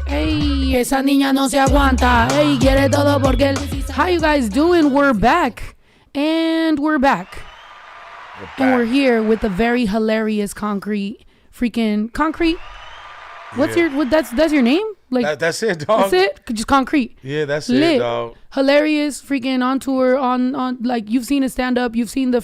Ey, esa niña no se aguanta. Ey, quiere todo porque él... How you guys doing? We're back. And we're back. And we're here with the very hilarious concrete. What's your... That's your name? Like that's it, dog. That's it? Just concrete. Yeah, that's Lit. it, dog. Hilarious, freaking on tour, on like you've seen his stand up, you've seen the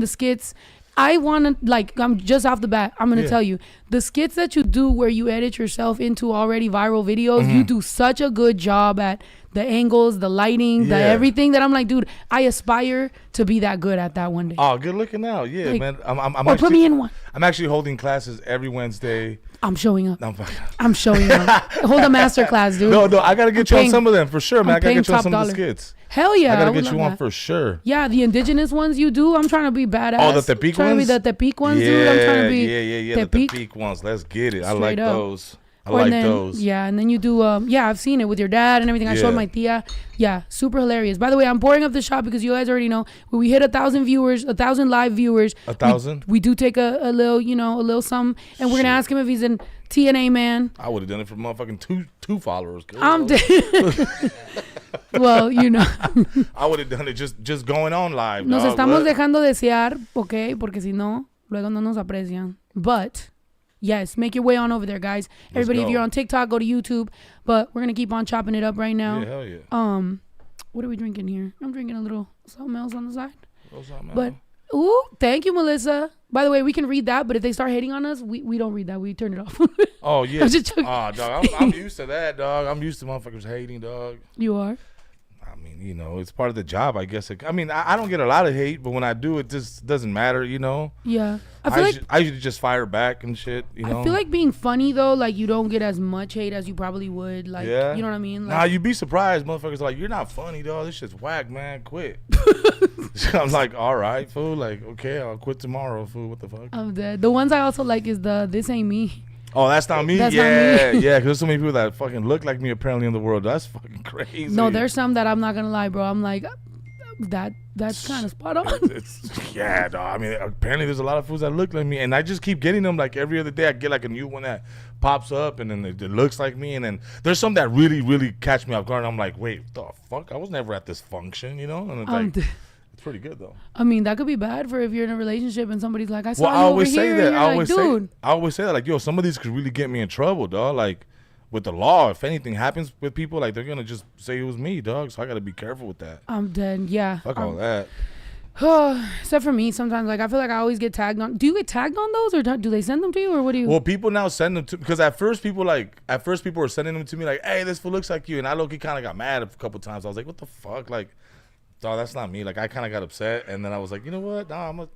skits. I want to, like, I'm just off the bat, I'm going to tell you, the skits that you do where you edit yourself into already viral videos, you do such a good job at the angles, the lighting, the everything that I'm like, dude, I aspire to be that good at that one day. Oh, good looking out. Yeah, like, man. I'm or actually, put me in one. I'm actually holding classes every Wednesday. I'm showing up. I'm showing up. Hold a master class, dude. No, I got to get you on some of them for sure, man. I got to get you on some of the skits. Hell yeah. I got to get you on for sure. Yeah, the indigenous ones you do, I'm trying to be badass. Oh, the Tepic ones? Trying to be the Tepic ones, dude. I'm trying to be the Tepic ones. Let's get it. I like those. Those. Yeah, and then you do, I've seen it with your dad and everything. I showed my tia. Yeah, super hilarious. By the way, I'm pouring up the shot because you guys already know when we hit 1,000 viewers, 1,000 live viewers. 1,000? We do take a little, a little something, and we're going to ask him if he's an TNA man. I would have done it for motherfucking two followers. I'm dead. Well, I would have done it just going on live. Nos estamos dejando desear, okay, porque si no, luego no nos aprecian. But... yes, make your way on over there, guys. Everybody, if you're on TikTok, go to YouTube. But we're gonna keep on chopping it up right now. Yeah, hell yeah. What are we drinking here? I'm drinking a little something else on the side. But thank you, Melissa. By the way, we can read that, but if they start hating on us, we don't read that. We turn it off. Oh yeah. Dog, I'm used to that, dog. I'm used to motherfuckers hating, dog. You are. I mean, it's part of the job, I guess. I don't get a lot of hate, but when I do, it just doesn't matter, Yeah. I usually just fire back and shit, I feel like being funny, though, like, you don't get as much hate as you probably would. Like, you know what I mean? Like, you'd be surprised. Motherfuckers are like, you're not funny, dog. This shit's whack, man. Quit. I'm like, all right, fool. Like, okay, I'll quit tomorrow, fool. What the fuck? I'm dead. The ones I also like is the This Ain't Me. Oh, that's not me? That's not me. Yeah, because there's so many people that fucking look like me apparently in the world. That's fucking crazy. No, there's some that I'm not going to lie, bro. I'm like, that's kind of spot on. Yeah, dog. I mean, apparently there's a lot of fools that look like me, and I just keep getting them. Like every other day, I get like a new one that pops up, and then it looks like me, and then there's some that really, really catch me off guard. And I'm like, wait, what the fuck? I was never at this function, And it's like, it's pretty good though. I mean, that could be bad for if you're in a relationship and somebody's like, I saw you over here. That. I always say that, like, yo, some of these could really get me in trouble, dog. Like, with the law, if anything happens with people, like, they're gonna just say it was me, dog. So I gotta be careful with that. I'm dead. Yeah. Fuck all that. Except for me, sometimes, like, I feel like I always get tagged on. Do you get tagged on those, or do they send them to you, or what do you? Well, people now send them to, because at first people were sending them to me like, hey, this fool looks like you, and I low-key kind of got mad a couple times. I was like, what the fuck, like. Oh, that's not me. Like, I kind of got upset, and then I was like, you know what? No,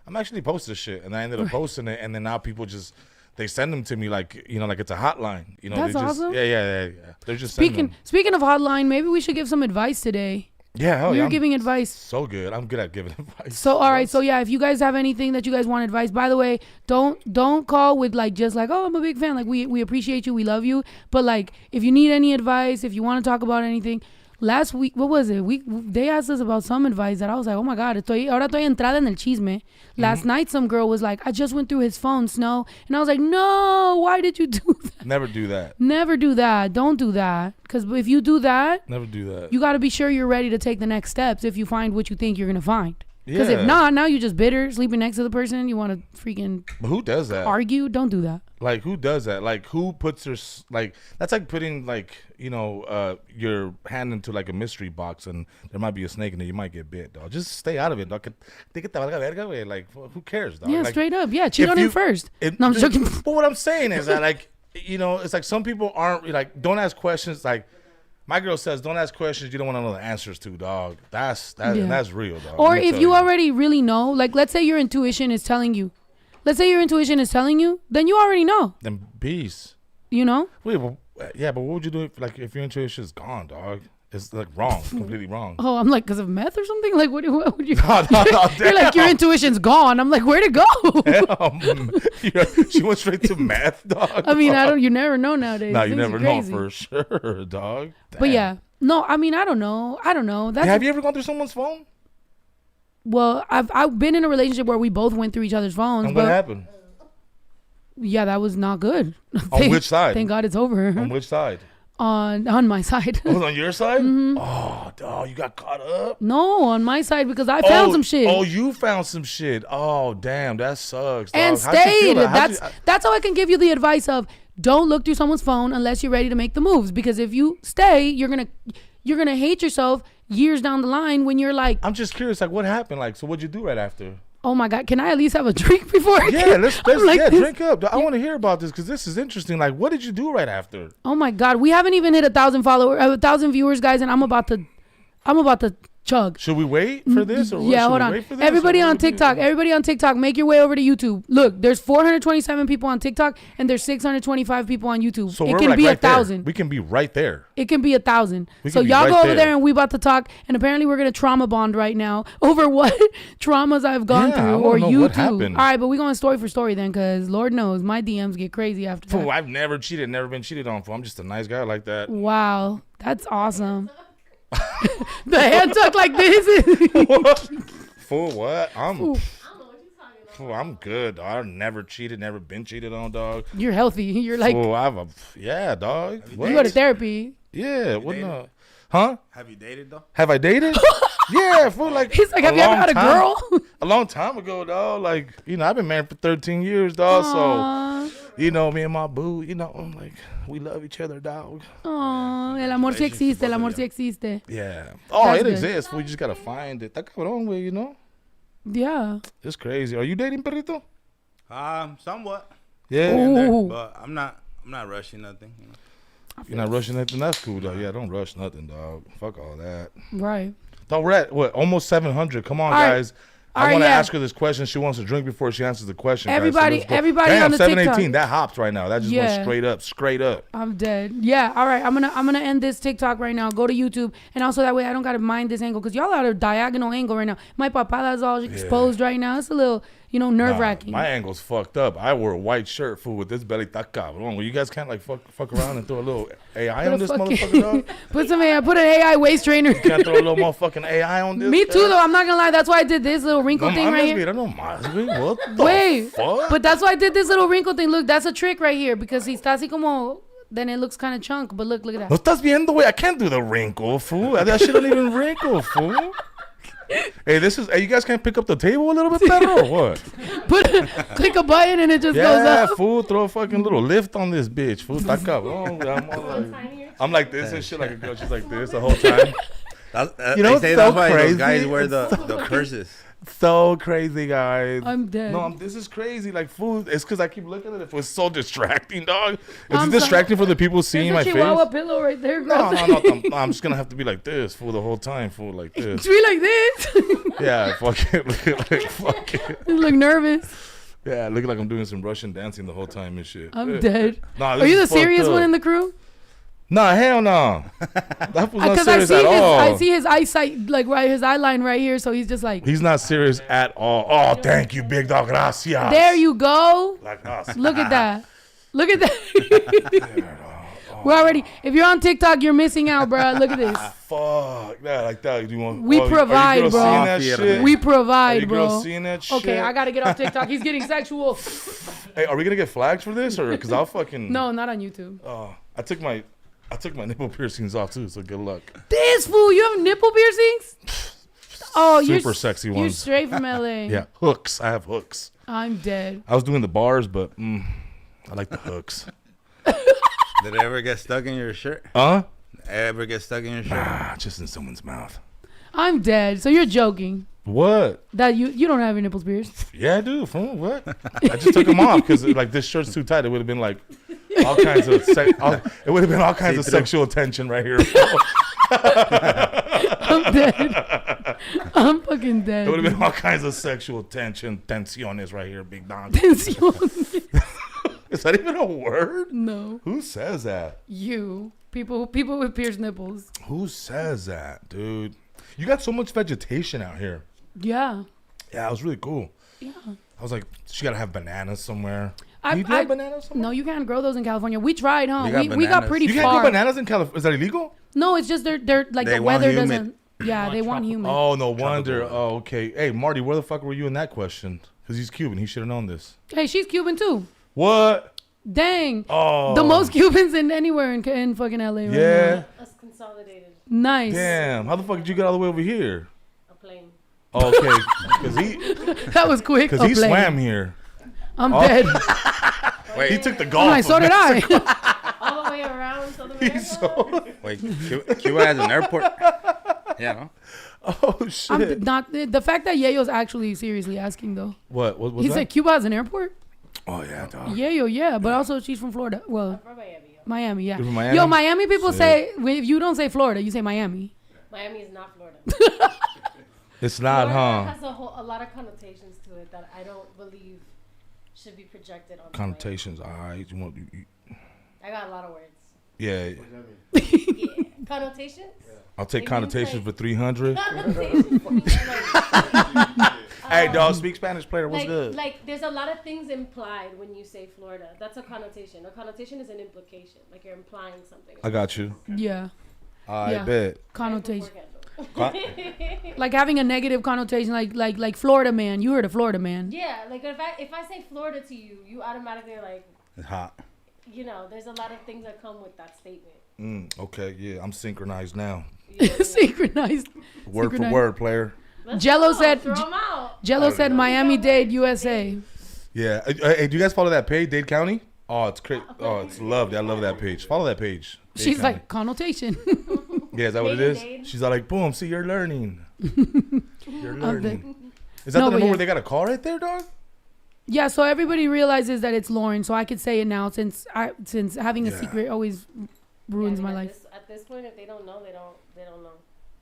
I'm actually posting this shit, and I ended up posting it, and then now people just they send them to me like like it's a hotline. That's awesome. Yeah. They're just speaking of hotline. Maybe we should give some advice today. Yeah, you're giving advice. So good. I'm good at giving advice. So all right. So yeah, if you guys have anything that you guys want advice, by the way, don't call with like just like, oh, I'm a big fan. Like we appreciate you, we love you, but like if you need any advice, if you want to talk about anything. Last week, what was it? They asked us about some advice that I was like, oh my God, ahora estoy entrada en el chisme. Last night, some girl was like, I just went through his phone, Snow. And I was like, no, why did you do that? Never do that. Never do that. Don't do that. Because if you do that, never do that. You got to be sure you're ready to take the next steps if you find what you think you're going to find. Because if not, now you're just bitter, sleeping next to the person. You want to freaking but who does that? Argue? Don't do that. Like, who does that? Like, who puts their, like, that's like putting, like, your hand into, like, a mystery box and there might be a snake in there. You might get bit, dog. Just stay out of it, dog. Like, who cares, dog? Yeah, like, straight up. Yeah, cheat on him first. No, I'm joking. But what I'm saying is that, like, it's like some people aren't, like, don't ask questions, like, my girl says, don't ask questions you don't want to know the answers to, dog. That's real, dog. Or if you already really know, like, let's say your intuition is telling you. Then you already know. Then peace. You know? Wait, but what would you do if your intuition is gone, dog? It's like wrong, completely wrong. Oh, I'm like, because of meth or something? Like, what would you? No, you're like, your intuition's gone. I'm like, where'd it go? She went straight to meth, dog. I mean, you never know nowadays. No, you never know for sure, dog. Damn. But yeah, no, I mean, I don't know. Have you ever gone through someone's phone? Well, I've been in a relationship where we both went through each other's phones. And what happened? Yeah, that was not good. On which side? Thank God it's over. On which side? On my side. Oh, on your side? Mm-hmm. Oh, dog, you got caught up? No, on my side because I found some shit. Oh, you found some shit. Oh, damn, that sucks. Dog. And stayed. That's how I can give you the advice of don't look through someone's phone unless you're ready to make the moves. Because if you stay, you're gonna hate yourself years down the line when you're like. I'm just curious, like what happened? Like, so what'd you do right after? Oh my God, can I at least have a drink before? Yeah, let's drink up. I want to hear about this because this is interesting. Like, what did you do right after? Oh my God, we haven't even hit 1,000 viewers, guys, and I'm about to chug. Should we wait for this? Or yeah, hold on. Everybody on TikTok, make your way over to YouTube. Look, there's 427 people on TikTok and there's 625 people on YouTube. So it can be 1,000. We can be right there. It can be 1,000. So y'all go over there and we about to talk. And apparently we're gonna trauma bond right now over what traumas I've gone through, or you too. All right, but we going story for story then, because Lord knows my DMs get crazy after that. I've never cheated, never been cheated on. I'm just a nice guy like that. Wow, that's awesome. The hand tuck like this. Fool, what? I'm good. I've never cheated, never been cheated on, dog. You're healthy. You're like, yeah, dog. You go to therapy. Yeah, what no? Huh? Have you dated though? Have I dated? Yeah, fool. Like he's like, have you ever had a girl? A long time ago, dog. Like, I've been married for 13 years, dog. Aww. So, me and my boo, I'm like, we love each other, dog. Oh, el amor sí existe, el amor sí existe. Yeah. Oh, it exists. We just gotta find it. That cabrón, way, Yeah. It's crazy. Are you dating, perrito? Somewhat. Yeah. But I'm not rushing nothing. You're not rushing nothing. That's cool, though. Yeah, don't rush nothing, dog. Fuck all that. Right. Dog, we're at what? Almost 700. Come on, guys. I want to ask her this question. She wants to drink before she answers the question. Everybody Damn, on the 718. TikTok. That hops right now. That just went straight up. I'm dead. Yeah. All right. I'm gonna end this TikTok right now. Go to YouTube, and also that way I don't gotta mind this angle because y'all are at a diagonal angle right now. My papada's all exposed right now. It's a little, nerve wracking. My angle's fucked up. I wore a white shirt, fool, with this belly taca. Well, you guys can't like fuck around and throw a little AI on this motherfucker, dog. Put an AI waist trainer. You can't throw a little motherfucking AI on this. Me too, though. I'm not gonna lie. That's why I did this little wrinkle thing right here. What the fuck? But that's why I did this little wrinkle thing. Look, that's a trick right here because he está así como. Then it looks kind of chunk. But look at that. No estás viendo, güey? I can't do the wrinkle, fool. That shit don't even wrinkle, fool. Hey, you guys can't pick up the table a little bit better or what? Click a button and it just goes up. Yeah, fool, throw a fucking little lift on this bitch, fool. Tack up. I'm like this and shit like a girl. She's like this the whole time. That's why those guys wear the purses. So crazy, guys. I'm dead. No, this is crazy. Like, fool, it's because I keep looking at it. It's so distracting, dog. It's distracting for the people seeing my face. There's a Chihuahua pillow right there. No. I'm just going to have to be like this, fool, the whole time, fool, like this. Be like this? Yeah, fuck it. Fuck it. You look nervous. Yeah, looking like I'm doing some Russian dancing the whole time and shit. I'm dead. Nah, are you the serious one in the crew? Nah, hell no. That was not serious at all. I see his eyesight, like his eye line right here, so he's just like. He's not serious at all. Oh, thank you, big dog. Gracias. There you go. Like us. Look at that. Look at that. We're already. If you're on TikTok, you're missing out, bro. Look at this. Fuck. Yeah, like that. Do you want? We provide, bro. Seeing that shit? We provide, bro. Girls seeing that shit? Okay, I gotta get off TikTok. He's getting sexual. Hey, are we gonna get flagged for this, or because I'll fucking? No, not on YouTube. Oh, I took my nipple piercings off too, so good luck. This fool, you have nipple piercings? Oh, super sexy ones. You're straight from LA. Yeah, hooks. I have hooks. I'm dead. I was doing the bars, but I like the hooks. Did it ever get stuck in your shirt? Ever get stuck in your shirt? Nah, just in someone's mouth. I'm dead. So you're joking? What? That you don't have your nipples pierced? Yeah, I do. What? I just took them off because like this shirt's too tight. It would have been like all kinds of it would have been all kinds of sexual tension right here. I'm dead. I'm fucking dead. It would have been all kinds of sexual tensiones right here, big dog. Tensiones. Is that even a word? No. Who says that? You. People with pierced nipples. Who says that, dude? You got so much vegetation out here. Yeah. Yeah, it was really cool. Yeah. I was like, she gotta have bananas somewhere. Do you have bananas somewhere? No, you can't grow those in California. We tried, huh? We got pretty far. You can't grow bananas in California? Is that illegal? No, it's just they're like the weather doesn't. Yeah, they want humid. Oh, no wonder. Oh, okay. Hey, Marty, where the fuck were you in that question? Because he's Cuban. He should have known this. Hey, she's Cuban too. What? Dang. Oh. The most Cubans in anywhere in fucking LA right Yeah. now. Us consolidated. Nice. Damn. How the fuck did you get all the way over here? A plane. Oh, okay. That was quick. Because he swam here. I'm dead. Wait, He took the golf. Right, so did I. All the way around South America. wait, Cuba has an airport? Yeah, no? Oh, shit. I'm not the fact that Yayo's actually seriously asking though. What was He that? said Cuba has an airport. Oh, yeah, dog. Yayo, yeah, but also she's from Florida. Well, From Miami. Miami, yeah. You're from Miami? Yo, Miami people Shit. say if you don't say Florida, you say Miami. Miami is not Florida. It's not, Florida huh? has a lot of connotations to it that I don't believe should be projected on Connotations. All right. I got a lot of words. Yeah. Yeah. Connotations? I'll take It means connotations like- for 300. Connotations means Hey, dog, speak Spanish, player. What's good? Like, there's a lot of things implied when you say Florida. That's a connotation. A connotation is an implication. Like, you're implying something. I got you. Yeah, I Yeah. bet. connotation. Like having a negative connotation, like Florida man. You heard of Florida man. Yeah, like if I say Florida to you, you automatically are like, It's hot. you know, there's a lot of things that come with that statement. Okay, yeah, I'm synchronized now. You know, Synchronized. Word for Synchronized. word, player. let's Jello go, said- throw 'em out. Jello said Miami Dade, USA. Yeah. Hey, do you guys follow that page, Dade County? Oh, it's great. Oh, it's loved. I love that page. Follow that page. Dade She's County. like connotation. Yeah, is that what it Dade is? Dade. She's all like, boom, see, you're learning. You're learning. Is that No, the but number yeah. where they got a call right there, dog? Yeah, so everybody realizes that it's Lauren, so I could say it now since having a Yeah. secret always ruins Yeah, I my mean, life. At this point, if they don't know, they don't know.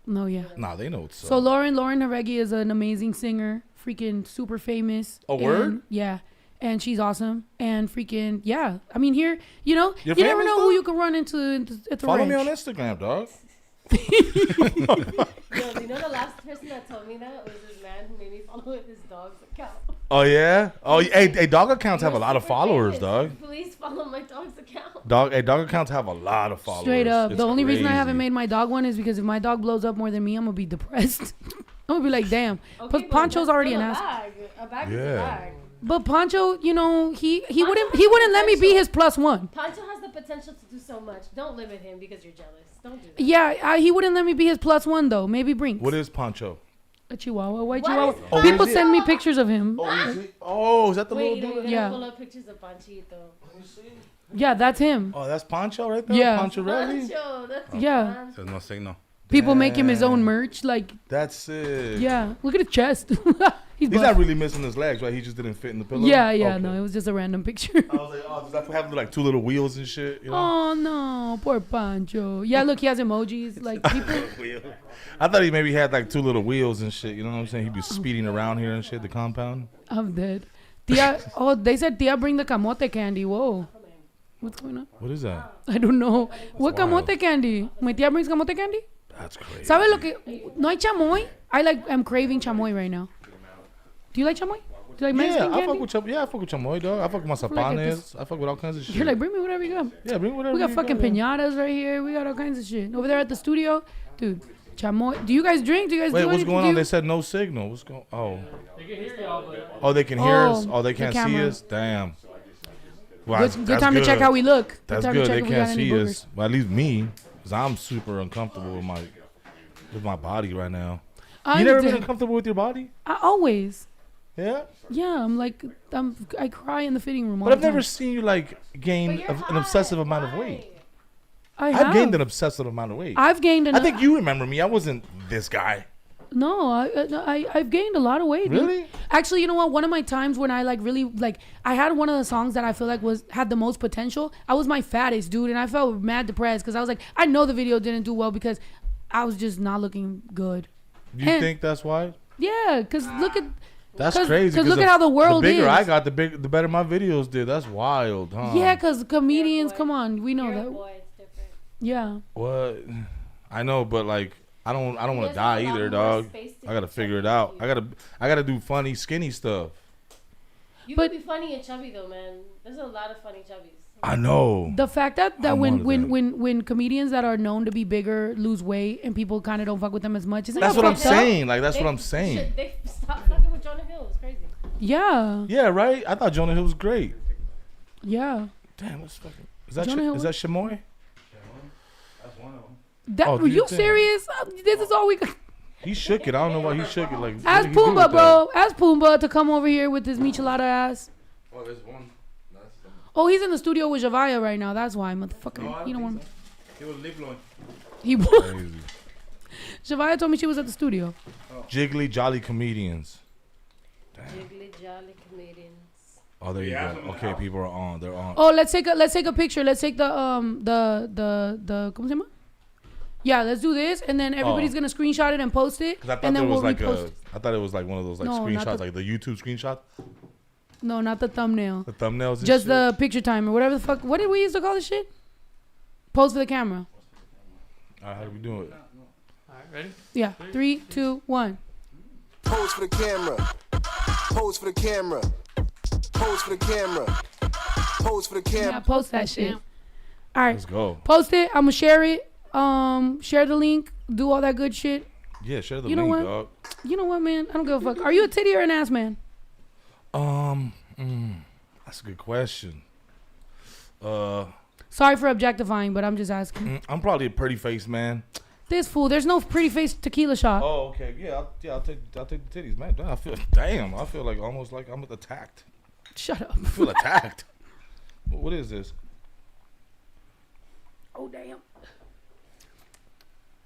No, yeah. Nah, they know what's So up. Lauren Haregi is an amazing singer, freaking super famous. A and- word? Yeah. And she's awesome. And freaking, yeah. I mean, here, you know, You're you never famous, know though? who you can run into at the Follow ranch. me on Instagram, dog. Yo, you know the last person that told me that was this man who made me follow his dog's account. Oh, yeah? Oh, hey, dog accounts have a You're lot of super followers, famous. dog. Please follow my dog's account. Dog accounts have a lot of followers. Straight up. It's The only reason I haven't crazy. made my dog one is because if my dog blows up more than me, I'm going to be depressed. I'm going to be like, damn. But Poncho's that's already still an a ass. bag. A bag is a Yeah. bag. But Poncho, you know, he Poncho wouldn't let me be potential. his plus one. Poncho has the potential to do so much. Don't limit him because you're jealous. Don't do that. Yeah, he wouldn't let me be his plus one though. Maybe Brinks. What is Poncho? A Chihuahua, white What Chihuahua. is Oh, People is it? send me pictures of him. Oh, is that the Wait, little you dude? gotta Yeah. pull up pictures of Panchito. Yeah, that's him. Oh, that's Poncho right there? Yeah. Poncho Relly? Pancho, that's Yeah. There's no signal. People make him his own Damn. merch. Like, That's sick. yeah, look at his chest. He's He's buff. not really missing his legs, right? He just didn't fit in the pillow? Yeah, Okay. no, it was just a random picture. I was like, oh, does that have like two little wheels and shit? You know? Oh no, poor Pancho. Yeah, look, he has emojis. Like people. I thought he maybe had like two little wheels and shit. You know what I'm saying? He'd be speeding around here and shit, the compound. I'm dead. Tia, oh, they said Tia bring the camote candy. Whoa, what's going on? What is that? I don't know. What wild. camote candy? My tia brings camote candy. That's crazy. ¿Sabe lo que? No hay chamoy. I'm craving chamoy right now. Do you like chamoy? Do you like Yeah, Mexican I candy? fuck with I fuck with chamoy, dog. I fuck with feel like mazapanes. I fuck with all kinds of shit. You're like, bring me whatever you got. yeah, bring whatever. We got you fucking got. piñatas right here. We got all kinds of shit over there at the studio, dude. Chamoy. Do you guys drink? Do you guys Wait, do what's anything? going Do on? you- They said no signal. What's going? Oh. They can hear y'all, but oh, they can hear us. Oh, they the can't see camera. us. Damn. Well, Good time to check how we look. That's Good time to good. check They if we got can't any see boogers. us. Well, at least me, because I'm super uncomfortable with my body right now. You I'm never been dead. uncomfortable with your body? I always. Yeah. Yeah, I cry in the fitting room. all But I've the never time. seen you like gain But you're an obsessive hot. amount of Why? weight. I've I've gained an obsessive amount of weight. I've gained an. I think you remember me. I wasn't this guy. No, I've gained a lot of weight. dude. Really? Actually, you know what? One of my times when I I had one of the songs that I feel like had the most potential. I was my fattest, dude, and I felt mad depressed because I was like, I know the video didn't do well because I was just not looking good. Do you And- think that's why? Yeah, because look at. That's 'Cause- crazy. 'cause look at how the world The bigger is. I got, the better my videos did. That's wild, huh? Yeah, because comedians, boy. come on, we know You're a that. boy, it's different. Yeah. What? I know, but like, I don't want to There's die a lot either, more dog. space to I gotta be figure it chubby out. than I gotta do funny, skinny stuff. You But- can be funny and chubby though, man. There's a lot of funny chubbies. I know. The fact that I'm one when of them. when comedians that are known to be bigger lose weight and people kind of don't fuck with them as much, isn't That's that what I'm fucked up? saying. Like, that's what I'm saying. They stop fucking with Jonah Hill. It's crazy. Yeah. Yeah, right. I thought Jonah Hill was great. Yeah. Damn, let's fucking. Is that Jonah Hill is that Shamoy? That's one of them. That Oh, do were you you think? serious? This is all we got. He shook it. I don't know why he shook it. Like Ask what did he do Pumbaa, with bro. Ask Pumbaa to come over here with his michelada ass. Oh, there's one. That's the Oh, he's in the studio with Javaya right now. That's why, motherfucker. No, I You don't think want. so. He was lip blowing. He that? was. Crazy. Javaya told me she was at the studio. Jiggly jolly comedians. Jiggly jolly comedians. Oh, there you Yeah, go. Okay, people are on. They're on. Oh, let's take a picture. Let's take the ¿cómo se llama? Yeah, let's do this, and then everybody's gonna screenshot it and post it, Because I thought and then there was we'll like repost. I thought it was like one of those like No, not screenshots, the- like the YouTube screenshot, No, not the thumbnail. the thumbnails. And Just shit. the picture time or whatever the fuck. What did we used to call this shit? Pose for the camera. All right, how do we do it? All right, ready? Yeah. 3, 2, 1. Pose for the camera. Pose for the camera. Pose for the camera. Pose for the Yeah, camera. post that shit. All right, Let's go. post it. I'm gonna share it. Share the link. Do all that good shit. Yeah, share the You know link, what? dog. You know what, man? I don't give a fuck. Are you a titty or an ass man? That's a good question. Sorry for objectifying, but I'm just asking. I'm probably a pretty face man. This fool, there's no pretty face tequila shot. Oh, okay, yeah, I'll take the titties, man. I feel like almost like I'm attacked. Shut up. I feel attacked. What is this? Oh damn.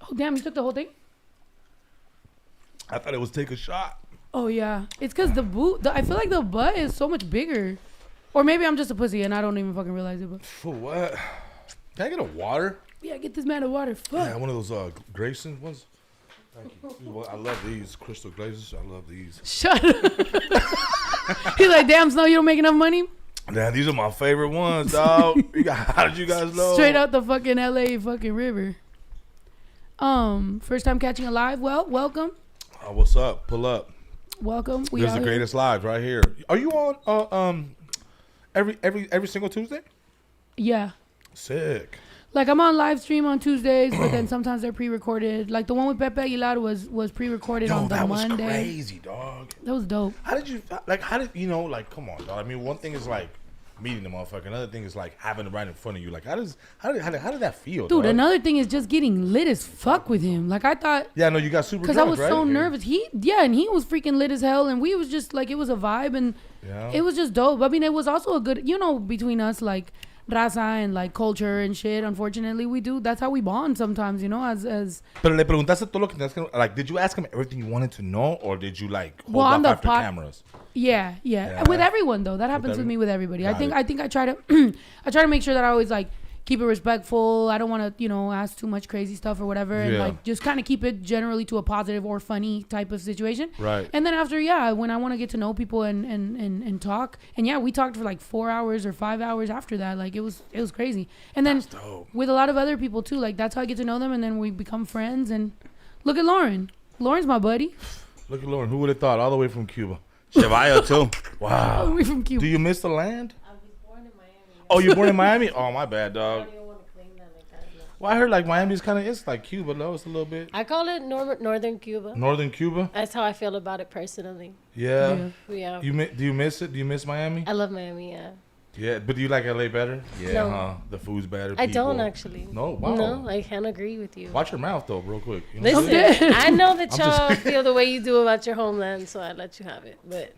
Oh damn, you took the whole thing? I thought it was take a shot. Oh yeah. It's cause the boot I feel like the butt is so much bigger. Or maybe I'm just a pussy and I don't even fucking realize it, but For what? Can I get a water? yeah, get this man a water. Fuck. Yeah, one of those Grayson ones. Thank you. Well, I love these crystal glazes. I love these. Shut up. He's like, damn, Snow, you don't make enough money? Damn, these are my favorite ones, dog. How did you guys know? Straight out the fucking LA fucking river. First time catching a live. Well, welcome. What's up? Pull up. Welcome. We There's out the here. greatest lives right here. Are you on every single Tuesday? Yeah. Sick. Like I'm on live stream on Tuesdays, but then sometimes they're pre-recorded. Like the one with Pepe Aguilar was pre-recorded Yo, on the that was Monday. crazy, dog. That was dope. How did you come on, dog? I mean, one thing is like meeting the motherfucker. Another thing is like having it right in front of you. Like how did that feel, Dude, dog? another thing is just getting lit as fuck with him. Like I thought, Yeah, no, you got super because I drunk, was right? so nervous. And he was freaking lit as hell, and we was just like, it was a vibe, and Yeah. it was just dope. I mean, it was also a good, between us, like raza and like culture and shit. Unfortunately, we do. That's how we bond sometimes, as Pero le preguntaste todo lo que tenías que, like, did you ask him everything you wanted to know, or did you like hold Well, on off the after pod- cameras? Yeah. Yeah. With everyone though, that happens with me with everybody. Got I think I try to I try to make sure that I always like keep it respectful. I don't want to ask too much crazy stuff or whatever, and Yeah. like just kind of keep it generally to a positive or funny type of situation. Right. And then after, when I want to get to know people and talk, and we talked for like 4 hours or 5 hours after that. Like it was crazy. And then dope. with a lot of other people too. Like that's how I get to know them, and then we become friends. And look at Lauren. Lauren's my buddy. Look at Lauren. Who would have thought? All the way from Cuba. Chevaya too. Wow. We from Cuba. Do you miss the land? I was born in Miami. Oh, you're born in Miami? Oh, my bad, I dog. don't even want to claim that like that. No. Well, I heard like Miami's kind of, it's like Cuba, though. It's a little bit. I call it Northern Cuba. Northern Cuba? That's how I feel about it personally. Yeah. Yeah. Do you miss it? Do you miss Miami? I love Miami, yeah. Yeah, but do you like LA better? Yeah, No. huh? The food's better. I don't people. actually. No? Wow. No, I can't agree with you. Watch your mouth, though, real quick. You know? Listen, I know that I'm y'all feel the way you do about your homeland, so I let you have it. But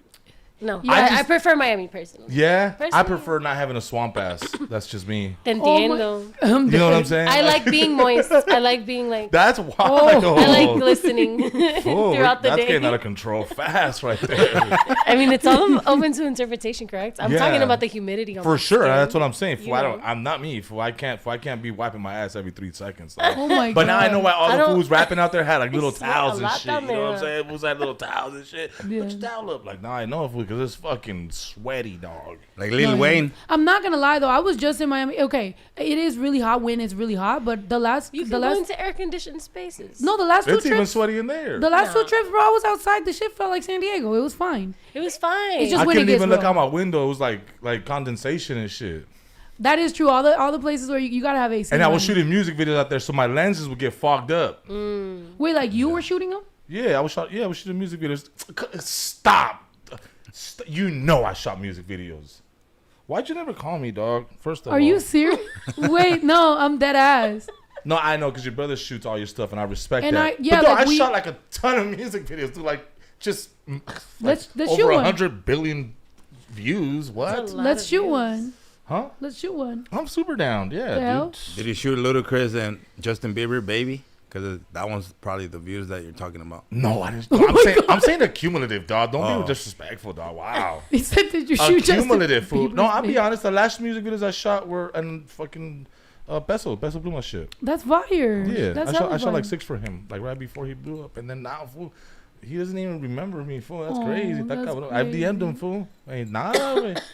no, Yeah, I just- prefer Miami personally. Yeah, I Personally- prefer not having a swamp ass. That's just me. Te entiendo. You know what I'm saying? I like being moist. I like being like. That's why. I like glistening Oh, throughout the that's day. getting out of control fast right there. I mean, it's all open to interpretation, correct? I'm talking Yeah. about the humidity on For my sure, skin. that's what I'm saying. You know. I'm not me. I can't be wiping my ass every 3 seconds. Though. Oh my But now I know why all I the don't- fools rapping out there had like little sweat a towels and lot shit. down You know what I'm there. saying? Who's had little towels and shit? Yeah. Put your towel up. Like, now I know food because it's fucking sweaty, dog. Like Lil Wayne. I'm not gonna lie though. I was just in Miami. Okay, it is really hot when it's really hot, but the last You can the go last into air conditioned spaces. no the last two It's even trips sweaty in there. the last No. two trips, bro, I was outside. The shit felt like San Diego. It was fine. It was fine. It's just I when it couldn't gets even look real. out my window. It was like condensation and shit. That is true. All the places where you gotta have AC. And I was running. shooting music videos out there, so my lenses would get fogged up. Wait, like you were shooting them? Yeah, I was shooting music videos. Stop. You know I shot music videos. Why'd you never call me, dog? First of all. Are you serious? Wait, no, I'm dead ass. No, I know, because your brother shoots all your stuff, and I respect And that. yeah, but dog, like I shot like a ton of music videos, dude. Like, just let's over shoot one. 100 billion views. What? Let's shoot one. Huh? Let's shoot one. I'm super down. Yeah, dude. Did you shoot Ludacris and Justin Bieber, Baby? Because that one's probably the views that you're talking about. No, I didn't. I'm saying the cumulative, dog. Don't be disrespectful, dog. Wow. He said, "Did you shoot cumulative, Justin fool? Bieber's No, I'll be baby? honest. The last music videos I shot were in fucking Beso blew my shit. That's fire. Yeah, That's I shot like fire. 6 for him, like right before he blew up, and then now, fool, he doesn't even remember me, fool. That's Oh, crazy. that's I DM'd him, fool. Ain't nah,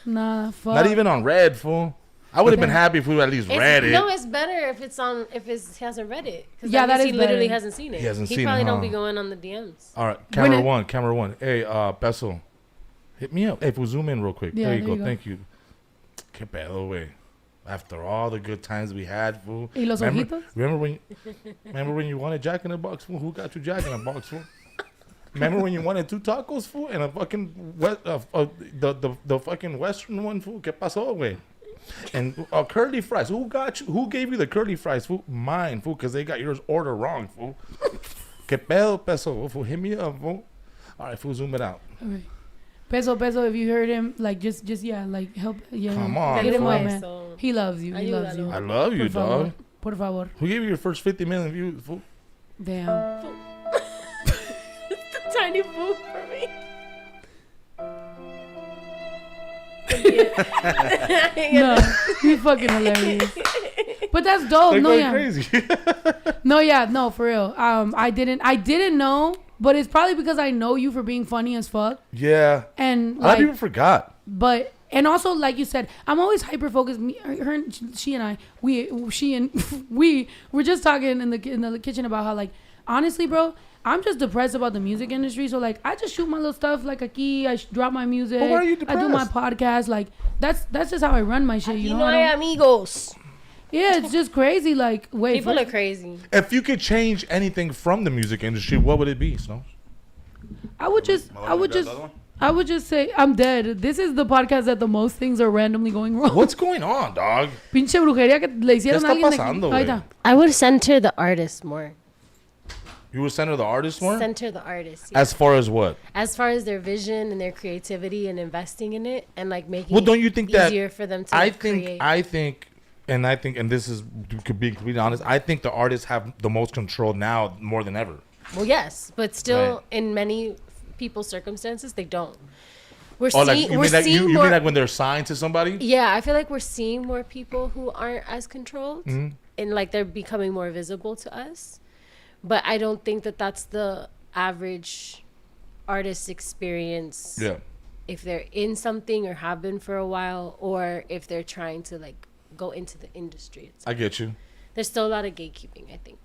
Nah, fuck. not even on red, fool. I would have been happy if we at least read it. No, it's better if he hasn't read it. Yeah, that he is literally better. hasn't seen it. He hasn't seen it, probably don't huh? be going on the DMs. All right, When camera one. Hey, Beso, hit me up. Hey, if we zoom in real quick. Yeah, there you there go. you go. Thank you. Que pedo, way. After all the good times we had, fool. Y los ojitos? Remember when you wanted Jack in the Box, fool? Who got you Jack in the Box, fool? Remember when you wanted 2 tacos, fool, and a fucking the fucking Western one, fool? ¿Qué pasó, güey? And curly fries. Who got you? Who gave you the curly fries, fool? Mine, fool, because they got yours order wrong, fool. ¿Qué peso, fool? Hit me up, fool. All right, fool, zoom it out. Okay. Peso, if you heard him, like just yeah, like help. Yeah, Come on, get him fool. up, man. He loves you. He Ayúdalo. loves you. I love you, Por favor. dog. Por favor. Who gave you your first 50 million views, fool? Damn. Tiny food for me. No, he's fucking hilarious. But that's dope. They're No, going yeah. crazy. No, for real. I didn't know, but it's probably because I know you for being funny as fuck. Yeah. And A lot of people like, forgot. but and also like you said, I'm always hyper focused. She and I, we were just talking in the kitchen about how, like, honestly, bro, I'm just depressed about the music industry. So like, I just shoot my little stuff like aquí. I drop my music. But why are you I do my depressed? podcast. Like that's just how I run my shit. You Aquí know. no I hay don't- amigos. Yeah, it's just crazy. Like, wait, People first- are crazy. If you could change anything from the music industry, what would it be, Snow? I would just say I'm dead. This is the podcast that the most things are randomly going wrong. What's going on, dog? Pinche brujería que le hicieron ¿Qué a está alguien de aquí. pasando, Ahí güey? está. I would center the artist more. You would center the artist more? Center the artist. Yeah. As far as what? As far as their vision and their creativity and investing in it and like making Well, don't you think it that- easier for them to I like, think, create. and this is, to be completely honest, I think the artists have the most control now more than ever. Well, yes, but still, Right. in many people's circumstances, they don't. We're Oh, like, seeing, you we're mean like, seeing you more. mean like when they're signed to somebody? Yeah, I feel like we're seeing more people who aren't as controlled, Mm-hmm. and like they're becoming more visible to us. But I don't think that that's the average artist experience. Yeah. If they're in something or have been for a while, or if they're trying to like go into the industry. I get you. There's still a lot of gatekeeping, I think.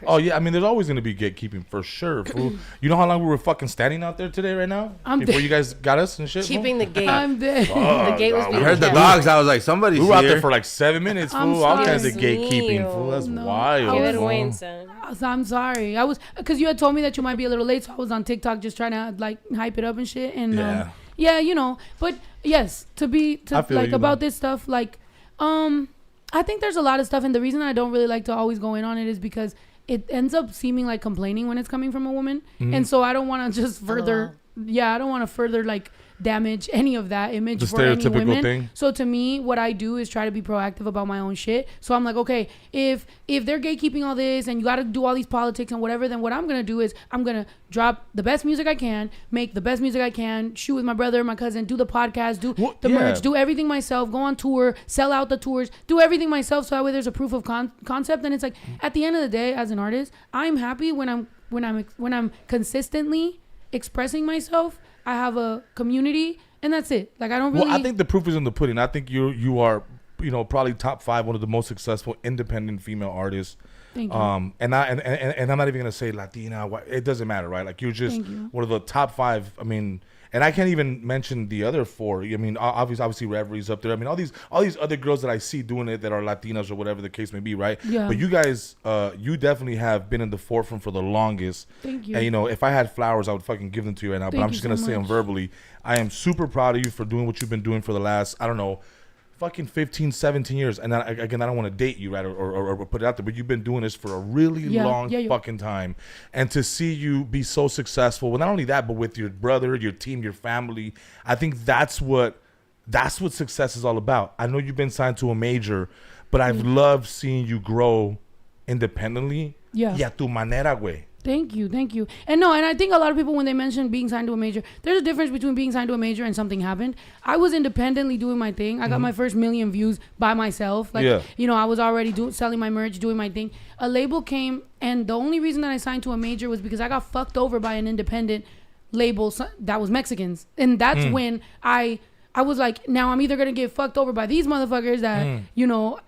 Oh, yeah. I mean, there's always going to be gatekeeping for sure, fool. You know how long we were fucking standing out there today right now? I'm Before dead. you guys got us and shit? fool? Keeping the gate. I'm dead. The gate was dog, being I heard the kept. dogs. I was like, somebody's We were out here. there for like 7 minutes, I'm fool. All kinds of sorry. gatekeeping, fool. That's No. wild. Give it fool. away, son. I'm sorry. I was because you had told me that you might be a little late, so I was on TikTok just trying to like hype it up and shit. And Yeah. yeah, you know. But yes, I feel like you, about though. this stuff, like I think there's a lot of stuff, and the reason I don't really like to always go in on it is because it ends up seeming like complaining when it's coming from a woman, Mm-hmm. and so I don't want to just further. Yeah, I don't want to further like damage any of that image The for any stereotypical women. thing. So to me, what I do is try to be proactive about my own shit. So I'm like, okay, if they're gatekeeping all this and you got to do all these politics and whatever, then what I'm gonna do is I'm gonna drop the best music I can, make the best music I can, shoot with my brother, my cousin, do the podcast, do Well, the yeah. merch, do everything myself, go on tour, sell out the tours, do everything myself. So that way there's a proof of concept. And it's like at the end of the day, as an artist, I'm happy when I'm consistently expressing myself. I have a community, and that's it. Like I don't really. Well, I think the proof is in the pudding. I think you are, probably top 5, one of the most successful independent female artists. Thank you. And I'm not even gonna say Latina. It doesn't matter, right? Like you're just Thank you. one of the top 5. I mean, and I can't even mention the other 4. I mean, obviously Revery's up there. I mean, all these other girls that I see doing it that are Latinas or whatever the case may be, right? Yeah. But you guys, you definitely have been in the forefront for the longest. Thank you. And if I had flowers, I would fucking give them to you right now. But Thank I'm you just so gonna say them much. verbally. I am super proud of you for doing what you've been doing for the last, I don't know, fucking 15, 17 years. And again, I don't want to date you, right, or put it out there, but you've been doing this for a really long fucking time. And to see you be so successful, well, not only that, but with your brother, your team, your family, I think that's what success is all about. I know you've been signed to a major, but I've loved seeing you grow independently. Yeah. Y a tu manera, güey. Thank you. And I think a lot of people, when they mention being signed to a major, there's a difference between being signed to a major and something happened. I was independently doing my thing. I got my first 1 million views by myself. Like, I was already selling my merch, doing my thing. A label came, and the only reason that I signed to a major was because I got fucked over by an independent label that was Mexicans. And that's when I was like, now I'm either going to get fucked over by these motherfuckers that,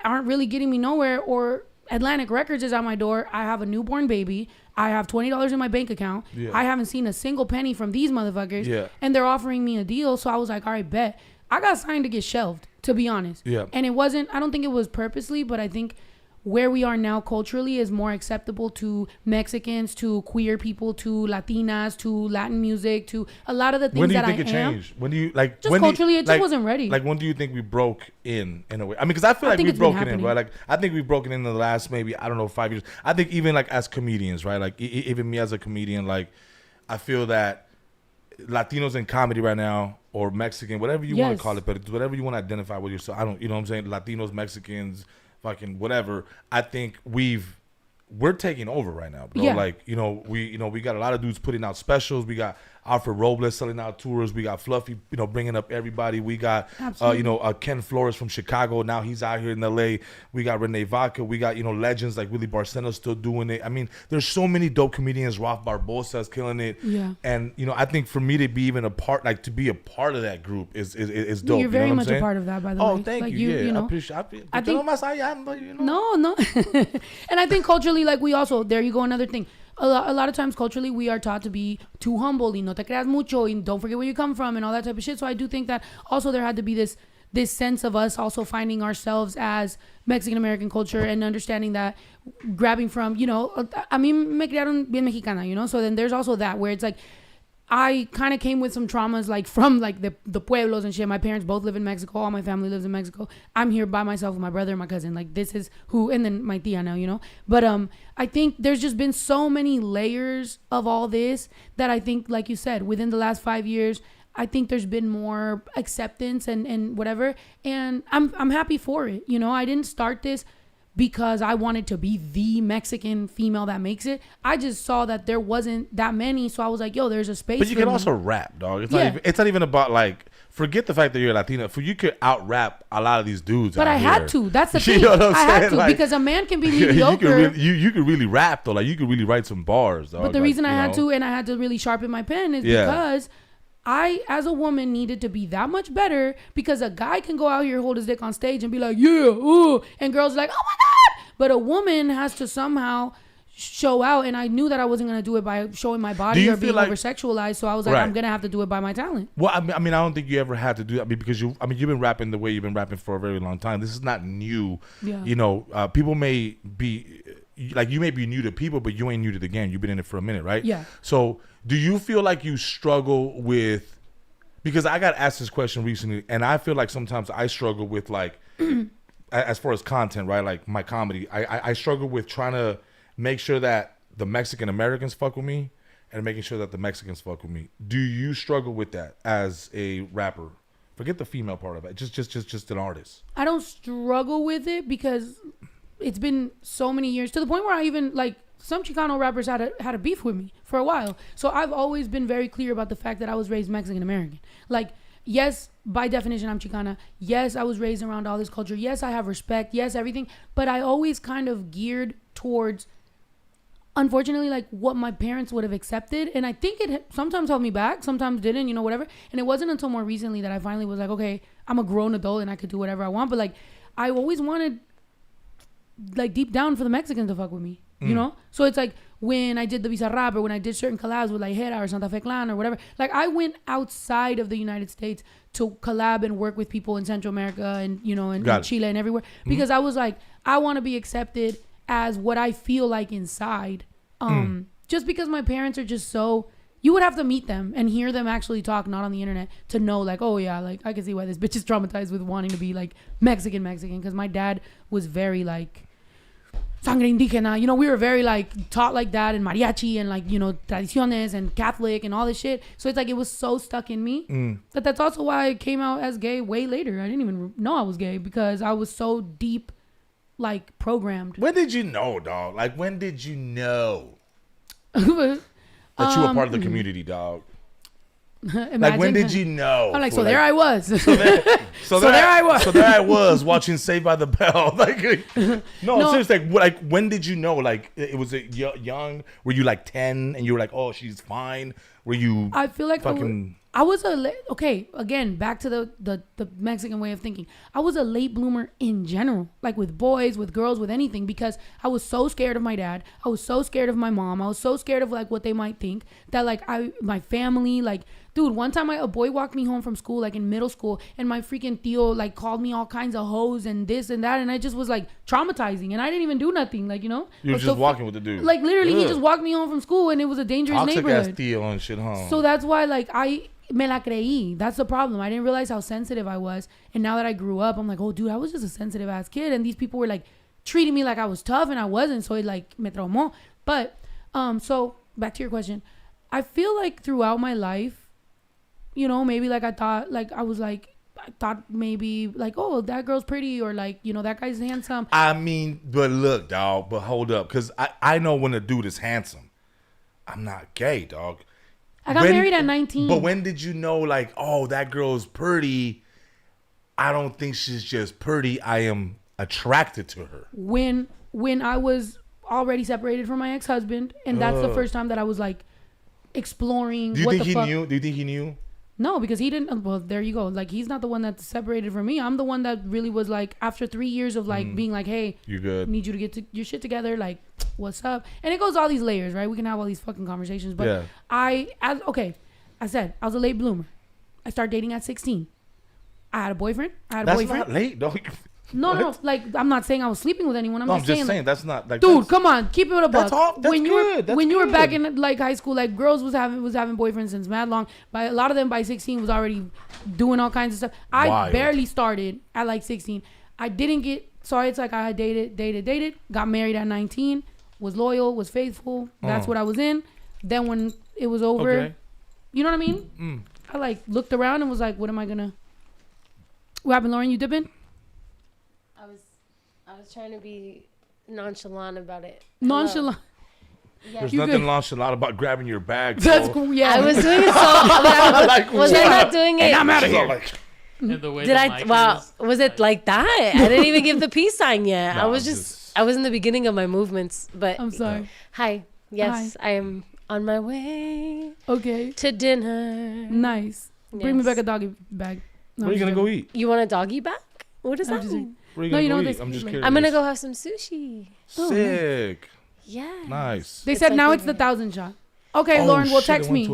aren't really getting me nowhere, or Atlantic Records is at my door. I have a newborn baby. I have $20 in my bank account. Yeah. I haven't seen a single penny from these motherfuckers. Yeah. And they're offering me a deal. So I was like, all right, bet. I got signed to get shelved, to be honest. Yeah. And it wasn't, I don't think it was purposely, but I think where we are now culturally is more acceptable to Mexicans, to queer people, to Latinas, to Latin music, to a lot of the things that I am. When do you think it changed? When do you, like... Just culturally, it just wasn't ready. Like, when do you think we broke in a way? I mean, because I feel like we've broken in, right? Like, I think we've broken in the last, maybe, 5 years. I think even, like, as comedians, right? Like, even me as a comedian, like, I feel that Latinos in comedy right now, or Mexican, whatever you want to call it, but whatever you want to identify with yourself. I don't, you know what I'm saying? Latinos, Mexicans... fucking whatever. I think we're taking over right now, bro. Yeah. Like, we got a lot of dudes putting out specials. We got Alfred Robles selling out tours. We got Fluffy, bringing up everybody. We got, Ken Flores from Chicago. Now he's out here in LA. We got Renee Vaca. We got, legends like Willie Barcena still doing it. I mean, there's so many dope comedians. Ralph Barbosa's killing it. Yeah. And, I think for me to be even a part, like to be a part of that group is dope. You're very much a part of that, by the way. Oh, thank you. Yeah. I appreciate I think, No. And I think culturally, like there you go, another thing. A lot of times culturally we are taught to be too humble, y no te creas mucho, and don't forget where you come from and all that type of shit. So I do think that also there had to be this sense of us also finding ourselves as Mexican American culture and understanding that grabbing from, a mí me criaron bien mexicana, so then there's also that where it's like I kind of came with some traumas, like from like the pueblos and shit. My parents both live in Mexico. All my family lives in Mexico. I'm here by myself with my brother and my cousin. Like this is who, and then my tia now, But I think there's just been so many layers of all this that I think, like you said, within the last 5 years, I think there's been more acceptance and whatever. And I'm happy for it. I didn't start this because I wanted to be the Mexican female that makes it. I just saw that there wasn't that many, so I was like, yo, there's a space. But you can also rap, dog. It's not even about like, forget the fact that you're a Latina. For you could out rap a lot of these dudes. But I had to. That's the thing. You know what I'm saying? I had to, like, because a man can be mediocre. You could really rap though. Like you could really write some bars, dog. But the reason I had to, and I had to really sharpen my pen, is because I, as a woman, needed to be that much better, because a guy can go out here, hold his dick on stage and be like, yeah, ooh, and girls are like, oh my God. But a woman has to somehow show out, and I knew that I wasn't going to do it by showing my body or being over-sexualized, so I was like, I'm going to have to do it by my talent. Well, I mean, I don't think you ever had to do that, because you've been rapping the way you've been rapping for a very long time. This is not new. Yeah. People may be, like, you may be new to people, but you ain't new to the game. You've been in it for a minute, right? Yeah. So do you feel like you struggle with, because I got asked this question recently, and I feel like sometimes I struggle with, like, as far as content, right? Like my comedy, I struggle with trying to make sure that the Mexican Americans fuck with me and making sure that the Mexicans fuck with me. Do you struggle with that as a rapper? Forget the female part of it. Just an artist. I don't struggle with it because it's been so many years, to the point where I even, like, some Chicano rappers had a beef with me for a while. So I've always been very clear about the fact that I was raised Mexican American. Like, yes, by definition, I'm Chicana. Yes, I was raised around all this culture. Yes, I have respect. Yes, everything. But I always kind of geared towards, unfortunately, like what my parents would have accepted. And I think it sometimes held me back, sometimes didn't, whatever. And it wasn't until more recently that I finally was like, okay, I'm a grown adult and I could do whatever I want. But like, I always wanted, like, deep down for the Mexicans to fuck with me, So it's like when I did the Visa Rap, or when I did certain collabs with like Hera or Santa Fe Clan or whatever, like I went outside of the United States to collab and work with people in Central America and, and Chile and everywhere, because I was like, I want to be accepted as what I feel like inside. Just because my parents are just so you would have to meet them and hear them actually talk, not on the internet, to know like, oh yeah, like I can see why this bitch is traumatized with wanting to be like Mexican, because my dad was very like sangre indígena. You know, we were very like taught like that, and mariachi and like, you know, tradiciones and Catholic and all this shit. So it's like it was so stuck in me that that's also why I came out as gay way later. I didn't even know I was gay because I was so deep like programmed. When did you know, dog? Like, when did you know that you were part of the community, dog? Like, when did you know? I'm like, so there I was. So there I was. So there I was watching Saved by the Bell. Like, no, seriously. Like, when did you know? Like, it was young. Were you like 10 and you were like, oh, she's fine? Were you? I feel like fucking. I was okay. Again, back to the Mexican way of thinking. I was a late bloomer in general, like with boys, with girls, with anything, because I was so scared of my dad. I was so scared of my mom. I was so scared of like what they might think, that like my family, like, dude, one time a boy walked me home from school, like in middle school, and my freaking tío like called me all kinds of hoes and this and that, and I just was like traumatizing, and I didn't even do nothing, like, you know. You were just walking with the dude. Like literally, he just walked me home from school, and it was a dangerous Toxic neighborhood. ass tío and shit, huh? So that's why like me la creí. That's the problem. I didn't realize how sensitive I was. And now that I grew up, I'm like, oh, dude, I was just a sensitive ass kid. And these people were like treating me like I was tough and I wasn't. So it like me traumó. But so back to your question. I feel like throughout my life, you know, maybe like I thought maybe like, oh, that girl's pretty, or like, you know, that guy's handsome. I mean, but look, dog, but hold up. Because I know when a dude is handsome. I'm not gay, dog. I got married at 19. But when did you know, like, oh, that girl's pretty? I don't think she's just pretty. I am attracted to her. When I was already separated from my ex-husband, and that's the first time that I was like exploring. Do you think he knew? Do you think he knew? No, because he didn't. Well, there you go. Like, he's not the one that's separated from me. I'm the one that really was like, after 3 years of like being like, hey, you good? Need you to get your shit together. Like, what's up? And it goes all these layers, right? We can have all these fucking conversations. But yeah. I said I was a late bloomer. I started dating at 16. I had a boyfriend. That's not late, dog. No. Like, I'm not saying I was sleeping with anyone. I'm just saying like, that's not like. Dude, come on, keep it a buck. That's good. When you were back in like high school, like girls was having boyfriends since mad long. But a lot of them by 16 was already doing all kinds of stuff. I barely started at like 16. I didn't get. So it's like I dated, got married at 19, was loyal, was faithful. That's what I was in. Then when it was over, you know what I mean? I like looked around and was like, what am I gonna? What happened, Lauren? You dipping? I was trying to be nonchalant about it. Nonchalant. Yeah. There's nothing nonchalant about grabbing your bag. That's cool. Yeah, I was doing it so. Was I not doing it? And I'm out of here. Did I? Wow. Was it like that? I didn't even give the peace sign yet. I was just. I was in the beginning of my movements, but. I'm sorry. Hi. Yes, I am on my way. Okay. To dinner. Nice. Yes. Bring me back a doggy bag. No, where are you gonna go eat? You want a doggy bag? What does that mean? Where are you gonna go eat? I'm just curious. I'm gonna go have some sushi. Sick. Yeah. Nice. They said now it's the 1,000 shot. Okay, Lauren, will text me.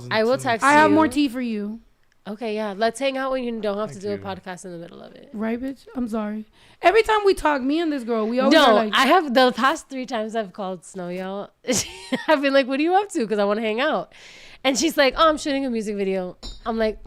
I will text you. I have more tea for you. Okay, yeah. Let's hang out when you don't have to do a podcast in the middle of it. Right, bitch? I'm sorry. Every time we talk, me and this girl, we always I have the past 3 times I've called Snow, y'all. I've been like, what are you up to? Because I want to hang out. And she's like, oh, I'm shooting a music video. I'm like,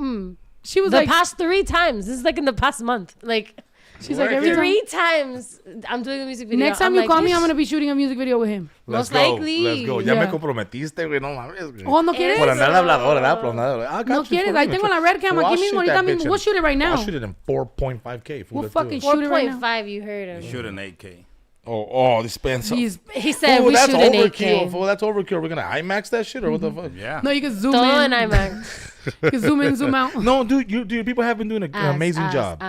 She was like, the past 3 times. This is like in the past month. Like, she's like, every 3 times I'm doing a music video. Next time you call me, I'm going to be shooting a music video with him. Most likely. Let's go. Ya me comprometiste, güey. No mames, güey. Oh, ¿no quieres? Por andar habladora, ¿verdad? No quieres. Ahí tengo la red cam aquí mismo. Ahorita mismo. We'll shoot it right now. I'll shoot it in 4.5K. We'll fucking shoot it right now. 4.5, you heard him. Shoot an 8K. Oh, this spans. He said we shoot an 8K. Fool, that's overkill. We're gonna IMAX that shit or what the fuck? Yeah. No, you can zoom Todo in. IMAX. You can zoom in, zoom out. No, dude, people have been doing an amazing job.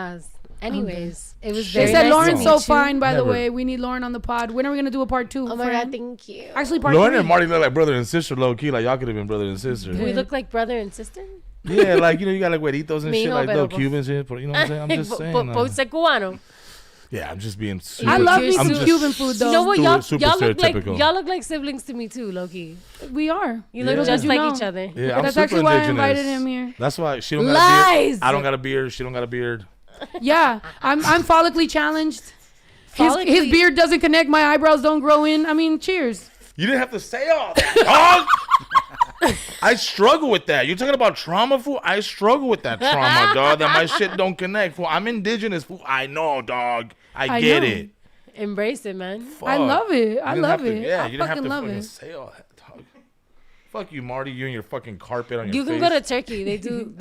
Anyways, it was very nice. They said nice Lauren's so to fine, by the way. We need Lauren on the pod. When are we gonna do a part 2? Oh my god, thank you. Actually, part 3. Lauren and Marty look like brother and sister, low key. Like y'all could have been brother and sister. We look like brother and sister. Yeah, like you got like güeritos and shit, like little pero Cubans and shit. You know what I'm saying? I'm just saying. Cubano. Yeah, I'm just being. Super, I love me some Cuban food though. You know what? Y'all look like siblings to me too, Loki. We are. You look just like each other. Yeah, that's actually why I invited him here. That's why she don't got a beard. I don't got a beard. She don't got a beard. Yeah, I'm follically challenged. His beard doesn't connect. My eyebrows don't grow in. I mean, cheers. You didn't have to say all that, dog. I struggle with that. You're talking about trauma, fool? I struggle with that trauma, dog. That my shit don't connect, fool. I'm indigenous, fool. I know, dog. I get know. it. Embrace it, man. Fuck. I love it. I You didn't love have to- it. Yeah, I you didn't have fucking to love fucking it. say all that, dog. Fuck you, Marty. You and your fucking carpet on your You face. can go to Turkey. They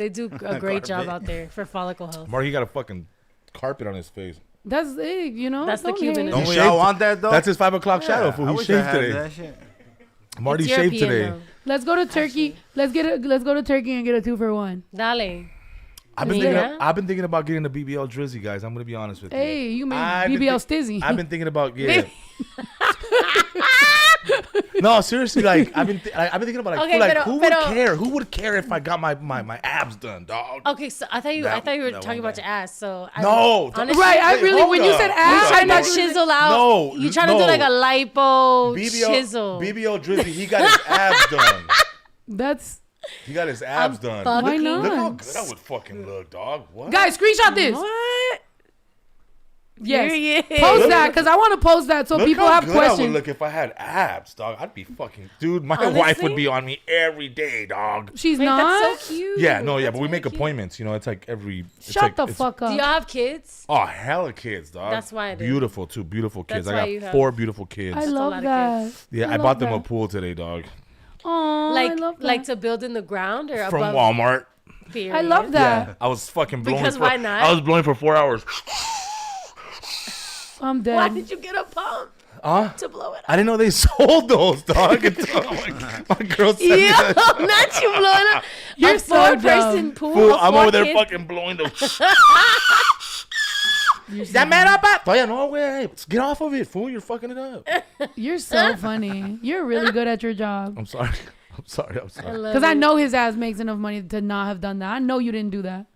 do a great job out there for follicle health. Marty, he got a fucking carpet on his face. That's it, you know. That's the Don't Cuban hate. Don't He we shaved- all want that though? That's his 5 o'clock shadow, fool. I He wish I shaved had today. that shit. Marty It's shaved European, today. though. Let's go to Turkey. Let's go to Turkey and get a 2-for-1. Dale. I've been Yeah. thinking about getting a BBL Drizzy, guys. I'm gonna be honest with you. Hey, you made I've been BBL thi- Stizzy. I've been thinking about No, seriously, like I've been thinking about like, Okay, fool, like pero- who would care? Who would care if I got my abs done, dog? Okay, so I thought you were that talking one about guy. your ass. So No, honestly, Right, I Wait, really hold when you up. said Hold ass, up, I trying to thought no. chisel out. No, You trying to do no. like a lipo chisel. BBL Drizzy, he got his abs done. that's He got his abs done. fucking- Why not? Look how good I would fucking look, dog. What? guys. Screenshot this. What? Yes, Period. post that because I want to post that so Look people how have good I would questions. look if I had abs, dog. I'd be fucking, dude. My Honestly? wife would be on me every day, dog. She's Wait, not. that's so cute. Yeah, no, yeah, That's but we really make cute. appointments. You know, it's like every. It's Shut like, the it's- fuck Do y'all up. have kids? Oh, hella kids, dog. That's why I do. Beautiful, too. Beautiful kids. That's I why you got have- 4 beautiful kids. I a love lot of that. kids. Yeah, I love bought them a that. pool today, dog. Oh, I love that. Like to build in the ground or From above? Walmart. Period. I love that. Yeah, I was fucking blowing. Because for, why not? I was blowing for 4 hours. I'm dead. Why did you get a pump Huh? to blow it up? I didn't know they sold those, dog. Until my girl sent me Yo, that. not you blowing up. You're a so 4-person dumb. pool. Fool, of I'm 4 over there kids? fucking blowing those. Ya me da pa. Todavía no, güey. Get off of it, fool. You're fucking it up. You're so funny. You're really good at your job. I'm sorry. I'm sorry. I'm I sorry. love Because I it. know his ass makes enough money to not have done that. I know you didn't do that.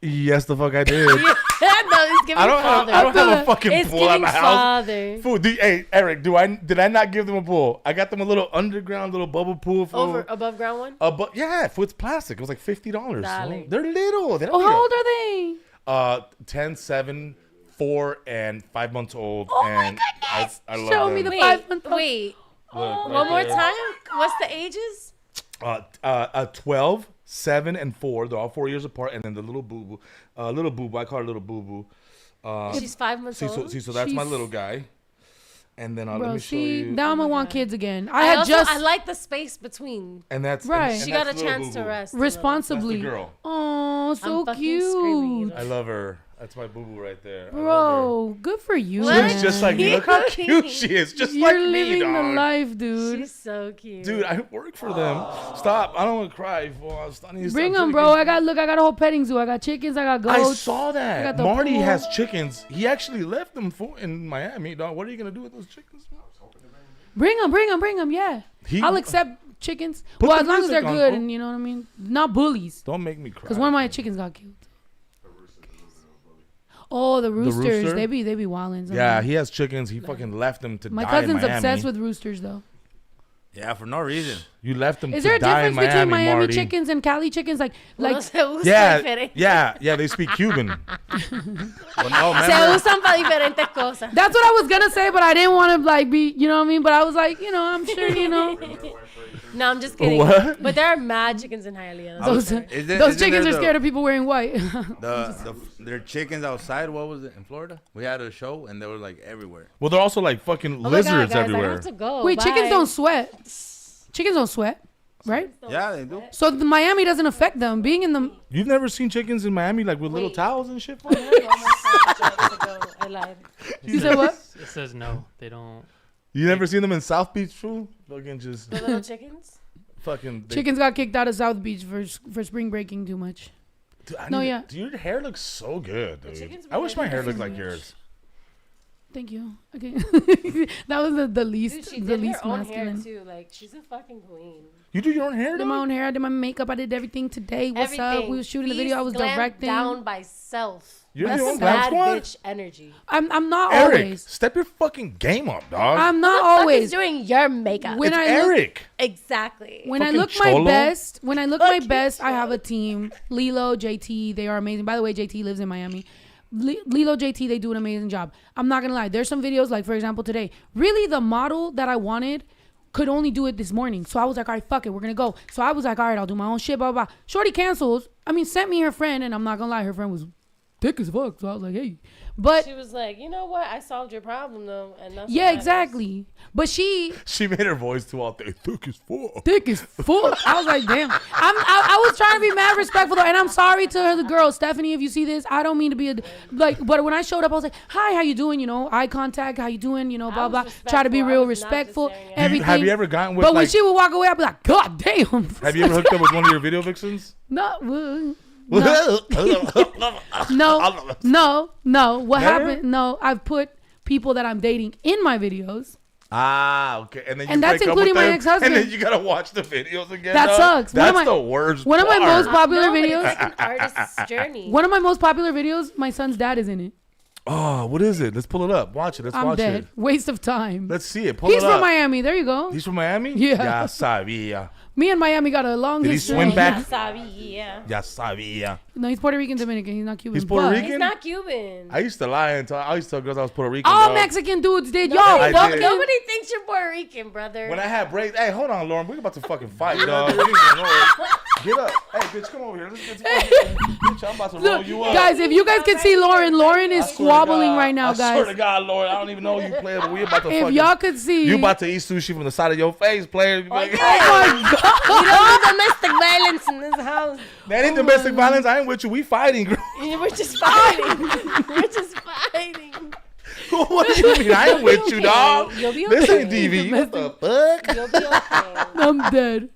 Yes, the fuck I did. no, it's giving I don't father. have a fucking It's pool at giving my house. father. Fool, hey, Eric, did I not give them a pool? I got them a little underground little bubble pool. Fool. Over above ground one. But yeah, fool, it's plastic. It was like $50. Dale. Fool. They're little. They don't Oh, need how a- old are they? 10, 7, 4, and 5 months old. Oh my and goodness. I love Show them. me the Wait, 5 month. wait. Look, right One more there. time. What's the ages? 12, 7, and 4. They're all 4 years apart. And then the little boo boo, I call her little boo boo. She's 5 months old. So that's my She's- little guy. And then let Bro, me show see, you. now I'm gonna want kids again. I had also, just I like the space between. And that's Right. and She got a that's little chance to boo-boo. rest. responsibly. That's the girl. Oh, so I'm fucking cute, screaming. I love her. That's my boo boo right there. I love her. bro. Good for you. What? She man. looks just like me. Look how cute she is. Just You're like me, living the dog. life, dude. She's so cute. Dude, I work for them. Stop. I don't want to cry. Fool. I need to Bring stop them, bro. drinking. I got a whole petting zoo. I got chickens. I got I goats. saw I that. got the Marty pool. has chickens. He actually left them in Miami, dog. What are you gonna do with those chickens? Bring them. Yeah, He- I'll accept chickens. Put Well, the as long as they're music on, good, fool. and you know what I mean. Not bullies. Don't make me cry. Because one of my chickens got killed. Oh, the roosters. rooster? They be wilding. Yeah, he has chickens. He fucking left them to My die cousin's in Miami. obsessed with roosters, though. Yeah, for no reason. You left them Is to there a die in difference Miami, between Miami Marty. chickens and Cali chickens? Like, No se usa Yeah, diferente. yeah. They speak Cuban. Well, no, Se remember, usan para diferentes cosas. that's what I was gonna say, but I didn't want to like be, you know what I mean? But I was like, you know, I'm sure, you know, No, I'm just kidding. What? But there are mad chickens in Hialeah. those, Isn't- those isn't chickens there are the- scared of people wearing white. their chickens outside. What was it in Florida? We had a show and they were like everywhere. Well, they're also like fucking Oh my God, lizards guys, I everywhere. have to go. Wait, chickens Bye. don't sweat. Chickens don't sweat, right? Yeah, they do. So the Miami doesn't affect them. Being in the You've never seen chickens in Miami like with little Wait. towels and shit? I lied. you said what? It says no. They don't. You never seen them in South Beach, fool? Fucking just The little chickens? fucking. Chickens got kicked out of South Beach for spring breaking too much. Dude, No, yeah. Dude, your hair looks so good, dude. chickens I wish my hair looked Thank like you. yours. Thank you. Okay, that was the least Dude, she the did least her own hair masculine. too. Like, she's a fucking queen. You do your own hair, I did my dog? own hair. I did my makeup. I did everything today. What's up? Everything. We was shooting the Feast, video. I was glam directing. down by self. You're That's your own sad glam Bad squad? bitch energy. I'm not Eric, always. step your fucking game up, dog. I'm not Fuck is always. doing your makeup. When it's I look, Eric. Exactly. when I Fucking look cholo. my best, when I look my Fucking best, I have a team. Lilo, JT, they are amazing. By the way, JT lives in Miami. Lilo, JT, they do an amazing job. I'm not gonna lie. There's some videos, like for example today. Really, the model that I wanted could only do it this morning. So I was like, all right, fuck it, we're gonna go. So I was like, all right, I'll do my own shit, blah, blah, blah. Shorty cancels. I mean, sent me her friend, and I'm not gonna lie, her friend was thick as fuck. So I was like, hey. But she was like, you know what? I solved your problem though, and that's yeah, exactly. But she made her voice too all thick. Thick as fuck. Thick as fuck. I was like, damn. I was trying to be mad respectful though, and I'm sorry to her, the girl, Stephanie, if you see this. I don't mean to be but when I showed up, I was like, hi, how you doing? You know, eye contact, how you doing? You know, blah blah. Try to be real respectful. Everything. Have you ever gotten with? But when she would walk away, I'd be like, God damn. Have you ever hooked up with one of your video vixens? No. No. No. What Never? happened? No, I've put people that I'm dating in my videos. Ah, okay. And then and that's including my ex-husband. And then you gotta watch the videos again. That sucks. That's the worst. One of my most popular videos. It's like an artist's journey. One of my most popular videos. My son's dad is in it. Oh, what is it? Let's pull it up. Watch it. Let's watch dead. it. Waste of time. Let's see it. He's from Miami. There you go. He's from Miami? Yeah. Ya sabía. Me and Miami got a long Did he history. swim back? Yeah. Ya sabía. No, he's Puerto Rican Dominican. He's not Cuban. He's Puerto Rican? He's not Cuban. I used to lie and I used to tell girls I was Puerto Rican. All dog. Mexican dudes did. I Y'all did. Nobody thinks you're Puerto Rican, brother. When I had braids, hey, hold on, Lauren. We're about to fucking fight, dog. You ain't gonna know it. Get up. Hey, bitch, come over here. Let's bitch, I'm about to roll you up. Guys, if you guys can see Lauren is squabbling right now, I swear guys. to God, Lauren, I don't even know you player, but we about to If y'all could see. You about to eat sushi from the side of your face, player. Oh my God. We don't need domestic violence in this house. That ain't domestic violence. I ain't with you. We fighting, girl. We're just fighting. We're just fighting. What do you mean? I ain't with you, dog. You'll be This okay. ain't DV. What the fuck? You'll be okay. I'm dead.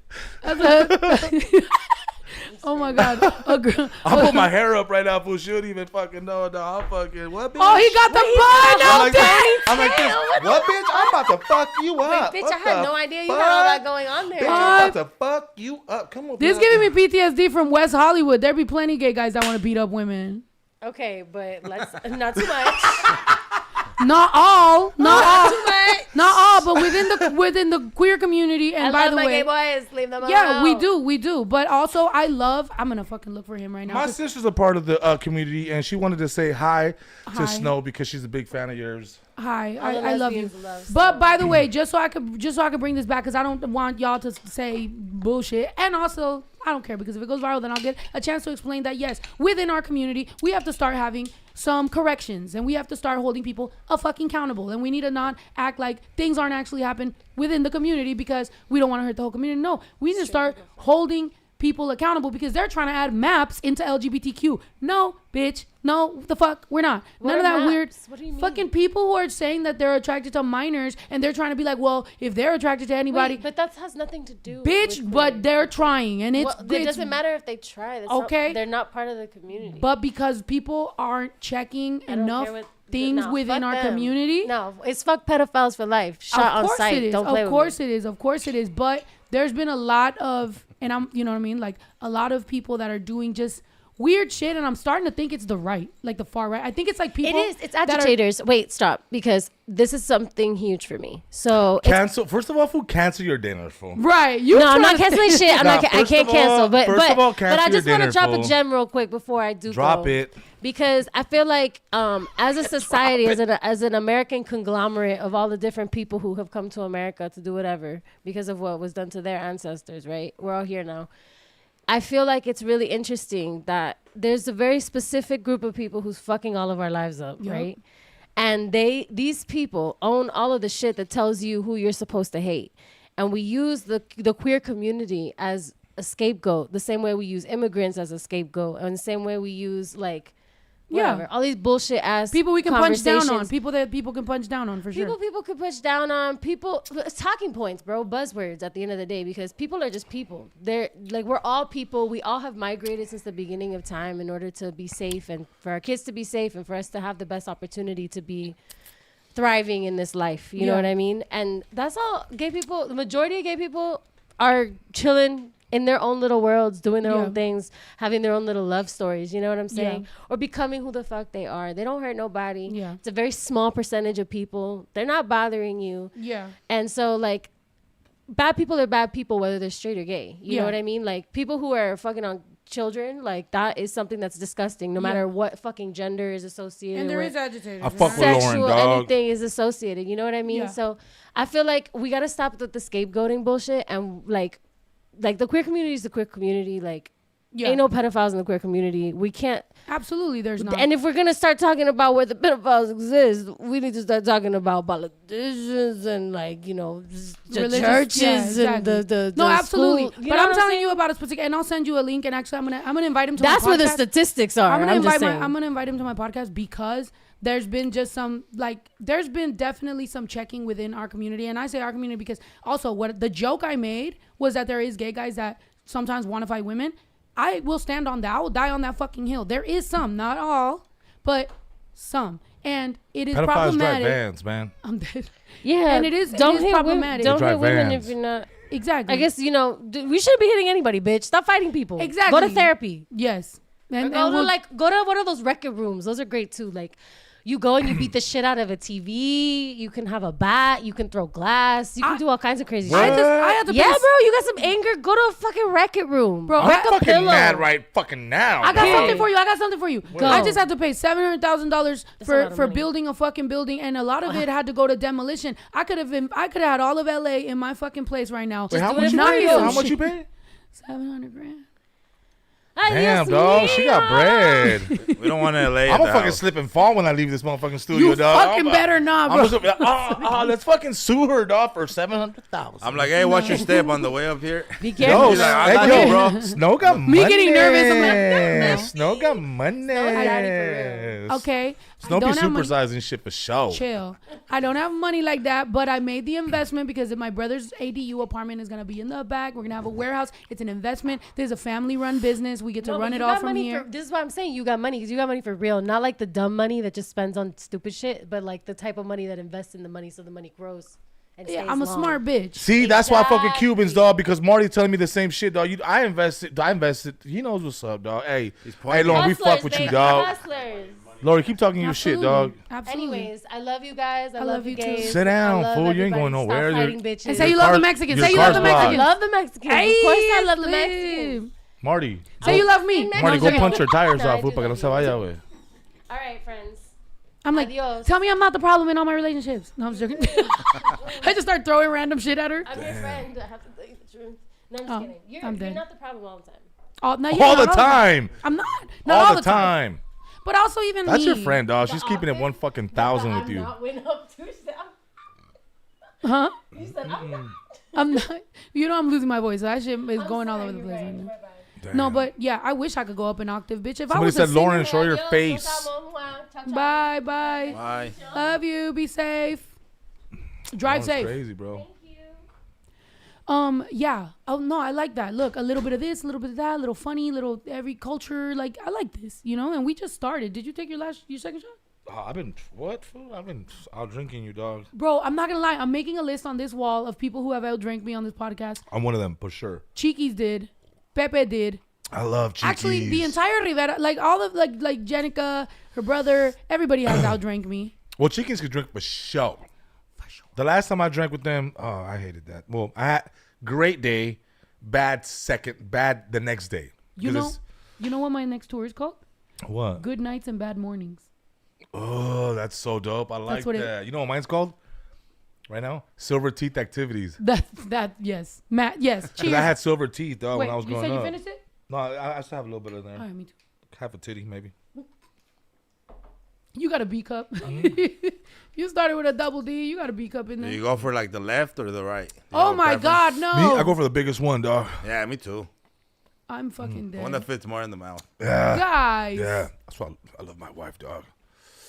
Oh my God. A girl. I'll put my hair up right now, fool. She don't even fucking know, dog. I'm fucking, what, bitch? Oh, he got the bun I'm out like, there. I'm like this. What, bitch? I'm about to fuck you up. Wait, bitch, What I had the no idea you fuck? had all that going on there. Bitch, I'm about to fuck you up. Come on. This giving me PTSD from West Hollywood. There be plenty gay guys that want to beat up women. Okay, but let's not too much. Not all. Not Too much. all, but within the queer community. And I by love the my way, gay boys. Leave them alone. yeah, we do. But also, I'm gonna fucking look for him right now. My sister's a part of the community, and she wanted to say hi to Snow because she's a big fan of yours. Hi, All the I love you. lesbians love But Snow. by the way, just so I could bring this back, because I don't want y'all to say bullshit, and also I don't care, because if it goes viral, then I'll get a chance to explain that yes, within our community, we have to start having some corrections, and we have to start holding people fucking accountable, and we need to not act like things aren't actually happening within the community because we don't want to hurt the whole community. No, we need to start holding people accountable because they're trying to add maps into LGBTQ. No, bitch. No, the fuck, we're not. What None of are that maps? weird What do you mean? fucking people who are saying that they're attracted to minors and they're trying to be like, well, if they're attracted to anybody, Wait, but that has nothing to do bitch, with but queer. they're trying, and it's It doesn't matter if they try. That's Okay. not, they're not part of the community. But because people aren't checking I don't enough care what- things no, within fuck our them. community. No, it's fuck pedophiles for life. Shot on sight. Don't play Of with course me. it is. Of course it is. But there's been a lot of, and you know what I mean? Like a lot of people that are doing just weird shit, and I'm starting to think it's the right, like the far right. I think it's like people. It is. It's that are- agitators. Wait, stop. Because this is something huge for me. So it's Cancel. First of all, fool, cancel your dinner, fool. Right. You no, I'm not trying to- canceling shit. I'm Nah, not. I first can't of all- cancel. But first of all, cancel I just your want to dinner, drop fool. a gem real quick before I do. Drop go. it. Because I feel like as a society, as an American conglomerate of all the different people who have come to America to do whatever because of what was done to their ancestors, right? We're all here now. I feel like it's really interesting that there's a very specific group of people who's fucking all of our lives up, Yep. right? And these people own all of the shit that tells you who you're supposed to hate. And we use the queer community as a scapegoat, the same way we use immigrants as a scapegoat, and the same way we use like whatever, all these bullshit ass people we can punch down on. conversations. People that people can punch down on for sure. People could push down on people. It's talking points, bro. Buzzwords at the end of the day, because people are just people. They're like, we're all people. We all have migrated since the beginning of time in order to be safe and for our kids to be safe and for us to have the best opportunity to be thriving in this life. You know what I mean? And that's all gay people, the majority of gay people are chilling in their own little worlds, doing their own things, having their own little love stories, you know what I'm saying? Or becoming who the fuck they are. They don't hurt nobody. Yeah. It's a very small percentage of people. They're not bothering you. Yeah. And so, like, bad people are bad people, whether they're straight or gay. You know what I mean? Like, people who are fucking on children, like that is something that's disgusting. No matter what fucking gender is associated. And there with is agitators. I fuck with Lauren, sexual dog. anything is associated. You know what I mean? Yeah. So I feel like we gotta stop with the scapegoating bullshit and like the queer community is the queer community. Like ain't no pedophiles in the queer community. We can't. Absolutely, there's not. And if we're gonna start talking about where the pedophiles exist, we need to start talking about politicians and like the churches and the no, absolutely. School. But I'm telling you about a specific, and I'll send you a link. And actually, I'm gonna invite him to. That's my podcast. where the statistics are. I'm gonna invite him to my podcast because there's been just there's been definitely some checking within our community, and I say our community because also what the joke I made was that there is gay guys that sometimes want to fight women. I will stand on that. I will die on that fucking hill. There is some, not all, but some. And it is Pedophiles problematic. drive vans, man. I'm dead. Yeah. And it is hit problematic. Don't Drive hit women vans. if you're not. Exactly. I guess, we shouldn't be hitting anybody, bitch. Stop fighting people. Exactly. Go to therapy. Yes. And Go to one of those record rooms. Those are great too. Like, you go and you beat the shit out of a TV. You can have a bat. You can throw glass. You can do all kinds of crazy shit. I had to Yeah, bro. You got some anger. Go to a fucking record room. Bro, I'm Wreck a fucking pillow. mad right fucking now. I got dog. something for you. Go. I just had to pay $700,000 a lot of for money. building a fucking building, and a lot of it had to go to demolition. I could have had all of LA in my fucking place right now. Wait, how do much it you for pay? you. How much you pay? $700,000. Damn, dog. She got bread. We don't want to LA. I'm gonna fucking slip and fall when I leave this motherfucking studio, You dog. fucking better not, bro. Let's fucking sue her, dog, for $700,000. I'm like, hey, watch your step on the way up here. Be Yo, careful. He's like, I hey, got yo, you, bro. Snow got money. Me getting nervous, I'm like, Snow got money. daddy for Okay. Snow I be don't have money. supersizing shit for show. Chill. I don't have money like that, but I made the investment because if my brother's ADU apartment is gonna be in the back, we're gonna have a warehouse. It's an investment. There's a family-run business. We get to run it all from here. This is why I'm saying you got money because you got money for real, not like the dumb money that just spends on stupid shit, but like the type of money that invests in the money so the money grows. And Yeah, stays I'm a long. smart bitch. See, that's why I fucking Exactly. Cubans, dog, because Marty's telling me the same shit, dog. I invested. He knows what's up, dog. Hey, pointing. Lauren, we Hustlers, fuck with you, baby, dog. hustlers. Lori, keep talking your shit, dog. Absolutely. Anyways, I love you guys. I love you too. gays. Sit down, I love fool. You ain't everybody. going nowhere. Stop You're- fighting bitches. And say you Your love the car- Mexicans. your Say you love car's the blocked. I Mexicans. love the Mexicans. Hey, Of course I love the Slim. Mexicans. Marty. Say you love me. Marty, go punch her tires No, I off, do fool, para que no love se you. vaya, güey. All right, friends. I'm like, Adios. tell me I'm not the problem in all my relationships. No, I'm just joking. I just start throwing random shit at her. I'm your friend. I have to tell you the truth. No, I'm just Oh, kidding. You're I'm dead. not the problem all the time. All the time. I'm not All the time. But also even That's me. your friend, dog. She's keeping it 1,000 with I'm you. not went up to yourself. Huh? You said I'm not. I'm not. You know I'm losing my voice. So that shit is going all over the place right now. No, but yeah, I wish I could go up an octave, bitch. If I Somebody was said, a Lauren, singer, show your Adios, face. ciao, ciao. Bye, bye. Bye. Love you. Be safe. Drive That was safe. crazy, bro. Yeah. Oh no, I like that. Look, a little bit of this, a little bit of that, a little funny, little every culture. Like I like this, you know. And we just started. Did you take your second shot? I've been what, fool? I've been out drinking you, dog. Bro, I'm not gonna lie. I'm making a list on this wall of people who have outdrank me on this podcast. I'm one of them for sure. Cheekies did. Pepe did. I love Cheekies. Actually, the entire Rivera, like all of like Jenica, her brother, everybody has outdrank me. Well, Cheekies could drink for show. The last time I drank with them, I hated that. Well, I had great day, bad the next day. You 'Cause know what my next tour is called? it's- what? Good nights and bad mornings. Oh, that's so dope. I like what that. You know what mine's called? Right now? Silver Teeth Activities. Yes. Matt, yes. Because Cheers. I had silver teeth, dog, Wait, when I was you growing said up. you finished it? No, I still have a little bit in there. All right, me too. Half a titty, maybe. You got a B cup. Mm-hmm. You started with a double D. You got a B cup in Do there. you go for like the left or the right? You Oh have a my preference? God, no. Me, I go for the biggest one, dog. Yeah, me too. I'm fucking dead. One that fits more in the mouth. Yeah. Guys. Yeah. That's why I love my wife, dog.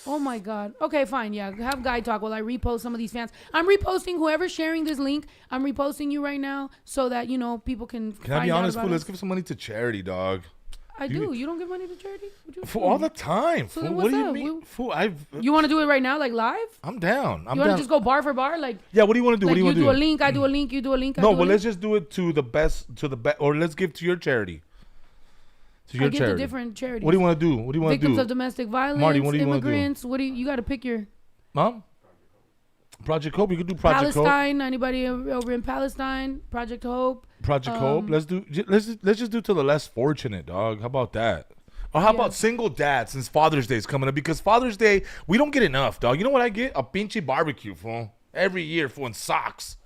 Oh my God. Okay, fine. Yeah, have guy talk while I repost some of these fans. I'm reposting whoever's sharing this link. I'm reposting you right now so that people can. Can I be honest, fool? Let's give some money to charity, dog. I do. You don't give money to charity? For all the time. So Fool. then What do what's you up? mean? Fool, You want to do it right now, like live? I'm down. I'm You want down. to just go bar for bar, like? Yeah. What do you want to do? Like What do you want to do? do a link, I do a link, you do a link. No, but let's just do it to the best, or let's give to your charity. To your I get charity. the different charities. What do you want to do? What do you want to do? Victims of domestic violence, Marty, what do you wanna do? immigrants. What do you got to pick your? Mom? Project Hope. You could do Project Hope. Palestine. Anybody over in Palestine? Project Hope. Project Hope. Let's just do to the less fortunate, dog. How about that? Or how about single dads since Father's Day is coming up? Because Father's Day, we don't get enough, dog. You know what I get? A pinche barbecue, fool. Every year, fool, and socks.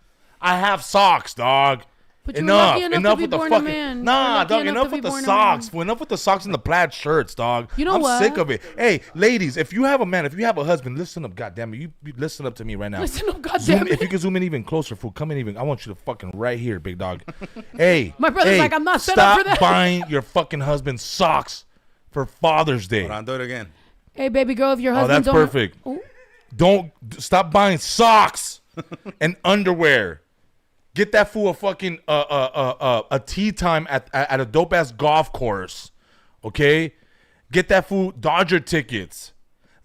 I have socks, dog. But enough with the fucking dog. Enough with the socks. Enough with the socks and the plaid shirts, dog. You know I'm what? sick of it. Hey, ladies, if you have a man, if you have a husband, listen up, goddamn it. You listen up to me right now. Listen up, goddamn it. If you can zoom in even closer, fool, come in even. I want you to fucking right here, big dog. Hey, my brother's like, I'm not set up for that. Stop buying your fucking husband socks for Father's Day. Hold on, do it again. Hey, baby girl, if your husband that's perfect. Don't stop buying socks and underwear. Get that fool a fucking a tea time at a dope ass golf course, okay? Get that fool Dodger tickets.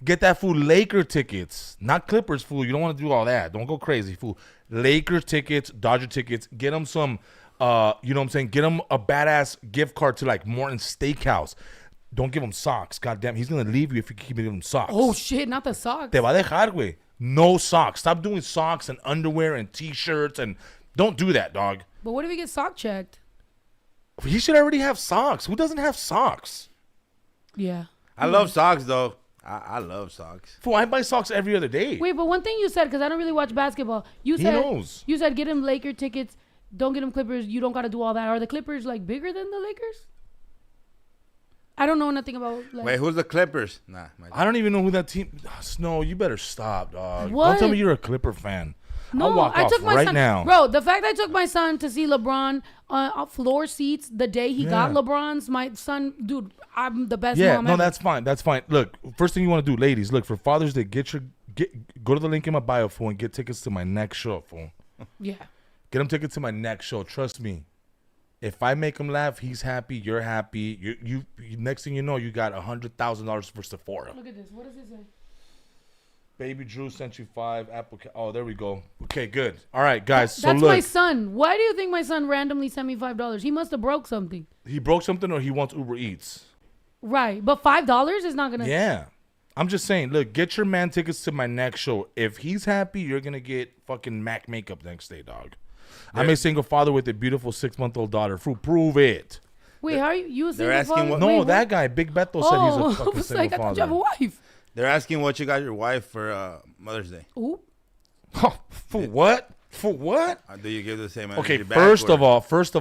Get that fool Laker tickets, not Clippers, fool. You don't want to do all that. Don't go crazy, fool. Laker tickets, Dodger tickets. Get them some, you know what I'm saying? Get them a badass gift card to like Morton Steakhouse. Don't give him socks. Goddamn, he's gonna leave you if you keep giving him socks. Oh shit, not the socks. Te va a dejar, güey. No socks. Stop doing socks and underwear and t-shirts and don't do that, dog. But what if he gets sock checked? He should already have socks. Who doesn't have socks? Yeah. I love socks though. I love socks. Fool, I buy socks every other day. Wait, but one thing you said, because I don't really watch basketball. You said get him Laker tickets. Don't get him Clippers. You don't got to do all that. Are the Clippers like bigger than the Lakers? I don't know nothing about. Like, wait, who's the Clippers? Nah, I don't even know who that team. Snow, you better stop, dog. What? Don't tell me you're a Clipper fan. No, I'll walk I off took my right son. now. Bro, the fact I took my son to see LeBron on floor seats the day he got LeBron's, my son, dude, I'm the best mom ever. That's fine. That's fine. Look, first thing you want to do, ladies, look, for Father's Day, go to the link in my bio, fool, and get tickets to my next show, fool. Yeah. Get him tickets to my next show. Trust me. If I make him laugh, he's happy. You're happy. You next thing you know, you got $100,000 for Sephora. Look at this. What does it say? Baby Drew sent you 5 Apple. Oh, there we go. Okay, good. All right, guys. That's my son. Why do you think my son randomly sent me $5? He must have broke something. He broke something, or he wants Uber Eats. Right, but $5 is not gonna. Yeah, I'm just saying. Look, get your man tickets to my next show. If he's happy, you're gonna get fucking Mac makeup next day, dog. I'm a single father with a beautiful 6-month-old daughter. Prove it. Wait, how are you? You a single asking father? what- No, Wait, that guy, Big Beto, said he's a fucking I was single like, I thought father. you have a wife. They're asking what you got your wife for Mother's Day. Ooh. For what? For what? Do you give the same energy Okay, back, first or- of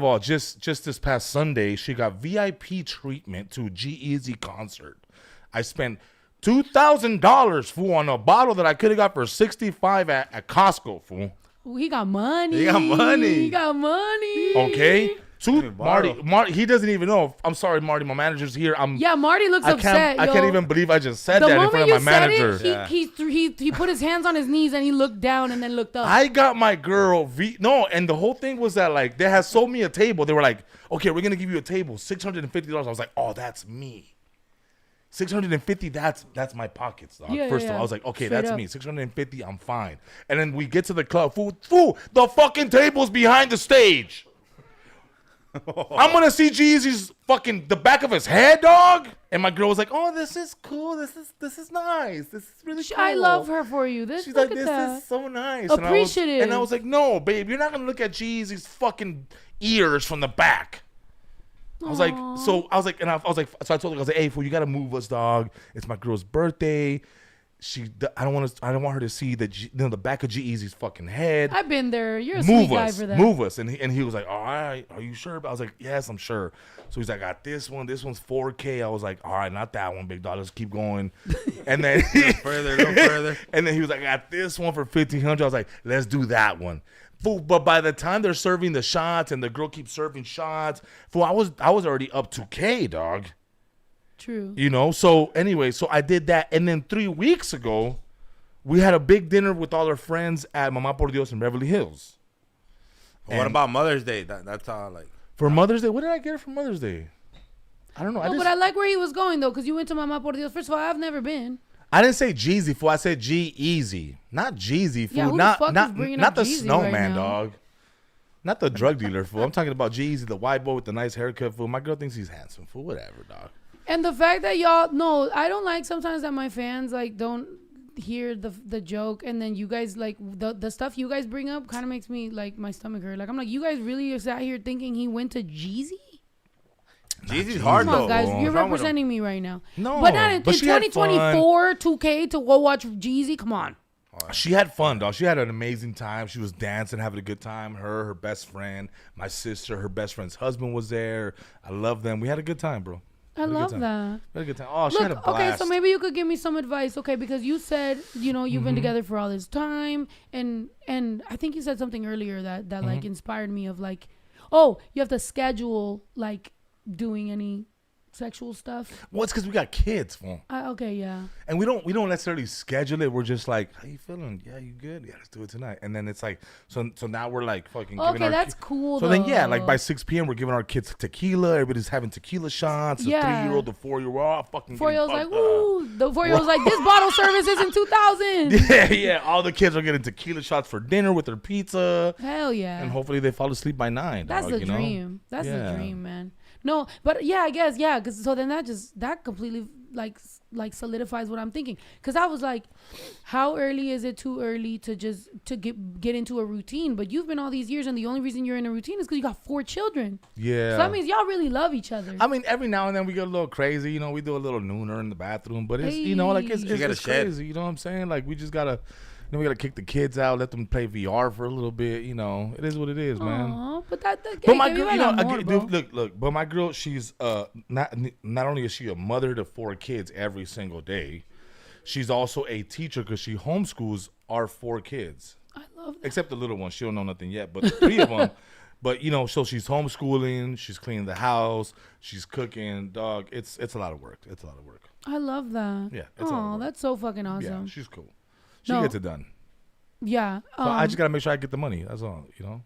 all, just this past Sunday, she got VIP treatment to G-Eazy concert. I spent $2,000, fool, on a bottle that I could have got for $65 at Costco, fool. Ooh, he got money. He got money. He got money. Okay? borrow. Marty, he doesn't even know. I'm sorry, Marty, my manager's here. Yeah, Marty looks upset. I can't even believe I just said that in front of my manager. He put his hands on his knees and he looked down and then looked up. I got my girl and the whole thing was that like they had sold me a table. They were like, okay, we're gonna give you a table, $650. I was like, oh, that's me. $650, that's my pockets, dog. First of all, I was like, okay, Straight that's up. me. $650, I'm fine. And then we get to the club. Fool, the fucking table's behind the stage. I'm gonna see Jeezy's fucking the back of his head, dog. And my girl was like, oh, this is cool. This is nice. This is really cool. I love her for you. She's like, this is so nice. Appreciative. And I was like, no, babe, you're not gonna look at Jeezy's fucking ears from the back. I was like, so I told her, I was like, hey, fool, you gotta move us, dog. It's my girl's birthday. I don't want her to see the back of G-Eazy's fucking head. I've been there. You're a sweet guy for that. Move us. And he was like, all right, are you sure? But I was like, yes, I'm sure. So he's like, I got this one. This one's 4K. I was like, all right, not that one, big dog. Let's keep going. And then Go further. And then he was like, I got this one for $1,500. I was like, let's do that one. Fool, but by the time they're serving the shots and the girl keeps serving shots, fool, I was already up 2K, dog. True. You know, so anyway, so I did that. And then 3 weeks ago, we had a big dinner with all our friends at Mamá Por Dios in Beverly Hills. What about Mother's Day? That's all like. For Mother's Day, what did I get her for Mother's Day? I don't know. But I like where he was going, though, because you went to Mamá Por Dios. First of all, I've never been. I didn't say Jeezy, fool. I said G-Eazy. Not Jeezy, fool. Yeah, who the fuck is bringing not up the Jeezy snowman, right now? dog. Not the drug dealer, fool. I'm talking about Jeezy, the white boy with the nice haircut, fool. My girl thinks he's handsome, fool. Whatever, dog. And the fact that y'all, no, I don't like sometimes that my fans, like, don't, hear the joke, and then you guys like the stuff you guys bring up kind of makes me like my stomach hurt. Like I'm like, you guys really sat here thinking he went to Jeezy? Jeezy's hard Come though. on, guys, you're representing me right now. No, but not in but she had 2024, 2K to go watch Jeezy. Come on. She had fun, dog. She had an amazing time. She was dancing, having a good time. Her best friend, my sister, her best friend's husband was there. I love them. We had a good time, bro. I love that. We had a good time. Oh, she had a blast. Okay, so maybe you could give me some advice, okay? Because you said, you've been together for all this time, and I think you said something earlier that like inspired me of like, oh, you have to schedule like doing any sexual stuff. Well, it's because we got kids, fool. Okay, yeah. And we don't necessarily schedule it. We're just like, how you feeling? Yeah, you good? Yeah, let's do it tonight. And then it's like, so now we're like fucking. Okay, that's cool. So then yeah, like by 6 p.m. we're giving our kids tequila. Everybody's having tequila shots. The 3-year-old, the 4-year-old, all fucking. 4-year-old's like, ooh. The 4-year-old's like, this bottle service is in 2000. Yeah. All the kids are getting tequila shots for dinner with their pizza. Hell yeah. And hopefully they fall asleep by 9. That's the dream. That's the dream, man. No, but yeah, I guess, yeah, because so then that completely like solidifies what I'm thinking. Because I was like, how early is it too early to get into a routine? But you've been all these years, and the only reason you're in a routine is because you got 4 children. Yeah. So that means y'all really love each other. I mean, every now and then we get a little crazy. We do a little nooner in the bathroom, but it's it's crazy. You know what I'm saying? Like we just gotta. We gotta kick the kids out, let them play VR for a little bit. It is what it is, man. Aww, but but my girl, look. But my girl, she's not only is she a mother to 4 kids every single day, she's also a teacher because she homeschools our 4 kids. I love that. Except the little one, she don't know nothing yet. But the 3 of them. But so she's homeschooling, she's cleaning the house, she's cooking. Dog, it's a lot of work. It's a lot of work. I love that. Yeah. It's a lot of work. That's so fucking awesome. Yeah, she's cool. She gets it done. Yeah. So I just gotta make sure I get the money. That's all, That's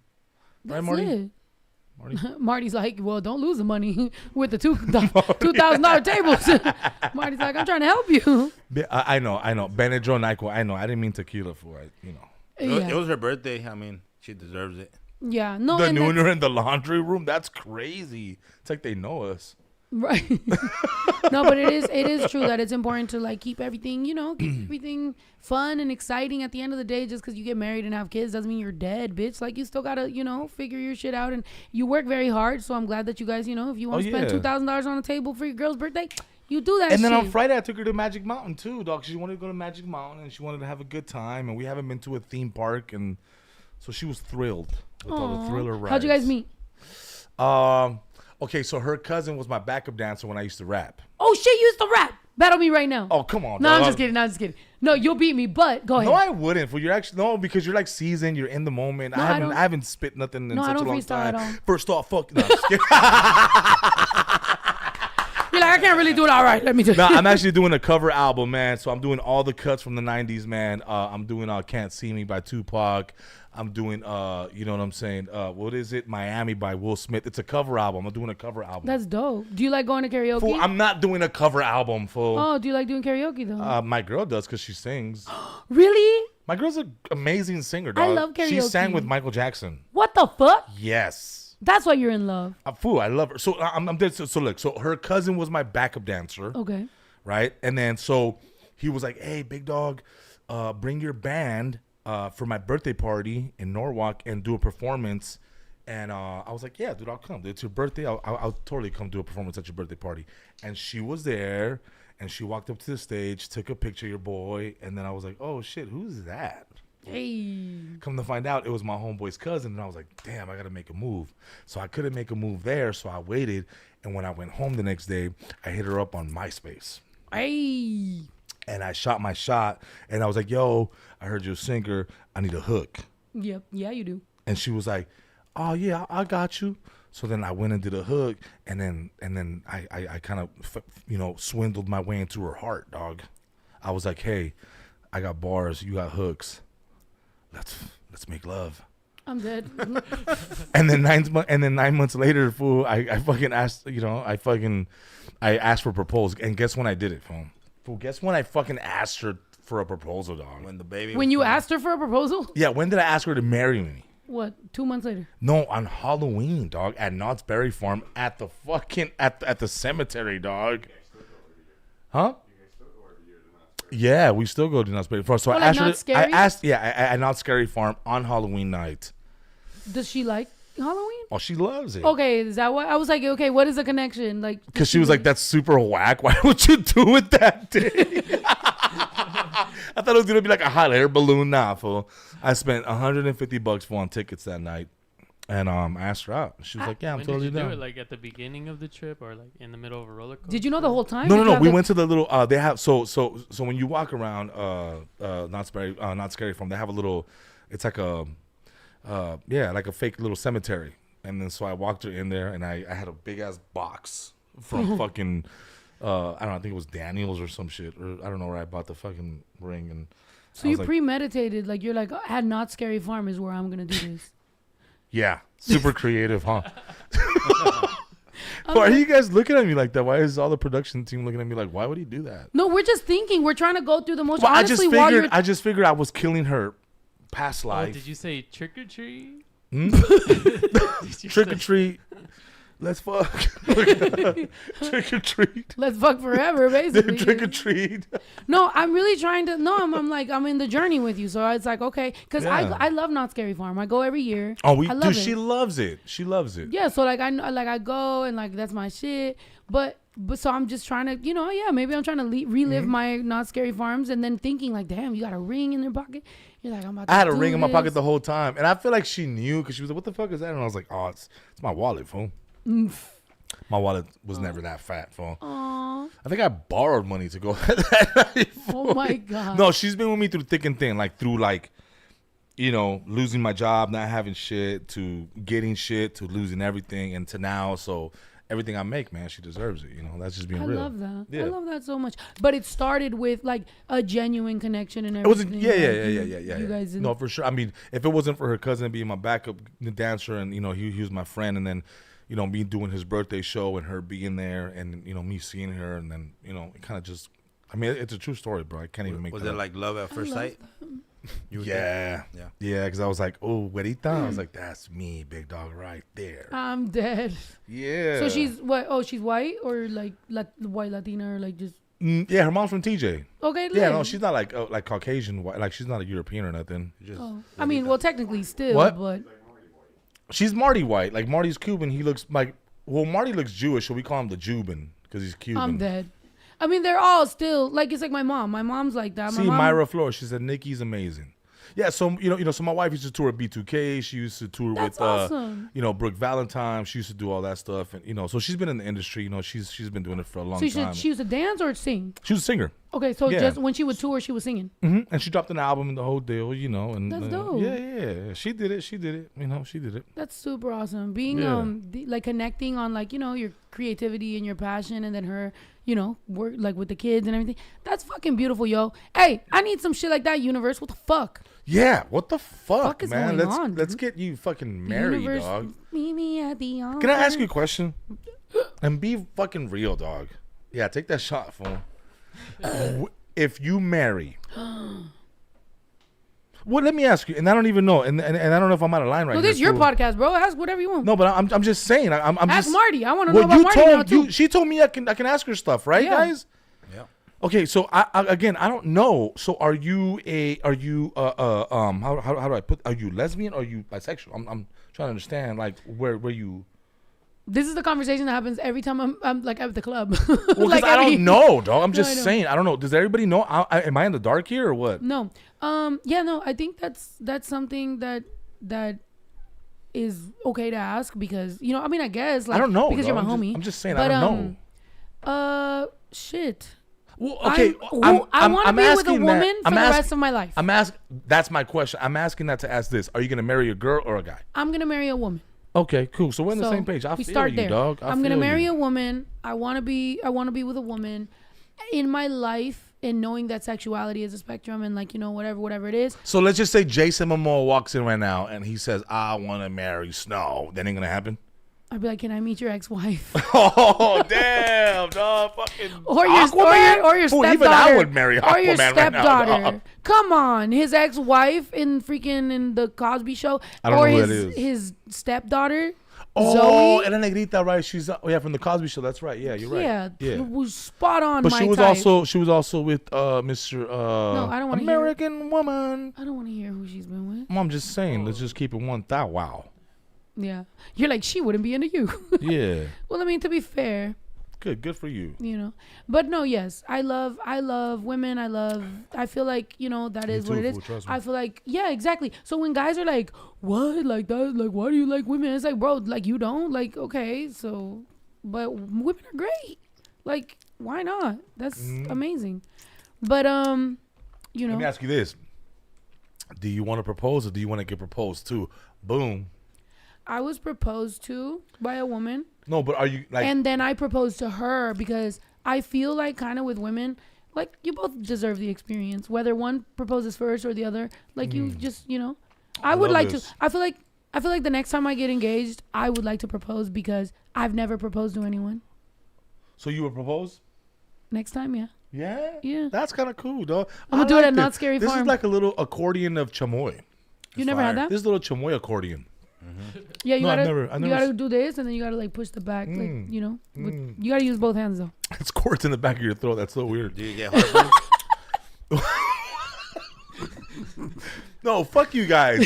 right, Marty? it. Marty's like, well, don't lose the money with the $2,000 tables. Marty's like, I'm trying to help you. I know. Benadryl, NyQuil. I know. I didn't mean tequila for it. It was her birthday. I mean, she deserves it. Yeah. No. The nooner in the laundry room. That's crazy. It's like they know us. Right. No, but it is true that it's important to like keep everything, keep everything fun and exciting. At the end of the day, just because you get married and have kids doesn't mean you're dead, bitch. Like you still gotta, figure your shit out, and you work very hard. So I'm glad that you guys, if you want to spend $2,000 on a table for your girl's birthday, you do that. And then on Friday, I took her to Magic Mountain too, dog. She wanted to go to Magic Mountain and she wanted to have a good time. And we haven't been to a theme park, and so she was thrilled with all the thriller rides. How'd you guys meet? Okay, so her cousin was my backup dancer when I used to rap. Oh shit, you used to rap. Battle me right now. Oh, come on. No, I'm just kidding. No, you'll beat me, but go ahead. No, I wouldn't. Well, you're actually because you're like seasoned. You're in the moment. No, I haven't spit nothing in such a long time. At all. First off, fuck. No, I'm just kidding. You're like, I can't really do it all right. Let me do it. No, I'm actually doing a cover album, man. So I'm doing all the cuts from the 90s, man. I'm doing Can't See Me by Tupac. I'm doing, you know what I'm saying? What is it? Miami by Will Smith. It's a cover album. I'm doing a cover album. That's dope. Do you like going to karaoke? Fool, I'm not doing a cover album, fool. Oh, do you like doing karaoke, though? My girl does because she sings. Really? My girl's an amazing singer, dog. I love karaoke. She sang with Michael Jackson. What the fuck? Yes. That's why you're in love. Fool, I love her. So I'm dead. So look, so her cousin was my backup dancer. Okay. Right? And then so he was like, hey, big dog, bring your band for my birthday party in Norwalk and do a performance. And I was like, yeah, dude, I'll come. It's your birthday. I'll totally come do a performance at your birthday party. And she was there, and she walked up to the stage, took a picture of your boy, and then I was like, oh, shit, who's that? Hey. Come to find out, it was my homeboy's cousin, and I was like, damn, I got to make a move. So I couldn't make a move there, so I waited. And when I went home the next day, I hit her up on MySpace. Hey. And I shot my shot, and I was like, yo, I heard you're a singer. I need a hook. Yep. Yeah, you do. And she was like, oh, yeah, I got you. So then I went and did a hook, and then I kind of, swindled my way into her heart, dog. I was like, hey, I got bars, you got hooks. Let's make love. I'm dead. And then 9 months later, fool, I fucking asked, I asked for a proposal, and guess when I did it, fool? Fool, guess when I fucking asked her for a proposal, dog? When you asked her for a proposal? Yeah, when did I ask her to marry me? What, 2 months later? No, on Halloween, dog, at Knott's Berry Farm at the fucking at the cemetery, dog. Huh? Yeah, we still go to Knott's Berry Farm. So like I asked, at Knott's Scary Farm on Halloween night. Does she like Halloween? Oh, she loves it. Okay, is that what I was like? Okay, what is the connection? Like, because she was like, "That's super whack. Why would you do it that day?" I thought it was gonna be like a hot air balloon. Nah, fool. I spent $150 for on tickets that night, and I asked her out. She was like, "Yeah, I'm when totally did you down." do it? Like at the beginning of the trip, or like in the middle of a roller coaster? Did you know the whole time? No. We went to the little. They have so when you walk around Knott's Scary Farm, they have a little. It's like a like a fake little cemetery. And then so I walked her in there, and I had a big ass box from fucking I don't know, I think it was Daniel's or some shit, or I don't know where I bought the fucking ring. And so you premeditated, like you're like, at Knott's Scary Farm is where I'm gonna do this. Yeah, super creative, huh? Why are you guys looking at me like that? Why is all the production team looking at me like, why would he do that? No, we're just thinking. We're trying to go through the most. Well, honestly, I just figured I was killing her past life. Oh, did you say trick or treat? Trick or treat. Let's fuck. Trick or treat. Let's fuck forever, basically. Trick or treat. No, I'm really trying to. No, I'm like, I'm in the journey with you. So it's like, okay, because I love Knott's Scary Farm. I go every year. Oh, we I love do. it. She loves it. She loves it. Yeah, so like I go and like that's my shit. But so I'm just trying to, maybe I'm trying to relive my Knott's Scary Farms, and then thinking like, damn, you got a ring in your pocket. You're like, I'm about to I had a do ring in my this. pocket the whole time, and I feel like she knew because she was like, "What the fuck is that?" And I was like, "Oh, it's my wallet, fool." My wallet was never that fat, fool. Aww. I think I borrowed money to go that night. Oh my god. No, she's been with me through thick and thin, like through losing my job, not having shit, to getting shit, to losing everything, and to now. So everything I make, man, she deserves it. That's just being real. I love that. Yeah. I love that so much. But it started with like a genuine connection and It was everything. yeah. You guys No, for sure. I mean, if it wasn't for her cousin being my backup dancer, and he was my friend, and then me doing his birthday show and her being there, and me seeing her, and then it kind of just. I mean, it's a true story, bro. I can't even make. Was that it up. like love at first sight? Yeah. Because I was like, oh, güerita. I was like, that's me, big dog, right there. I'm dead. Yeah. So she's what? Oh, she's white or like white Latina or like just. Yeah, her mom's from TJ. Okay. Yeah, no, she's not like Caucasian white. Like she's not a European or nothing. Just, I mean, well, technically still, What? but. She's Marty white. Like Marty's Cuban. He looks like. Well, Marty looks Jewish, so we call him the Juban because he's Cuban. I'm dead. I mean, they're all still like it's like my mom. My mom's like that. See, Myra Flores. She said Nikki's amazing. Yeah, so so my wife used to tour at B2K. She used to tour That's with awesome. Brooke Valentine. She used to do all that stuff, and so she's been in the industry. She's been doing it for a long time. She used to dance or sing. She was a singer. Okay, so Yeah. just when she would tour, she was singing. And she dropped an album and the whole deal, and That's dope. Yeah, she did it. She did it. She did it. That's super awesome. Being like connecting on like your creativity and your passion, and then her work like with the kids and everything. That's fucking beautiful, yo. Hey, I need some shit like that, universe. What the fuck? Yeah, what the fuck is man? going on, Let's dude? get you fucking married, Universe, dog. meet me at the altar. Can I ask you a question? And be fucking real, dog. Yeah, take that shot, fool. If you marry, well, let me ask you, and I don't even know, and I don't know if I'm out of line right now. No, this is your podcast, bro. Ask whatever you want. No, but I'm just saying. I'm Ask just, Marty. I want to know about Marty now too. She told me I can ask her stuff, right, Yeah. guys? Yeah. Okay, so I don't know. So are you how do I put? Are you lesbian or are you bisexual? I'm trying to understand like where you. This is the conversation that happens every time I'm like at the club. Well, because Like I don't know, dog. I'm No, I just know. saying. I don't know. Does everybody know? Am I in the dark here or what? No. Yeah, no, I think that's something that is okay to ask because I mean I guess like I don't know. because dog. you're my homie. I'm just saying. But, I don't know. Shit. Well, okay. I want to be with a asking woman that- for the rest of my life. I'm asking. That's my question. I'm asking that to ask this: are you gonna marry a girl or a guy? I'm gonna marry a woman. Okay, cool. So we're on the So same page. I we feel start you, there. dog. I'm gonna feel marry you. a woman. I want to be with a woman in my life, and knowing that sexuality is a spectrum, and like whatever it is. So let's just say Jason Momoa walks in right now and he says, "I want to marry Snow." That ain't gonna happen. I'd be like, can I meet your ex-wife? Oh damn, dog! Fucking Or Aquaman? your Fool, stepdaughter. even I would marry Or your Aquaman right now, stepdaughter. dog. Come on, his ex-wife in the Cosby Show. I don't or know who his that is. his stepdaughter. Oh, Zoe? and Negrita, right? She's from the Cosby Show. That's right. Yeah, you're right. Yeah, Yeah. it was spot on. But my she was type. also with Mr. No, I don't want to hear. American Woman. I don't want to hear who she's been with. I'm just saying. Let's just keep it 1,000. Wow. Yeah, you're like she wouldn't be into you. Yeah. Well, I mean, to be fair, Good for you. you know, but no, yes, I love women. I feel like that is what too, it is. fool, trust me. I feel like exactly. So when guys are like, what, like that, like why do you like women? It's like, bro, like you don't, like, okay, so, but women are great. Like, why not? That's amazing. But Let me ask you this: do you want to propose or do you want to get proposed to? Boom. I was proposed to by a woman. No, but are you like? And then I proposed to her because I feel like kind of with women, like you both deserve the experience, whether one proposes first or the other. Like you just, I would love like this. to. I feel like the next time I get engaged, I would like to propose because I've never proposed to anyone. So you would propose? Next time, yeah. Yeah. Yeah. That's kind of cool, dog. I'm gonna do it at this. Not Scary This Farm. is like a little accordion of chamoy. You never had that? This little chamoy accordion. Yeah, you No, I've gotta never- I've you never gotta do this and then you gotta like push the back, like you gotta use both hands though. It squirts in the back of your throat. That's so weird. Do you get heartburn? No, fuck you guys.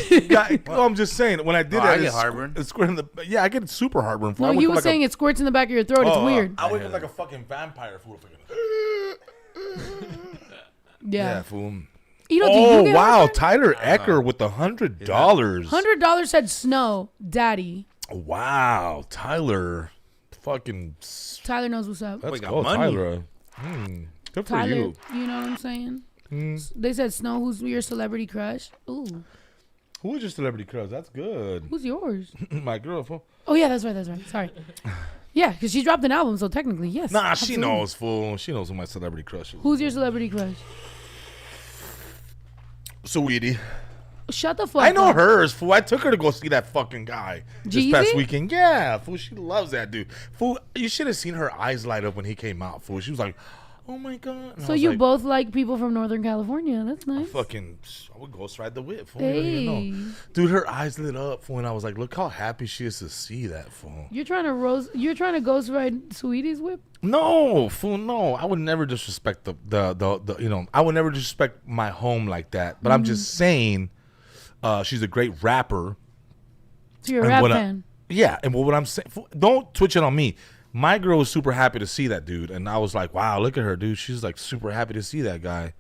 No, I'm just saying. When I did No, that, I get it's heartburn. It's squirting the. Yeah, I get super heartburn. No, he was saying it squirts in the back of your throat. It's weird. I wake up like a fucking vampire, fool. Yeah. Fool. Do you Oh get wow, heartburn? Tyler Ecker with $100. $100 said snow, daddy. Wow, Tyler, fucking. Tyler knows what's up. Let's got go, money. Tyler. Good for Tyler, you. you know what I'm saying? They said Snow, who's your celebrity crush? Ooh, Who is your celebrity crush? That's good. who's yours? My girl, fool. Oh yeah, that's right. Sorry. Yeah, because she dropped an album, so technically yes. Nah, absolutely. she knows, fool. She knows who my celebrity crush is. Who's your celebrity crush? Sweetie. Shut the fuck up. I know hers, fool. I took her to go see that fucking guy this past Jeezy? weekend. Yeah, fool. She loves that dude. Fool, you should have seen her eyes light up when he came out, fool. She was like, oh my God. And I So was you like, both like people from Northern California. That's nice. fucking, I would ghost ride the whip, fool. You don't even Hey, know. Dude, her eyes lit up, fool. And I was like, look how happy she is to see that, fool. you're trying to ghost ride Sweetie's whip? No, fool, no. I would never disrespect the I would never disrespect my home like that. But I'm just saying, she's a great rapper. So you're a And rap what I- fan. Yeah, and what I'm saying, don't twitch it on me. My girl was super happy to see that dude, and I was like, wow, look at her, dude. She's like super happy to see that guy.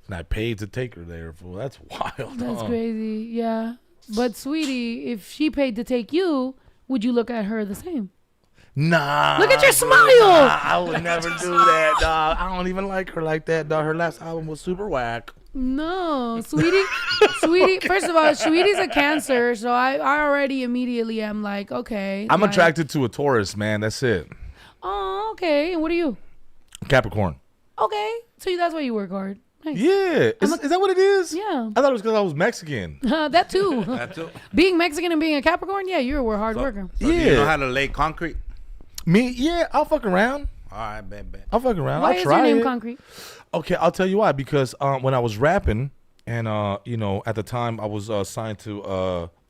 And I paid to take her there, fool. That's wild. That's huh? crazy. Yeah, but Sweetie, if she paid to take you, would you look at her the same? Nah. Look at your smile. Nah, I would never do that, dog. I don't even like her like that, dog. Her last album was super whack. No, Sweetie. First of all, Sweetie's a Cancer, so I already immediately am like, okay. I'm like, attracted to a Taurus, man. That's it. Oh, okay. And what are you? Capricorn. Okay, so that's why you work hard. Nice. Yeah. Is that what it is? Yeah. I thought it was because I was Mexican. That too. That's it. Being Mexican and being a Capricorn, yeah, you're a hard worker. So do you Yeah. know how to lay concrete? Me? Yeah, I'll fuck around. All right, bet. I'll fuck around. Why I'll is try your name it. Concrete? Okay, I'll tell you why. Because when I was rapping, and at the time I was signed to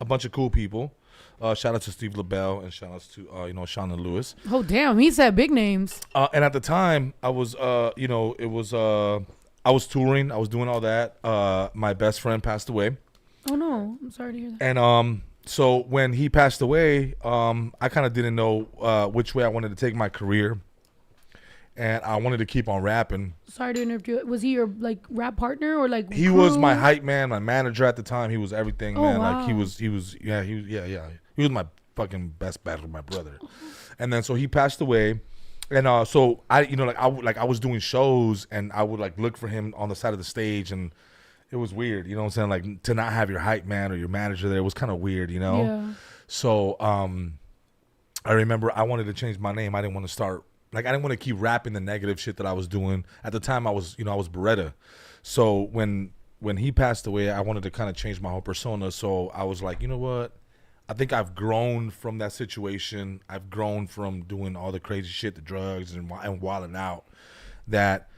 a bunch of cool people. Shout out to Steve LaBelle and shout outs to Shauna Lewis. Oh damn, he said big names. And at the time I was I was touring. I was doing all that. My best friend passed away. Oh no, I'm sorry to hear that. And so when he passed away, I kind of didn't know which way I wanted to take my career, and I wanted to keep on rapping. Sorry to interrupt you. Was he your like rap partner or like? He was crew? my hype man, my manager at the time. He was everything, Oh, man. wow. Like he was He was my fucking best battle, my brother. And then so he passed away, and so I was doing shows, and I would like look for him on the side of the stage, and it was weird, you know what I'm saying? Like to not have your hype man or your manager there was kind of weird, you know? Yeah. So I remember I wanted to change my name. I didn't want to start I didn't want to keep rapping the negative shit that I was doing. At the time I was Beretta. So when he passed away, I wanted to kind of change my whole persona. So I was like, you know what? I think I've grown from that situation. I've grown from doing all the crazy shit, the drugs and wilding out, that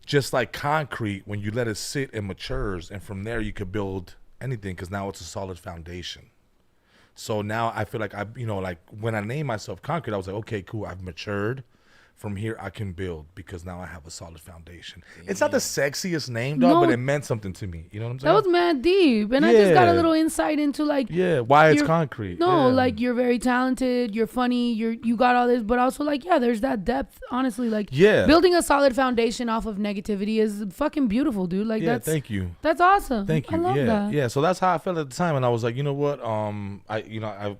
just like concrete, when you let it sit, it matures, and from there you could build anything because now it's a solid foundation. So now I feel like like when I named myself Concrete, I was like, okay, cool. I've matured. From here, I can build because now I have a solid foundation. It's not the sexiest name, dog, but it meant something to me. You know what I'm saying? That was mad deep. And I just got a little insight into like why it's concrete. No, like you're very talented, you're funny, you got all this, but also like there's that depth, honestly. Like building a solid foundation off of negativity is fucking beautiful, dude. Like thank you. That's awesome. Thank you. I love that. Yeah, so that's how I felt at the time, and I was like, you know what? I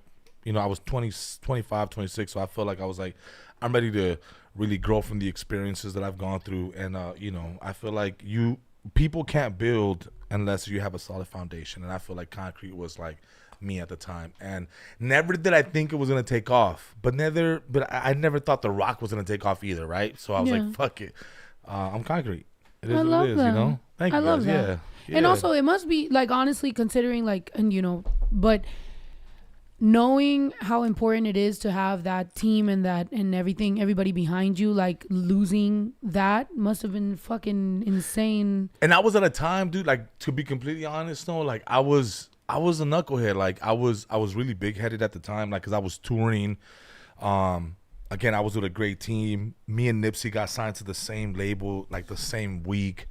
was 20, 25, 26, so I felt like I was like, I'm ready to really grow from the experiences that I've gone through. And, I feel like people can't build unless you have a solid foundation. And I feel like concrete was like me at the time. And never did I think it was going to take off, but I never thought The Rock was going to take off either. Right. So I was like, fuck it. I'm concrete. It is what it is, you know? Thank you. I love that. Yeah. And also it must be like, honestly, considering like, and but knowing how important it is to have that team and everybody behind you, like losing that must have been fucking insane. And I was at a time, dude, like to be completely honest though, like I was a knucklehead. Like I was really big headed at the time, like, cause I was touring. Again, I was with a great team. Me and Nipsey got signed to the same label, like the same week.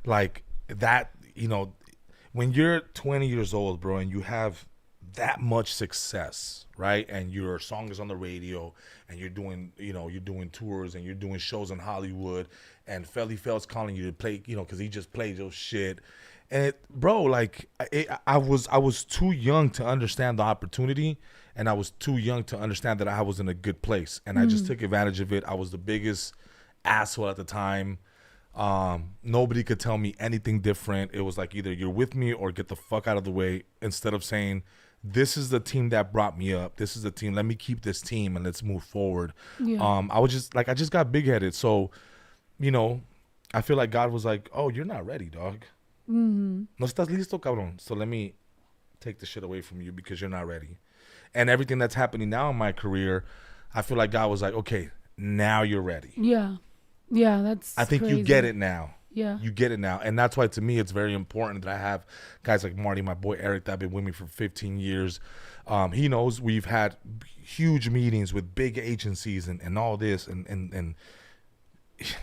Like that, when you're 20 years old, bro, and you have that much success, right? And your song is on the radio and you're doing tours and you're doing shows in Hollywood and Felly Fel's calling you to play, cause he just played your shit. And I was too young to understand the opportunity, and I was too young to understand that I was in a good place. And I just took advantage of it. I was the biggest asshole at the time. Nobody could tell me anything different. It was like either you're with me or get the fuck out of the way, instead of saying, this is the team that brought me up. This is the team. Let me keep this team and let's move forward. Yeah. I just got big headed. So, I feel like God was like, oh, you're not ready, dog. No estás listo, cabrón. So let me take the shit away from you because you're not ready. And everything that's happening now in my career, I feel like God was like, okay, now you're ready. Yeah. Yeah, I think crazy. You get it now. Yeah. You get it now. And that's why, to me, it's very important that I have guys like Marty, my boy Eric, that have been with me for 15 years. He knows we've had huge meetings with big agencies and all this. And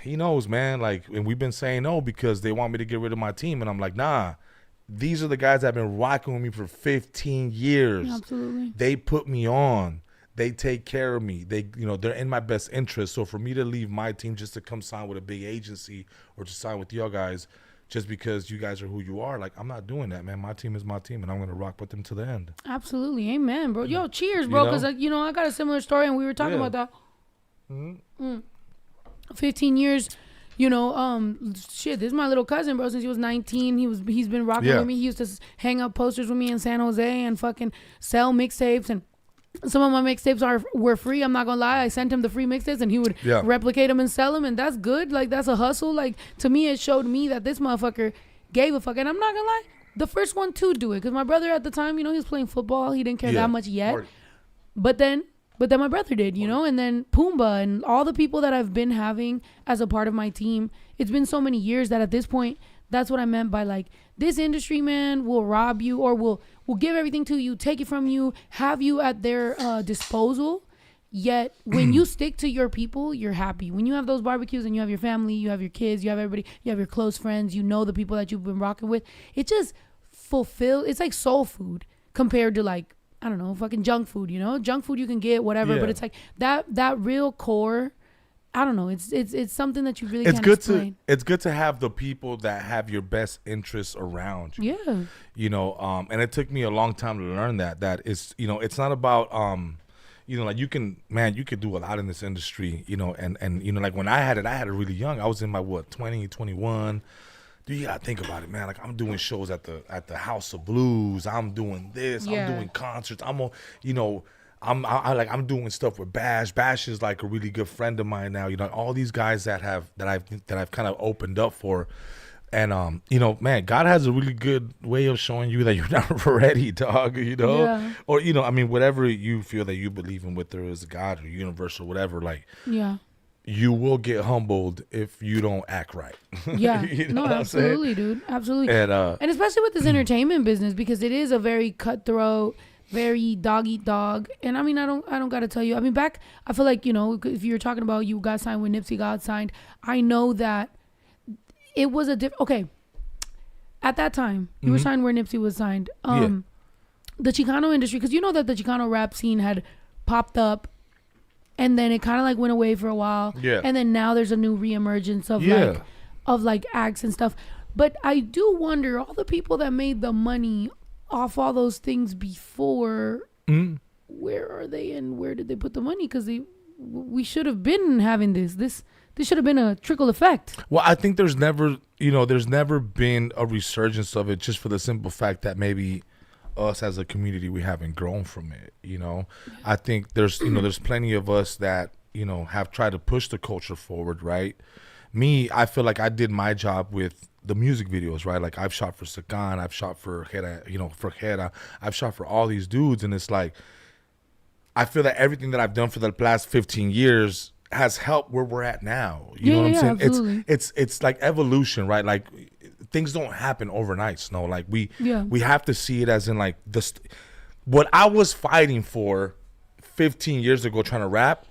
he knows, man. Like, and we've been saying no because they want me to get rid of my team. And I'm like, nah, these are the guys that have been rocking with me for 15 years. Absolutely. They put me on. They take care of me. They're in my best interest. So for me to leave my team just to come sign with a big agency or to sign with y'all guys just because you guys are who you are, like, I'm not doing that, man. My team is my team, and I'm going to rock with them to the end. Absolutely. Amen, bro. Yo, cheers, bro, because, I got a similar story, and we were talking about that. 15 years, shit, this is my little cousin, bro, since he was 19. He's been rocking with me. He used to hang up posters with me in San Jose and fucking sell mixtapes, and some of my mixtapes were free. I'm not gonna lie. I sent him the free mixtapes and he would replicate them and sell them, and that's good. Like, that's a hustle. Like, to me, it showed me that this motherfucker gave a fuck. And I'm not gonna lie, the first one to do it, because my brother at the time, he was playing football. He didn't care that much yet. But then my brother did, and then Pumbaa and all the people that I've been having as a part of my team. It's been so many years that at this point, that's what I meant by, like, this industry, man, will rob you or will give everything to you, take it from you, have you at their disposal. Yet when you stick to your people, you're happy. When you have those barbecues and you have your family, you have your kids, you have everybody, you have your close friends, the people that you've been rocking with, it just fulfills. It's like soul food compared to, like, I don't know, fucking junk food, Junk food you can get, whatever, but it's like that real core. I don't know. It's something that you really can't explain. It's good to have the people that have your best interests around you. Yeah. And it took me a long time to learn that it's, it's not about, like you can do a lot in this industry, and like when I had it really young. I was in my 20, 21. Dude, you gotta think about it, man. Like, I'm doing shows at the House of Blues. I'm doing this. I'm doing concerts. I'm doing stuff with Bash. Bash is like a really good friend of mine now. All these guys that I've kind of opened up for, and man, God has a really good way of showing you that you're not ready, dog. Or whatever you feel that you believe in, whether it's God or universe or whatever, like you will get humbled if you don't act right. Yeah, no, absolutely, dude, absolutely, and especially with this entertainment business, because it is a very cutthroat, very dog eat dog. And I mean, I don't gotta tell you. I mean, back, I feel like, you know, if you're talking about you got signed when Nipsey got signed, I know that it was a okay. At that time, you were signed where Nipsey was signed. The Chicano industry, because you know that the Chicano rap scene had popped up, and then it kind of like went away for a while. Yeah. And then now there's a new reemergence of like acts and stuff. But I do wonder, all the people that made the money off all those things before, where are they and where did they put the money? Because we should have been having this should have been a trickle effect. Well, I think there's never been a resurgence of it, just for the simple fact that maybe us as a community, we haven't grown from it. You know, I think there's plenty of us that, you know, have tried to push the culture forward, right? Me, I feel like I did my job with the music videos, right? Like I've shot for Sakan, I've shot for Hera, I've shot for all these dudes, and it's like I feel that everything that I've done for the last 15 years has helped where we're at now. You know what I'm saying? Absolutely. It's like evolution, right? Like things don't happen overnight, Snow. Like we have to see it as in like what I was fighting for 15 years ago trying to rap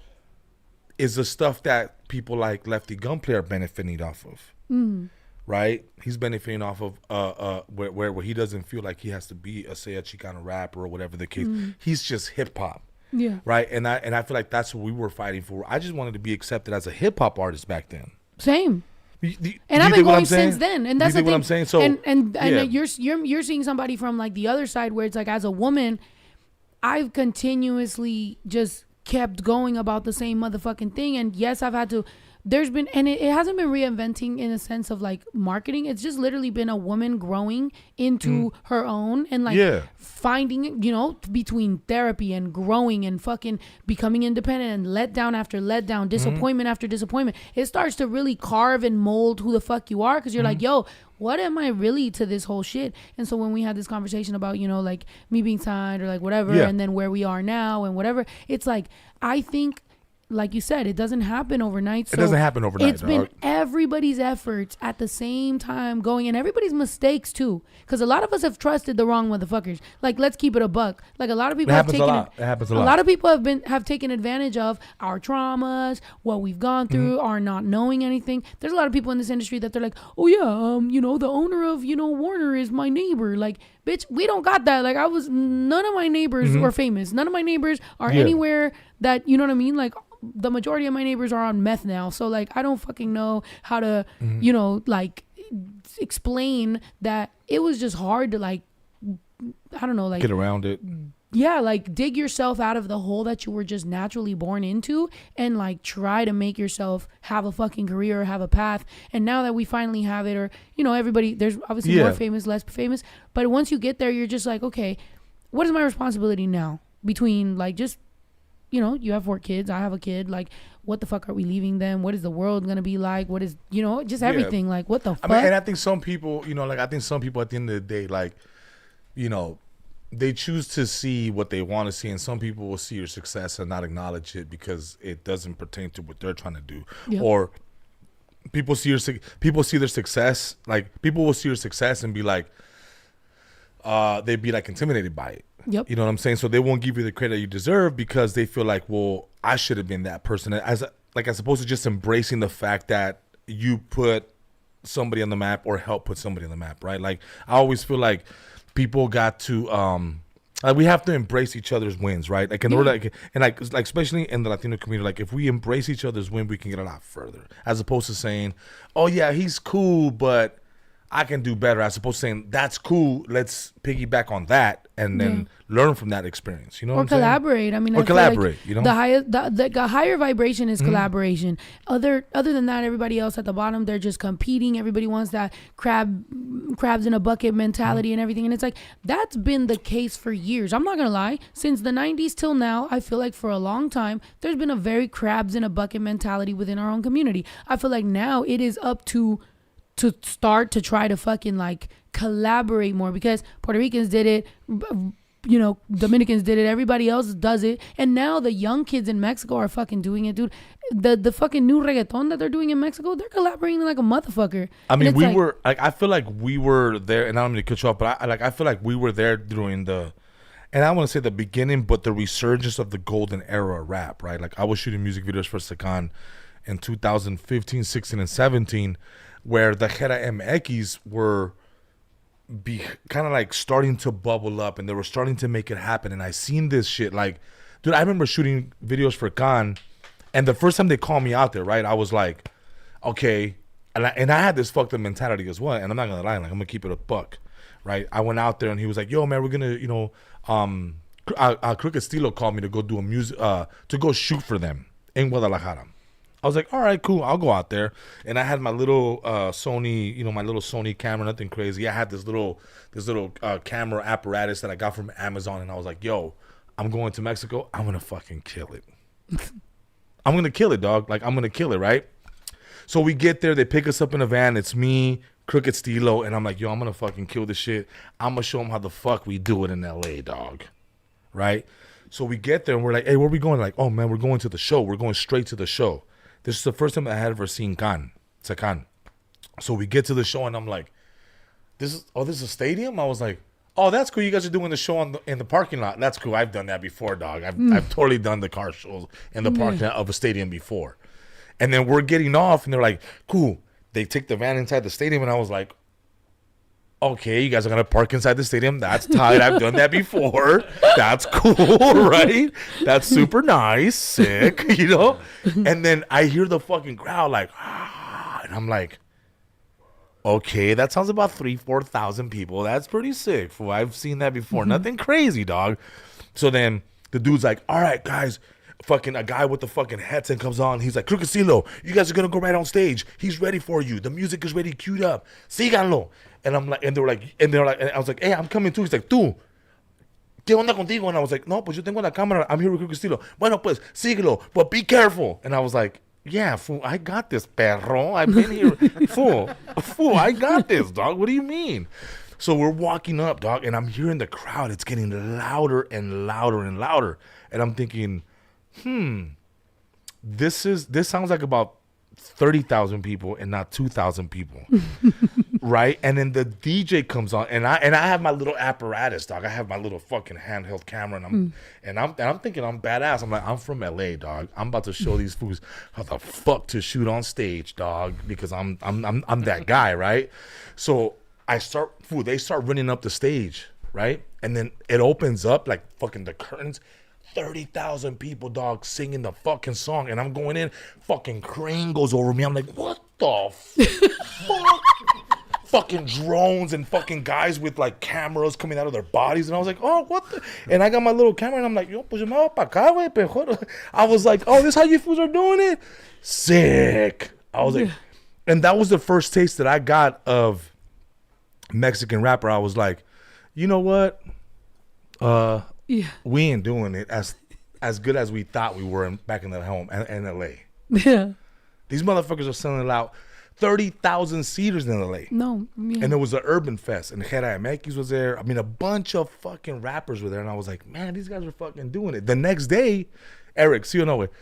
is the stuff that people like Lefty Gunplay are benefiting off of. Right? He's benefiting off of where he doesn't feel like he has to be a Chicano rapper or whatever the case. He's just hip hop. Yeah. Right. And I feel like that's what we were fighting for. I just wanted to be accepted as a hip hop artist back then. Same. And I've been going since then. And that's the thing. What I'm saying? So and you're seeing somebody from like the other side where it's like, as a woman, I've continuously just kept going about the same motherfucking thing. And yes, I've had to. There's been, and it hasn't been reinventing in a sense of like marketing. It's just literally been a woman growing into her own and like finding, you know, between therapy and growing and fucking becoming independent and letdown after letdown, disappointment after disappointment. It starts to really carve and mold who the fuck you are, because you're like, yo, what am I really to this whole shit? And so when we had this conversation about, you know, like me being signed or like whatever, and then where we are now and whatever, it's like, I think, like you said, it doesn't happen overnight. So it doesn't happen overnight. It's been everybody's efforts at the same time going, and everybody's mistakes too. Because a lot of us have trusted the wrong motherfuckers. Like, let's keep it a buck. Like, a lot of people have taken it happens a lot. A lot of people have taken advantage of our traumas, what we've gone through, our not knowing anything. There's a lot of people in this industry that they're like, oh yeah, you know, the owner of, you know, Warner is my neighbor. Like, bitch, we don't got that. Like, none of my neighbors were famous. None of my neighbors are anywhere that, you know what I mean? Like, the majority of my neighbors are on meth now. So like, I don't fucking know how to, you know, like explain that it was just hard to like, I don't know, like get around it. Yeah. Like dig yourself out of the hole that you were just naturally born into and like try to make yourself have a fucking career or have a path. And now that we finally have it, or, you know, everybody, there's obviously more famous, less famous, but once you get there, you're just like, okay, what is my responsibility now between like just, you know, you have 4 kids. I have a kid. Like, what the fuck are we leaving them? What is the world going to be like? What is, you know, just everything. Like, what the fuck? I mean, and I think some people, you know, like, I think some people at the end of the day, like, you know, they choose to see what they want to see. And some people will see your success and not acknowledge it because it doesn't pertain to what they're trying to do. Yep. Or people see their success. Like, people will see your success and be like, they'd be like intimidated by it. Yep. You know what I'm saying? So they won't give you the credit you deserve because they feel like, well, I should have been that person. As opposed to just embracing the fact that you put somebody on the map or help put somebody on the map, right? Like, I always feel like people got to like, we have to embrace each other's wins, right? Like, in order, like especially in the Latino community, like, if we embrace each other's win, we can get a lot further. As opposed to saying, oh yeah, he's cool, but I can do better. As opposed to saying, that's cool, let's piggyback on that and then learn from that experience, you know, or collaborate. I mean, or collaborate, like, you know, the higher vibration is collaboration. Other than that, everybody else at the bottom, they're just competing. Everybody wants that crabs in a bucket mentality and everything. And it's like, that's been the case for years. I'm not gonna lie, since the 90s till now, I feel like for a long time there's been a very crabs in a bucket mentality within our own community. I feel like now it is up to start to try to fucking like collaborate more, because Puerto Ricans did it, you know, Dominicans did it, everybody else does it, and now the young kids in Mexico are fucking doing it, dude. The fucking new reggaeton that they're doing in Mexico, they're collaborating like a motherfucker. I mean, we were like, I feel like we were there, and I don't mean to cut you off, but I feel like we were there during the and I want to say the beginning, but the resurgence of the golden era of rap, right? Like I was shooting music videos for Sakan in 2015, 16, and 17, where the Jera MX were kind of like starting to bubble up, and they were starting to make it happen. And I seen this shit, like, dude, I remember shooting videos for Khan, and the first time they called me out there, right, I was like, okay, and I had this fucked up mentality as well, and I'm not gonna lie, like, I'm gonna keep it a buck, right? I went out there, and he was like, yo, man, we're gonna, you know, Crooked Stilo called me to go do to go shoot for them in Guadalajara. I was like, all right, cool, I'll go out there. And I had my little Sony, you know, my little Sony camera, nothing crazy. I had this little camera apparatus that I got from Amazon, and I was like, yo, I'm going to Mexico. I'm gonna fucking kill it. I'm gonna kill it, dog. Like, I'm gonna kill it, right? So we get there, they pick us up in a van. It's me, Crooked Stilo, and I'm like, yo, I'm gonna fucking kill this shit. I'm gonna show them how the fuck we do it in LA, dog. Right? So we get there, and we're like, hey, where are we going? Like, oh man, we're going to the show. We're going straight to the show. This is the first time I had ever seen Sakan. So we get to the show, and I'm like, this is a stadium? I was like, oh, that's cool. You guys are doing the show in the parking lot. That's cool. I've done that before, dog. I've totally done the car shows in the parking lot of a stadium before. And then we're getting off, and they're like, cool. They take the van inside the stadium, and I was like, okay, you guys are going to park inside the stadium. That's tight. I've done that before. That's cool, right? That's super nice. Sick, you know? And then I hear the fucking crowd like, and I'm like, okay, that sounds about 3,000-4,000 people. That's pretty sick. Fool. I've seen that before. Nothing crazy, dog. So then the dude's like, all right, guys. Fucking a guy with the fucking headset comes on. He's like, Crooked Stilo, you guys are gonna go right on stage. He's ready for you. The music is ready, queued up. Síganlo. And I'm like, and they're like, and I was like, hey, I'm coming too. He's like, tú, ¿qué onda contigo? And I was like, no, pues yo tengo la cámara. I'm here with Crooked Stilo. Bueno, pues, síguelo, but be careful. And I was like, yeah, fool, I got this, perro. I've been here. Fool, I got this, dog. What do you mean? So we're walking up, dog, and I'm hearing the crowd. It's getting louder and louder and louder. And I'm thinking, this sounds like about 30,000 people and not 2,000 people, right? And then the DJ comes on, and I have my little apparatus, dog. I have my little fucking handheld camera, and I'm thinking I'm badass. I'm like, I'm from LA, dog. I'm about to show these fools how the fuck to shoot on stage, dog, because I'm that guy, right? So they start running up the stage, right? And then it opens up like fucking the curtains. 30,000 people, dog, singing the fucking song, and I'm going in, fucking crane goes over me. I'm like, what the fuck? Fucking drones and fucking guys with like cameras coming out of their bodies, and I was like, oh, what the? And I got my little camera, and I'm like, yo, pues yo me voy pa' acá, güey, pejo. I was like, oh, this how you fools are doing it? Sick. I was like, and that was the first taste that I got of Mexican rapper. I was like, you know what? Yeah. We ain't doing it as good as we thought we were back in the home in LA. Yeah. These motherfuckers are selling out 30,000 seaters in LA. No. Yeah. And it was an urban fest, and Jera MX was there. I mean, a bunch of fucking rappers were there, and I was like, man, these guys are fucking doing it. The next day, Eric, see you know it.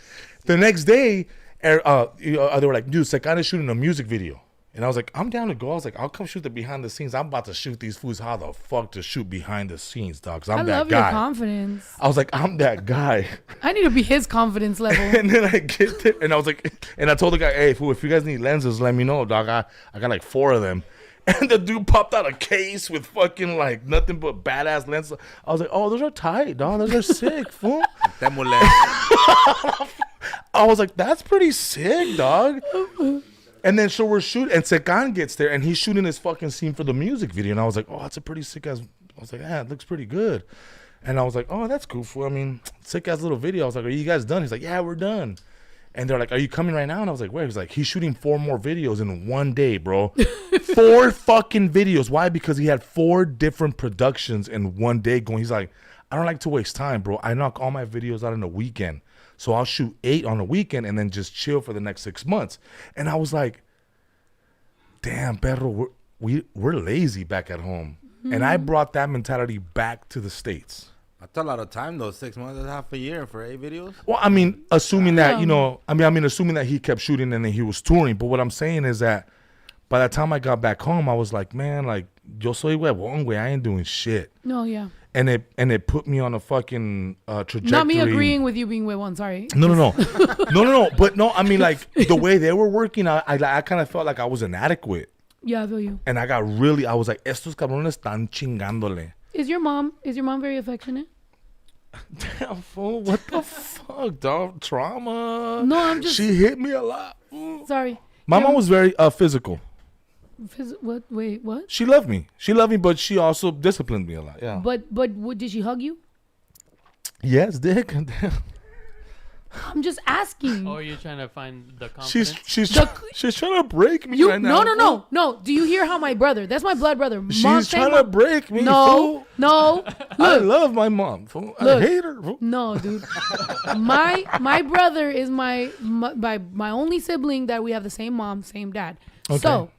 The next day, they were like, dude, Sakan is shooting a music video. And I was like, I'm down to go. I was like, I'll come shoot the behind the scenes. I'm about to shoot these fools how the fuck to shoot behind the scenes, dog. Because I'm that guy. I love your confidence. I was like, I'm that guy. I need to be his confidence level. And then I get there, and I was like, and I told the guy, hey, fool, if you guys need lenses, let me know, dog. I got like 4 of them. And the dude popped out a case with fucking like nothing but badass lenses. I was like, oh, those are tight, dog. Those are sick, fool. I was like, that's pretty sick, dog. And then so we're shooting, and Sakan gets there, and he's shooting his fucking scene for the music video. And I was like, oh, that's a pretty sick ass. I was like, yeah, it looks pretty good. And I was like, oh, that's cool. I mean, sick ass little video. I was like, are you guys done? He's like, yeah, we're done. And they're like, are you coming right now? And I was like, where? He's like, he's shooting 4 more videos in one day, bro. 4 fucking videos. Why? Because he had 4 different productions in one day going. He's like, I don't like to waste time, bro. I knock all my videos out in a weekend. So I'll shoot 8 on a weekend and then just chill for the next 6 months. And I was like, damn, perro, we're lazy back at home. Mm-hmm. And I brought that mentality back to the States. That's a lot of time, though. 6 months, that's half a year for 8 videos. Well, I mean, assuming that, you know, assuming that he kept shooting and then he was touring. But what I'm saying is that by the time I got back home, I was like, man, like, yo soy huevón, güey. I ain't doing shit. No, yeah. and it put me on a fucking trajectory. Not me agreeing with you being with one. Sorry. No. But no, I mean, like, the way they were working, I kind of felt like I was inadequate. Yeah, I feel you. And I was like, estos cabrones están chingándole. Is your mom very affectionate? Damn, fool, what the fuck, dog? Trauma. No, I'm just. She hit me a lot. Fool. Sorry. My mom was very physical. What? Wait, what? She loved me. But she also disciplined me a lot. Yeah. But did she hug you? Yes, dick. I'm just asking. Oh, you're trying to find the confidence? She's trying to break me right now. No. Do you hear how my brother? That's my blood brother. She's trying to break me. No, fool. no. I Look, love my mom. Fool. I Look. hate her. Fool. no, dude. My brother is my only sibling that we have the same mom, same dad. Okay. So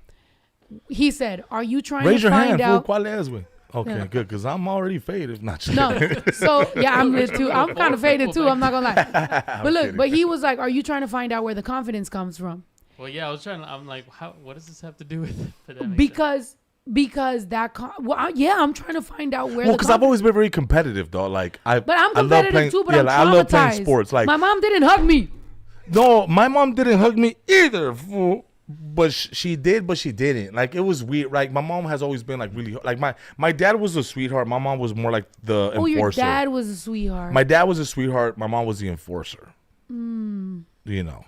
he said, "Are you trying Raise to your find hand. out?" Fool. ¿Cuál es, güey? Okay, Yeah. good, because I'm already faded. Not No. So yeah, I'm lit too. I'm kind of faded too. I'm not gonna lie. But look, kidding. but he was like, "Are you trying to find out where the confidence comes from?" Well, yeah, I'm like, what does this have to do with it? But that makes Because that I'm trying to find out where. Well, because I've always been very competitive, though. Like But I'm I love competitive playing, too. But yeah, I'm like, traumatized. I love playing sports. Like my mom didn't hug me. no, my mom didn't hug me either, fool. But she did, but she didn't. Like, it was weird. Like, my mom has always been like really like my dad was a sweetheart. My mom was more like the enforcer. Oh, your dad was a sweetheart. My dad was a sweetheart. My mom was the enforcer. You know,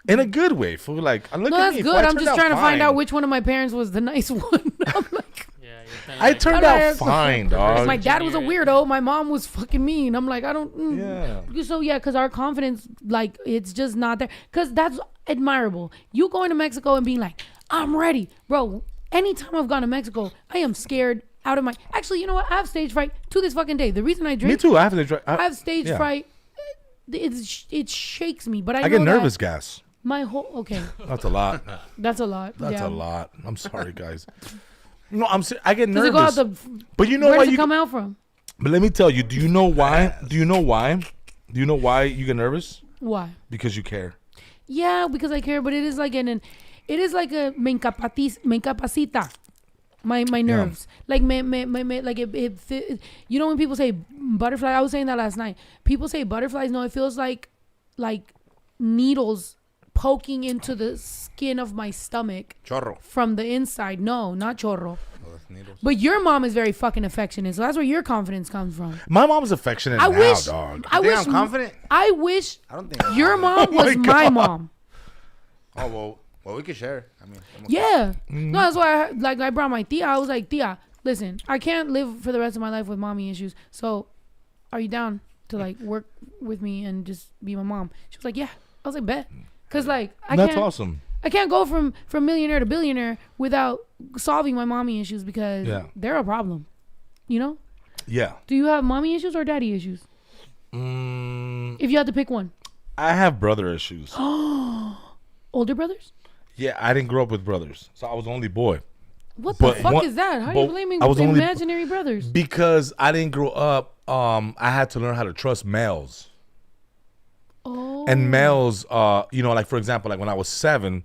in a good way. Fool. Like, look no, at that's me. good. Fool, I I'm turned just out trying to find fine. out which one of my parents was the nice one. I'm like, yeah, you're kinda I like, turned out fine, dog. my dad was a weirdo. My mom was fucking mean. I'm like, I don't. Yeah. So yeah, because our confidence, like, it's just not there. Because that's admirable. You going to Mexico and being like, I'm ready, bro. Anytime I've gone to Mexico, I am scared out of my. Actually, you know what? I have stage fright to this fucking day. The reason I drink, Me too. I have to try. I have stage yeah. fright. It shakes me, but I I know get nervous that gas. my whole That's a lot. That's a lot. That's yeah. a lot. I'm sorry, guys. No, I get Does it go out nervous. the? But you know Where why does it you come out from? But let me tell you, do you know why? Do you know why? Do you know why you get nervous? Why? Because you care. Yeah, because I care, but it is like it is like a me incapacita my nerves. Like like it, you know when people say butterfly, I was saying that last night. People say butterflies. No, it feels like needles poking into the skin of my stomach Chorro. from the inside. No, not chorro. Oh, that's needles. But your mom is very fucking affectionate, so that's where your confidence comes from. My mom's affectionate I now, wish. dog. I You think wish. I'm confident? I wish I don't think I'm your confident. mom was my mom. Oh, well, we can share. I mean, I'm okay. Yeah. No, that's why I brought my tia. I was like, tia, listen, I can't live for the rest of my life with mommy issues. So are you down to like work with me and just be my mom? She was like, yeah. I was like, bet. Cause like That's awesome. I can't go from millionaire to billionaire without solving my mommy issues because they're a problem. You know? Yeah. Do you have mommy issues or daddy issues? If you had to pick one. I have brother issues. Older brothers? Yeah, I didn't grow up with brothers, so I was the only boy. What the But fuck one- is that? How are but you blaming I was only- imaginary brothers? Because I didn't grow up, I had to learn how to trust males. Oh. And males, you know, like for example, like when I was 7.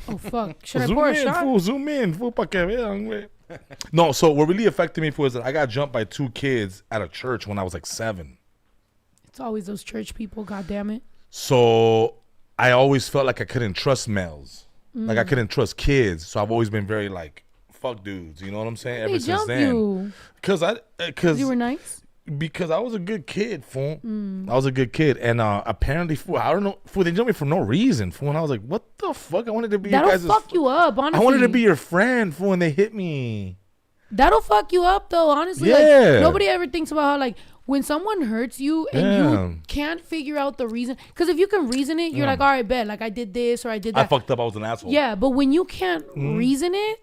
Oh fuck! Should I pour a shot? Fool, zoom in, fool, pa que vean, güey. No, so what really affected me was that I got jumped by 2 kids at a church when I was like 7. It's always those church people. God damn it! So I always felt like I couldn't trust males, like I couldn't trust kids. So I've always been very like fuck dudes. You know what I'm saying? They Ever since jumped then, you because you were nice. because I was a good kid, fool. I was a good kid, and apparently, fool, I don't know, fool, they jumped me for no reason, fool. And I was like, what the fuck? I wanted to be That'll your guys' fuck you up. Honestly, I wanted to be your friend, fool, and they hit me. That'll fuck you up, though. Honestly, Yeah. like, nobody ever thinks about how like when someone hurts you and you can't figure out the reason. Because if you can reason it, you're like, all right, bet, like I did this or I did that. I fucked up. I was an asshole. Yeah, but when you can't reason it,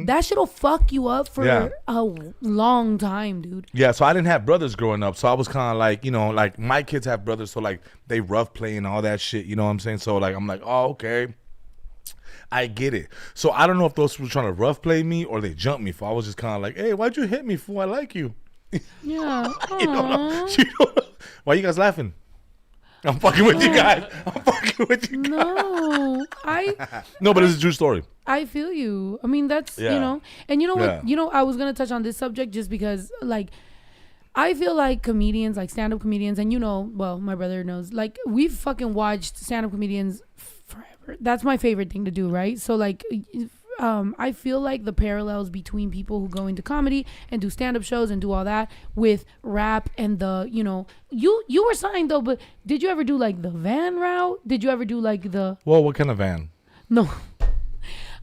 that shit'll fuck you up for a long time, dude. Yeah, so I didn't have brothers growing up, so I was kind of like, you know, like my kids have brothers, so like they rough play and all that shit, you know what I'm saying? So like I'm like, oh, okay, I get it. So I don't know if those were trying to rough play me or they jumped me. For I was just kind of like, hey, why'd you hit me? Fool, I like you. Yeah. You know, Aw. you know, why you guys laughing? I'm fucking with you guys. I'm fucking with you guys. No, No, but it's a true story. I feel you. I mean, that's, Yeah. you know, and you know what, Yeah. you know, I was going to touch on this subject just because, like, I feel like comedians, like stand-up comedians, and you know, well, my brother knows, like, we've fucking watched stand-up comedians forever. That's my favorite thing to do, right? So, like, I feel like the parallels between people who go into comedy and do stand-up shows and do all that with rap and the, you know, you were signed though, but did you ever do like the van route? Did you ever do like the... Well, what kind of van? No.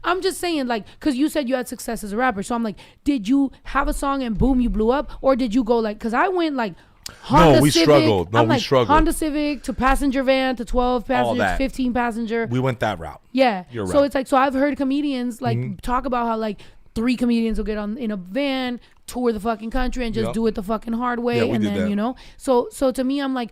I'm just saying, like, because you said you had success as a rapper. So I'm like, did you have a song and boom, you blew up? Or did you go like, because I went like Honda we Civic. struggled. No, I'm we like, struggled. Honda Civic to passenger van to 12 passengers, that. 15 passenger. We went that route. Yeah. You're So right. it's like, so I've heard comedians like talk about how like 3 comedians will get on in a van, tour the fucking country and just Yep. do it the fucking hard way. Yeah, we and did then, that. you know, so to me, I'm like,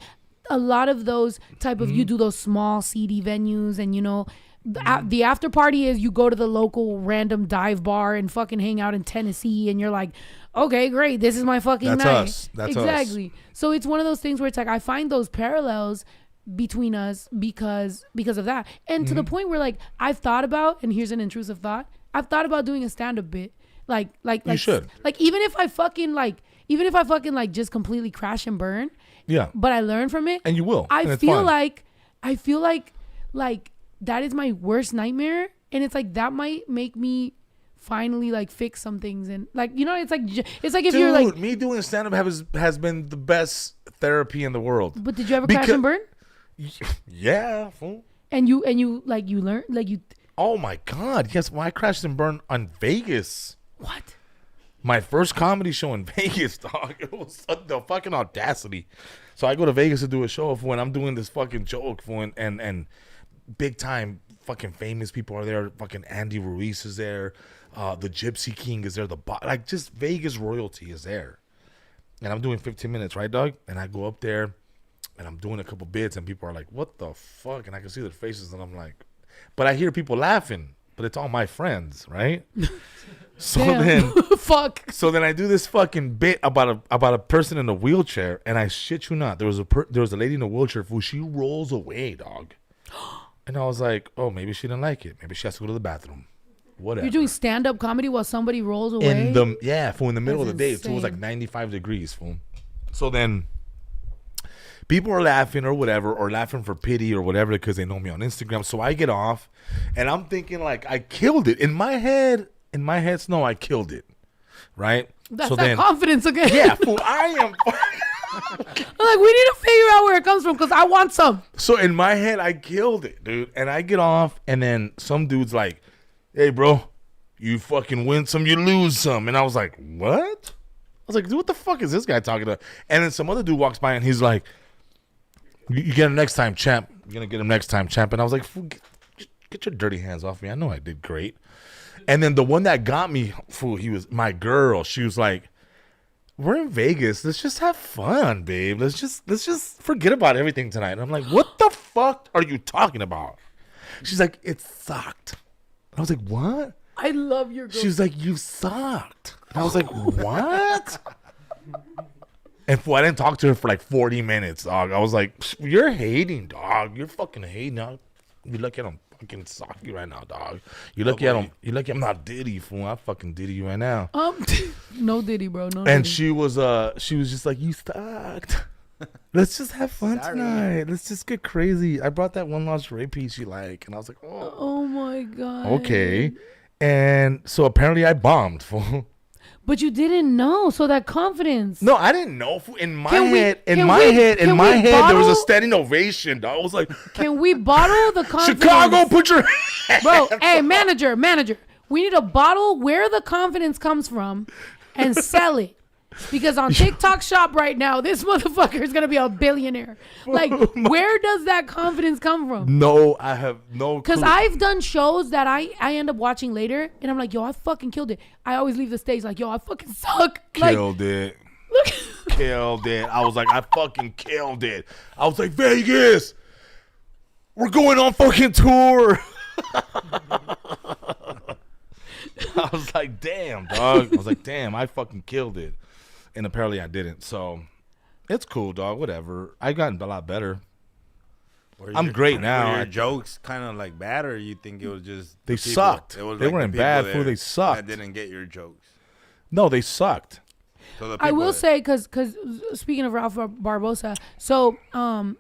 a lot of those type of, you do those small seedy venues and, you know, the after party is you go to the local random dive bar and fucking hang out in Tennessee and you're like, okay, great, this is my fucking That's night. us. That's us. exactly. So it's one of those things where it's like I find those parallels between us because of that, and to the point where like I've thought about, and here's an intrusive thought, I've thought about doing a stand-up bit, like You should. like even if I fucking like just completely crash and burn, Yeah. but I learn from it, And you will. I and it's feel fun. like that is my worst nightmare, and it's like that might make me finally like fix some things, and like, you know, it's like if you're like, me doing stand-up has been the best therapy in the world. but did you ever crash Because- and burn? Yeah. Fool. And you like you learn like you Oh my God. Yes. Well, I crashed and burned on Vegas. what? My first comedy show in Vegas, dog. It was the fucking audacity. So I go to Vegas to do a show when I'm doing this fucking joke and big time fucking famous people are there. Fucking Andy Ruiz is there. The Gypsy King is there. Like just Vegas royalty is there. And I'm doing 15 minutes, right, dog? And I go up there and I'm doing a couple bits and people are like, what the fuck? And I can see their faces and I'm like, but I hear people laughing, but it's all my friends, right? So Damn. then Fuck. So then I do this fucking bit about a person in a wheelchair, and I shit you not, there was a lady in a wheelchair who she rolls away, dog. And I was like, oh, maybe she didn't like it. Maybe she has to go to the bathroom. Whatever. You're doing stand-up comedy while somebody rolls away? in the in the middle That's of the day. So it was like insane. 95 degrees, fool. So then people are laughing or whatever, or laughing for pity or whatever because they know me on Instagram. So I get off, and I'm thinking like I killed it in my head. In my head, Snow, I killed it, right? That's so that then, confidence again. yeah, fool, I am. I'm like, we need to figure out where it comes from because I want some. So in my head, I killed it, dude. And I get off, and then some dude's like, hey, bro, you fucking win some, you lose some. And I was like, what? I was like, dude, what the fuck is this guy talking about? And then some other dude walks by, and he's like, you get him next time, champ. You're going to get him next time, champ. And I was like, fool, get your dirty hands off me. I know I did great. And then the one that got me, fool, he was my girl. She was like, we're in Vegas. Let's just have fun, babe. Let's just forget about everything tonight. And I'm like, what the fuck are you talking about? She's like, it sucked. I was like, what? I love your girl. She was like, you sucked. And I was like, what? And fool, I didn't talk to her for like 40 minutes, dog. I was like, you're hating, dog. You're fucking hating, dog. You're lucky I don't fucking sock you right now, dog. You're lucky I'm not Diddy, fool. I fucking Diddy you right now. No Diddy, bro. No And Diddy. she was just like, you sucked. Let's just have fun tonight. Let's just get crazy. I brought that one lingerie piece you like, and I was like, oh, Oh my God. okay. And so apparently I bombed, fool. But you didn't know, so that confidence. No, I didn't know. Fool. In my Can we- head, can there was a bottle- standing ovation, dog. I was like, Can we bottle the confidence? Chicago, put your Bro, hey, manager, we need a bottle where the confidence comes from and sell it. Because on TikTok shop right now, this motherfucker is going to be a billionaire. Like, where does that confidence come from? No, I have no Because clue. I've done shows that I end up watching later, and I'm like, yo, I fucking killed it. I always leave the stage like, yo, I fucking suck. Like, killed it. look. Killed it. I was like, I fucking killed it. I was like, Vegas, we're going on fucking tour. I was like, damn, dog. I was like, damn, I fucking killed it. And apparently I didn't. So it's cool, dog. Whatever. I gotten a lot better. I'm great now. Were your jokes kind of like bad, or you think it was just They people? sucked. It was They like weren't the people bad there food. They sucked. That didn't get your jokes. No, they sucked. So the I people will that- say, because speaking of Ralph Barbosa, so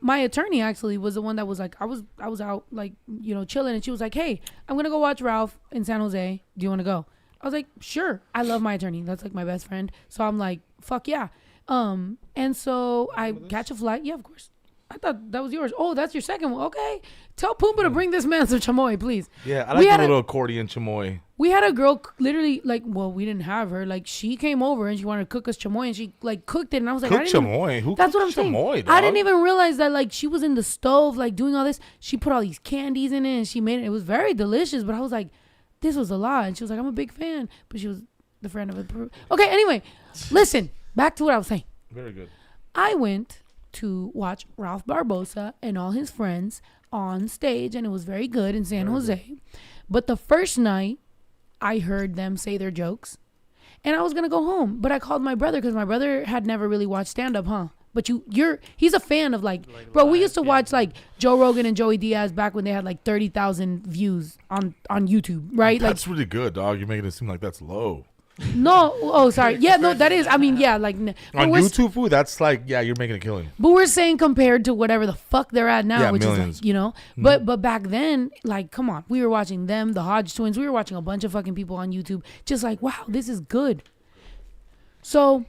my attorney actually was the one that was like, I was out like, you know, chilling, and she was like, hey, I'm gonna go watch Ralph in San Jose. Do you want to go? I was like, sure. I love my attorney. That's like my best friend. So I'm like, fuck yeah. And so I catch a flight. Yeah, of course. I thought that was yours. Oh, that's your second one. Okay. Tell Pumbaa to bring this man some chamoy, please. Yeah, I We like had the a- little accordion chamoy. We had a girl literally like, well, we didn't have her. Like she came over and she wanted to cook us chamoy, and she like cooked it, and I was like, Cook I didn't even- chamoy? Who That's what I'm cooks saying. chamoy, I dog? didn't even realize that like she was in the stove like doing all this. She put all these candies in it and she made it. It was very delicious, but I was like, this was a lot. And she was like, I'm a big fan, but she was the friend of a. Okay, anyway, listen, back to what I was saying. Very good. I went to watch Ralph Barbosa and all his friends on stage, and it was very good in San Jose. But the first night, I heard them say their jokes, and I was gonna go home. But I called my brother because my brother had never really watched stand up, huh? But he's a fan of like bro. We used to watch like Joe Rogan and Joey Diaz back when they had like 30,000 views on YouTube, right? Like That's really good, dog. You're making it seem like that's low. no, oh sorry, yeah, no, that is. I mean, yeah, like but On we're- YouTube food, that's like, yeah, you're making a killing. But we're saying compared to whatever the fuck they're at now, Yeah, which millions. is like, you know. But back then, like, come on, we were watching them, the Hodge twins. We were watching a bunch of fucking people on YouTube, just like, wow, this is good. So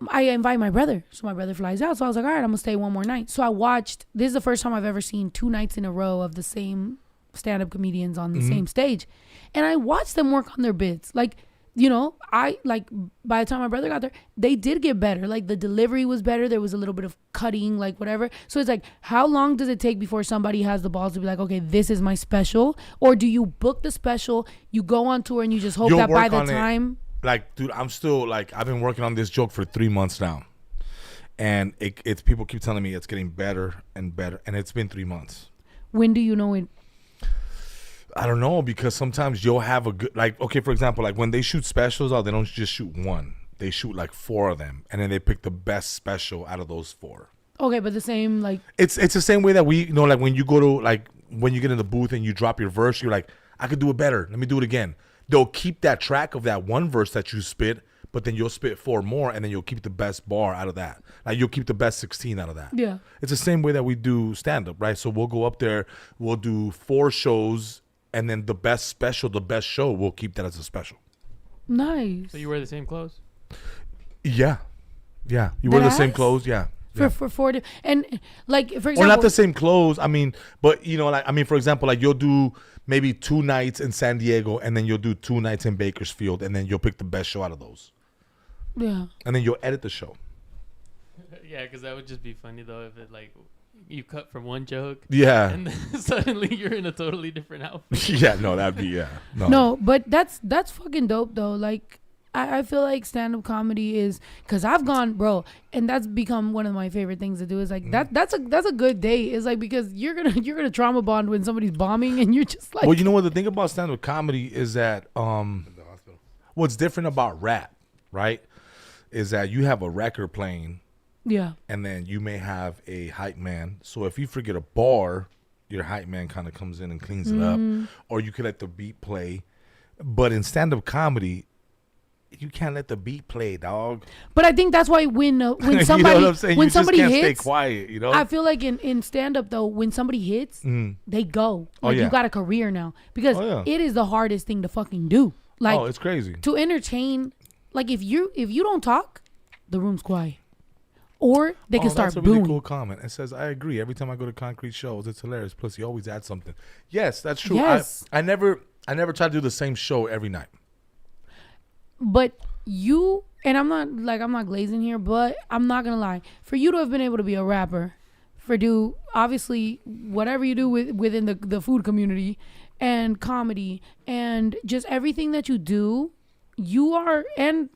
I invite my brother. So my brother flies out. So I was like, all right, I'm gonna stay one more night. So I watched. This is the first time I've ever seen 2 nights in a row of the same stand-up comedians on the same stage, and I watched them work on their bits, like. You know, I like by the time my brother got there, they did get better. Like the delivery was better. There was a little bit of cutting, like whatever. So it's like, how long does it take before somebody has the balls to be like, okay, this is my special? Or do you book the special, you go on tour, and you just hope You'll that by work the on it. time. Like, dude, I'm still like, I've been working on this joke for 3 months now, and it's people keep telling me it's getting better and better, and it's been 3 months. When do you know it? I don't know, because sometimes you'll have a good, like, okay, for example, like when they shoot specials, they don't just shoot one. They shoot like 4 of them, and then they pick the best special out of those 4. Okay, but the same like. It's the same way that we, you know, like when you go to, like, when you get in the booth and you drop your verse, you're like, I could do it better. Let me do it again. They'll keep that track of that one verse that you spit, but then you'll spit 4 more, and then you'll keep the best bar out of that. Like, you'll keep the best 16 out of that. Yeah. It's the same way that we do stand-up, right? So we'll go up there, we'll do 4 shows, and then the best special, the best show, we'll keep that as a special. Nice. So you wear the same clothes? Yeah. Yeah. You wear the same That? clothes? Yeah. For 4 and like for example. Or not the same clothes. I mean, but you know, like, I mean, for example, like you'll do maybe 2 nights in San Diego, and then you'll do 2 nights in Bakersfield, and then you'll pick the best show out of those. Yeah. And then you'll edit the show. Yeah, because that would just be funny though if it like you cut from one joke Yeah. and then suddenly you're in a totally different outfit. Yeah, no, that'd be, yeah. No, but that's fucking dope though. Like I feel like stand-up comedy is, because I've gone, bro, and that's become one of my favorite things to do. Is like that's a good date. It's like, because you're gonna trauma bond when somebody's bombing, and you're just like, Well, you know what, the thing about stand-up comedy is that what's different about rap, right, is that you have a record playing, yeah, and then you may have a hype man. So if you forget a bar, your hype man kind of comes in and cleans it up, or you could let the beat play. But in stand-up comedy, you can't let the beat play, dog. But I think that's why when You somebody know what I'm saying? when You somebody just can't hits, stay quiet, you know? I feel like in stand up though, when somebody hits, they go. Oh, Like yeah. you got a career now, because Oh, yeah. it is the hardest thing to fucking do. Like Oh, it's crazy. to entertain. Like if you don't talk, the room's quiet, or they can start That's a really booing. cool comment. It says, I agree. Every time I go to concrete shows, it's hilarious. Plus, you always add something. Yes, that's true. Yes. I never try to do the same show every night. But you, and I'm not glazing here, but I'm not gonna lie. For you to have been able to be a rapper, obviously whatever you do within the food community and comedy and just everything that you do, you are, and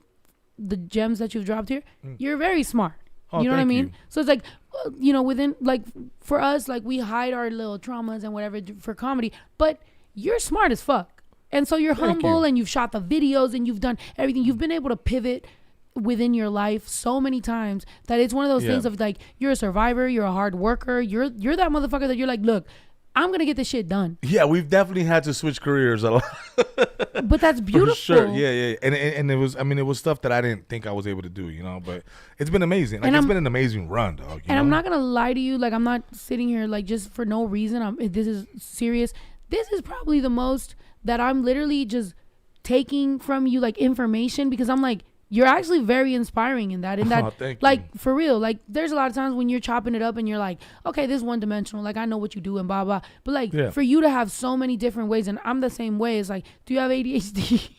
the gems that you've dropped here, you're very smart. Oh, You know what I thank mean? you. So it's like, within, like, for us, like, we hide our little traumas and whatever for comedy, but you're smart as fuck. And so you're Thank humble, you. and you've shot the videos, and you've done everything. You've been able to pivot within your life so many times that it's one of those things of like, you're a survivor, you're a hard worker, you're that motherfucker that you're like, look, I'm gonna get this shit done. Yeah, we've definitely had to switch careers a lot. But that's beautiful. For sure. Yeah. And it was, I mean, it was stuff that I didn't think I was able to do, you know, but it's been amazing. Like, it's been an amazing run, dog. You know? I'm not gonna lie to you, like, I'm not sitting here like just for no reason. This is serious. This is probably the most that I'm literally just taking from you, like, information, because I'm like, you're actually very inspiring in that. Like, for real, like, there's a lot of times when you're chopping it up and you're like, okay, this is one dimensional. Like, I know what you do and blah, blah. But, like, for you to have so many different ways, and I'm the same way. It's like, do you have ADHD?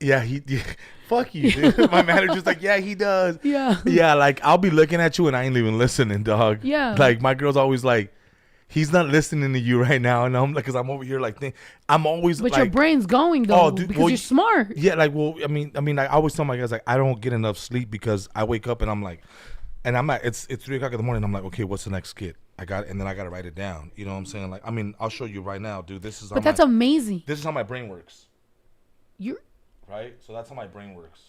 Yeah, fuck you, dude. My manager's like, yeah, he does. Yeah. Yeah, like, I'll be looking at you and I ain't even listening, dog. Yeah. Like, my girl's always like, he's not listening to you right now, and I'm like, cause I'm over here like, I'm always. But like, your brain's going though, dude, because you're smart. Yeah, like, well, I mean, I always tell my guys, like, I don't get enough sleep because I wake up and I'm like, and I'm at, it's 3:00 in the morning. I'm like, okay, what's the next skit? And then I gotta write it down. You know what I'm saying? Like, I mean, I'll show you right now, dude. But that's amazing. This is how my brain works. You're right. So that's how my brain works.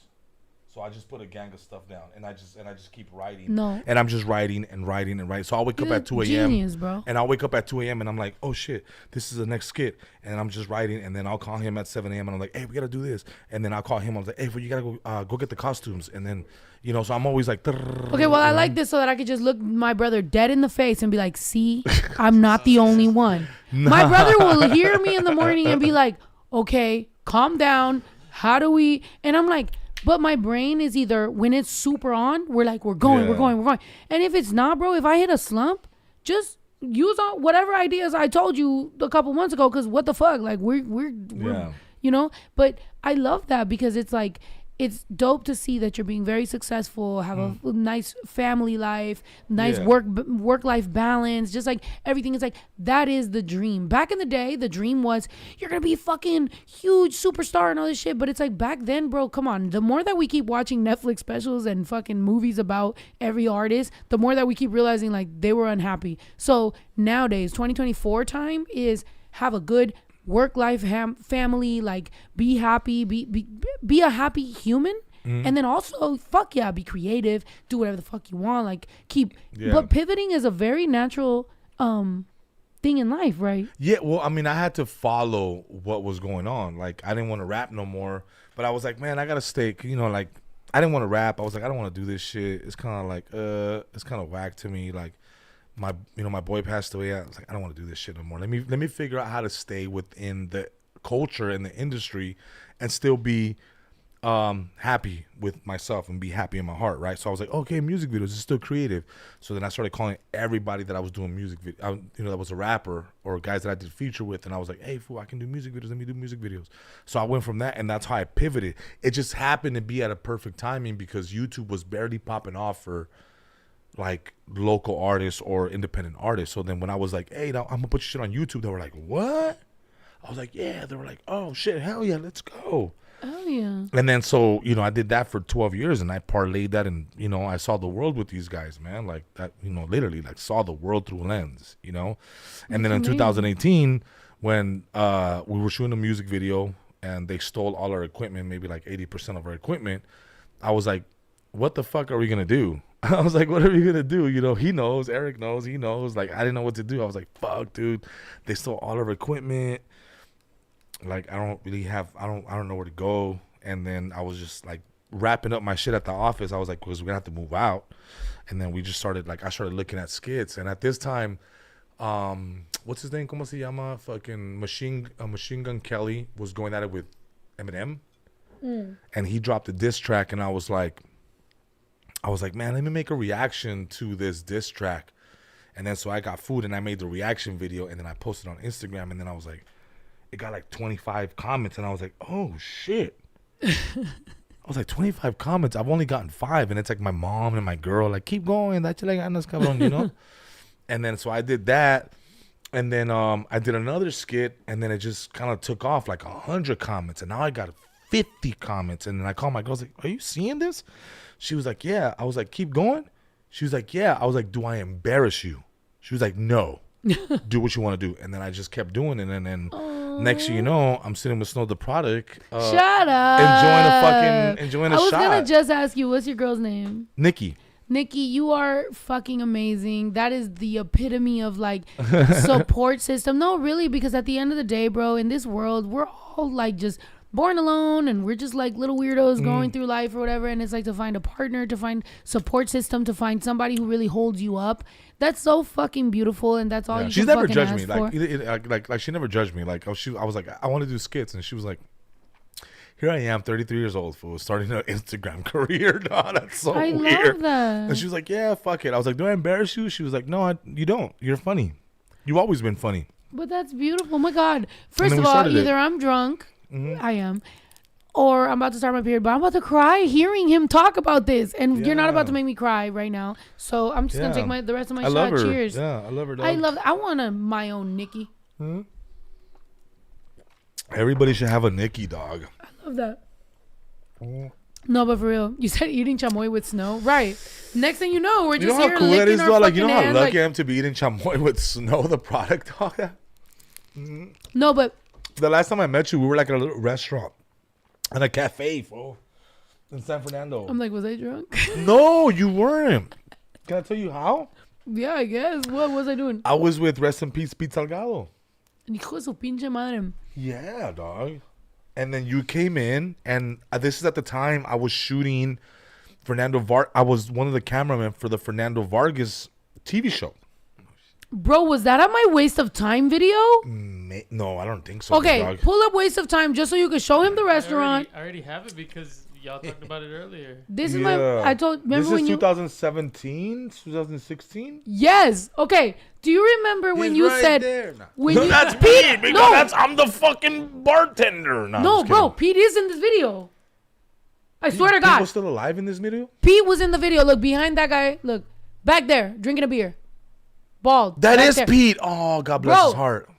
So I just put a gang of stuff down, and I just keep writing. No. And I'm just writing and writing and writing. So I'll wake up at 2 a.m. Genius, bro. And I'll wake up at 2 a.m. and I'm like, oh shit, this is the next skit. And I'm just writing, and then I'll call him at 7 a.m. and I'm like, hey, we gotta do this. And then I'll call him. I was like, hey, well, you gotta go get the costumes. And then, you know, so I'm always like, okay, well, I like this so that I could just look my brother dead in the face and be like, see, I'm not the only one. My brother will hear me in the morning and be like, okay, calm down. How do we? And I'm like, but my brain is either, when it's super on, we're like, we're going. And if it's not, bro, if I hit a slump, just use all whatever ideas I told you a couple months ago, because what the fuck? Like, we're you know? But I love that, because it's like, it's dope to see that you're being very successful, have a nice family life, nice work-life balance, just like everything is like, that is the dream. Back in the day, the dream was, you're going to be a fucking huge superstar and all this shit. But it's like, back then, bro, come on. The more that we keep watching Netflix specials and fucking movies about every artist, the more that we keep realizing like they were unhappy. So nowadays, 2024 time is have a good work-life family, like be happy, be a happy human, and then also be creative, do whatever the fuck you want, like but pivoting is a very natural thing in life, right? Yeah, well, I mean, I had to follow what was going on. Like, I didn't want to rap no more, but I was like, man, I gotta stay, you know, like, I didn't want to rap. I was like, I don't want to do this shit. It's kind of like it's kind of whack to me. Like, my boy passed away. I was like, I don't want to do this shit no more. Let me figure out how to stay within the culture and the industry and still be happy with myself and be happy in my heart, right? So I was like, okay, music videos is still creative. So then I started calling everybody that I was doing music video, that was a rapper or guys that I did feature with, and I was like, hey, fool, I can do music videos. Let me do music videos. So I went from that, and that's how I pivoted. It just happened to be at a perfect timing because YouTube was barely popping off for like local artists or independent artists. So then when I was like, hey, now I'm gonna put your shit on YouTube, they were like, what? I was like, yeah. They were like, oh shit, hell yeah, let's go. Oh yeah. And then so, I did that for 12 years and I parlayed that, and I saw the world with these guys, man. Like that, literally like saw the world through a lens, And then in 2018, when we were shooting a music video and they stole all our equipment, maybe like 80% of our equipment, I was like, what the fuck are we gonna do? I was like, what are we gonna do? He knows, Eric knows, he knows. Like, I didn't know what to do. I was like, fuck, dude, they stole all of our equipment. Like, I don't know where to go. And then I was just like wrapping up my shit at the office. I was like, because we're gonna have to move out. And then we just started, like, I started looking at skits. And at this time, what's his name? ¿Cómo se llama? Fucking Machine Gun Kelly was going at it with Eminem. And he dropped a diss track, and I was like, man, let me make a reaction to this diss track. And then so I got food and I made the reaction video, and then I posted on Instagram, and then I was like, it got like 25 comments, and I was like, oh shit. I was like, 25 comments. I've only gotten 5, and it's like my mom and my girl, like, keep going. That's like, cabrón, And then so I did that, and then I did another skit, and then it just kind of took off like 100 comments, and now I got 50 comments. And then I called my girl, I was like, are you seeing this? She was like, yeah. I was like, keep going. She was like, yeah. I was like, do I embarrass you? She was like, no. Do what you want to do. And then I just kept doing it. And then Next thing you know, I'm sitting with Snow the product. Shut up. Enjoying a I was shot. gonna just ask you, what's your girl's name? Nikki. Nikki, you are fucking amazing. That is the epitome of like support system. No, really, because at the end of the day, bro, in this world, we're all like just born alone and we're just like little weirdos going through life or whatever. And it's like to find a partner, to find support system, to find somebody who really holds you up. That's so fucking beautiful, and that's all you She's can never fucking judged ask me. for. Like she never judged me. Like I was like, I want to do skits, and she was like, here I am, 33 years old, fool, starting an Instagram career. No, that's so I weird. love that. And she was like, yeah, fuck it. I was like, do I embarrass you? She was like, no, you don't. You're funny. You've always been funny. But that's beautiful. Oh my God. First then of we all, started it. either I'm drunk, I am, or I'm about to start my period, but I'm about to cry hearing him talk about this. And you're not about to make me cry right now. So I'm just going to take the rest of my I love shot. her. Cheers. Yeah, I love her, dog. I love I want my own Nikki. Everybody should have a Nikki, dog. I love that. No, but for real, you said eating chamoy with Snow, right? Next thing you know, we're You just know how here cool that licking is, our though? Like, you know fucking how hands, lucky like- I am to be eating chamoy with Snow, the product, dog? No, but The last time I met you, we were like at a little restaurant and a cafe, fool, in San Fernando. I'm like, was I drunk? No, you weren't. Can I tell you how? Yeah, I guess. What was I doing? I was with Rest in Peace Pete Salgado. Hijo de su pinche madre. Yeah, dog. And then you came in, and this is at the time I was shooting I was one of the cameramen for the Fernando Vargas TV show. Bro, was that on my waste of time video? No, I don't think so. Okay, dog. pull up waste of time just so you could show him the restaurant. I already have it because y'all talked about it earlier. This is Yeah. I told. Remember This when is you? 2017, 2016. Yes. Okay. Do you remember when you said when you That's Pete? me. No, I'm the fucking bartender. No, I'm no, just bro. kidding. Pete is in this video. I swear to Pete God, was still alive in this video. Pete was in the video. Look behind that guy. Look back there, drinking a beer, bald. That back is there. Pete. Oh, God bless Bro. his heart.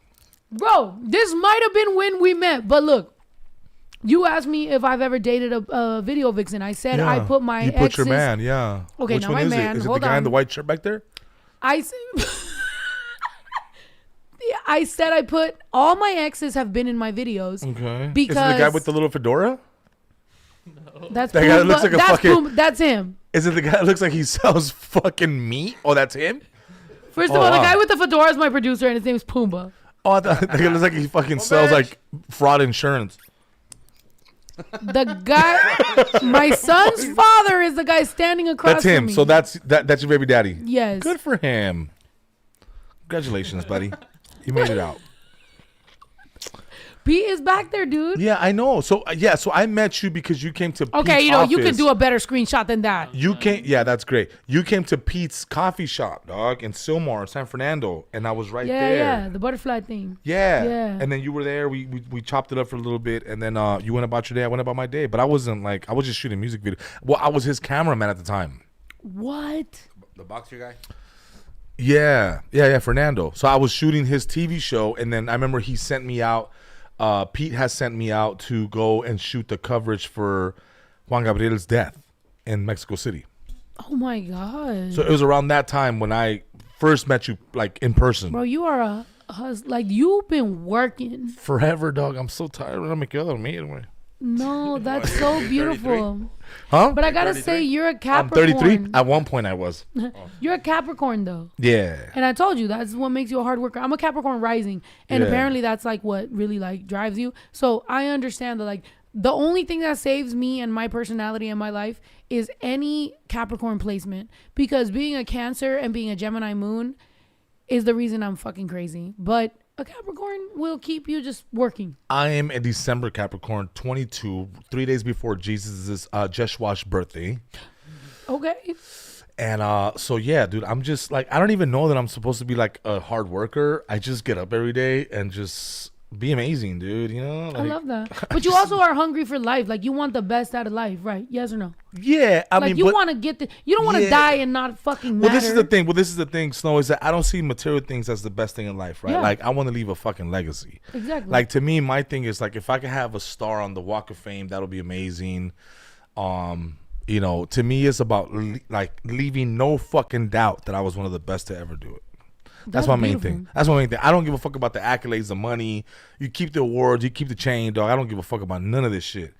Bro, this might have been when we met, but look. You asked me if I've ever dated a video vixen. I said I put my You put your exes. man, yeah. Okay, Which now one my is man, it? Is it hold the guy in on. the white shirt back there? I said I put all my exes have been in my videos. Okay. Because is it the guy with the little fedora? That's That guy that looks Pumbaa. like a That's fucking- Pumbaa. That's him. Is it the guy that looks like he sells fucking meat? Oh, that's him? First of Oh, all, the wow. guy with the fedora is my producer, and his name is Pumbaa. Oh, I thought the guy looks like he fucking sells like fraud insurance. The guy, my son's father is the guy standing across That's him. from me. So that's your baby daddy. Yes. Good for him. Congratulations, buddy. You made it out. Pete is back there, dude. Yeah, I know. So so I met you because you came to Okay, Pete's you know, you office. can do a better screenshot than that. You came, yeah, that's great. You came to Pete's coffee shop, dog, in Sylmar, San Fernando, and I was right Yeah, there. yeah, the butterfly thing. Yeah. Yeah. And then you were there. We chopped it up for a little bit, and then you went about your day. I went about my day, but I wasn't like I was just shooting music video. Well, I was his cameraman at the time. What? The boxer guy. Yeah, Fernando. So I was shooting his TV show, and then I remember he sent me out. Pete has sent me out to go and shoot the coverage for Juan Gabriel's death in Mexico City. Oh my God. So it was around that time when I first met you, like in person. Bro, you are a like you've been working. Forever, dog. I'm so tired. I'm me quedo dormir, güey. No, that's so beautiful. Huh? But I gotta say, you're a I'm Capricorn. 33. At one point, I was. You're a Capricorn though. Yeah. And I told you that's what makes you a hard worker. I'm a Capricorn rising, and Yeah. apparently that's like what really like drives you. So I understand that like the only thing that saves me and my personality in my life is any Capricorn placement, because being a Cancer and being a Gemini moon is the reason I'm fucking crazy. But a Capricorn will keep you just working. I am a December Capricorn, 22, 3 days before Jesus' Jeshua's birthday. Okay. And so yeah, dude, I'm just like, I don't even know that I'm supposed to be like a hard worker. I just get up every day and just be amazing, dude. You know, I like, love that. But you also are hungry for life. Like you want the best out of life, right? Yes or no? yeah. I Like mean, you but, want to get the. You don't want to Yeah. die and not fucking matter. well, this is the thing. Well, this is the thing, Snow, is that I don't see material things as the best thing in life, right? Yeah. Like I want to leave a fucking legacy. Exactly. Like to me, my thing is like if I could have a star on the Walk of Fame, that'll be amazing. You know, to me, it's about like leaving no fucking doubt that I was one of the best to ever do it. That's my main thing. That's my main thing. I don't give a fuck about the accolades, the money. You keep the awards, you keep the chain, dog. I don't give a fuck about none of this shit.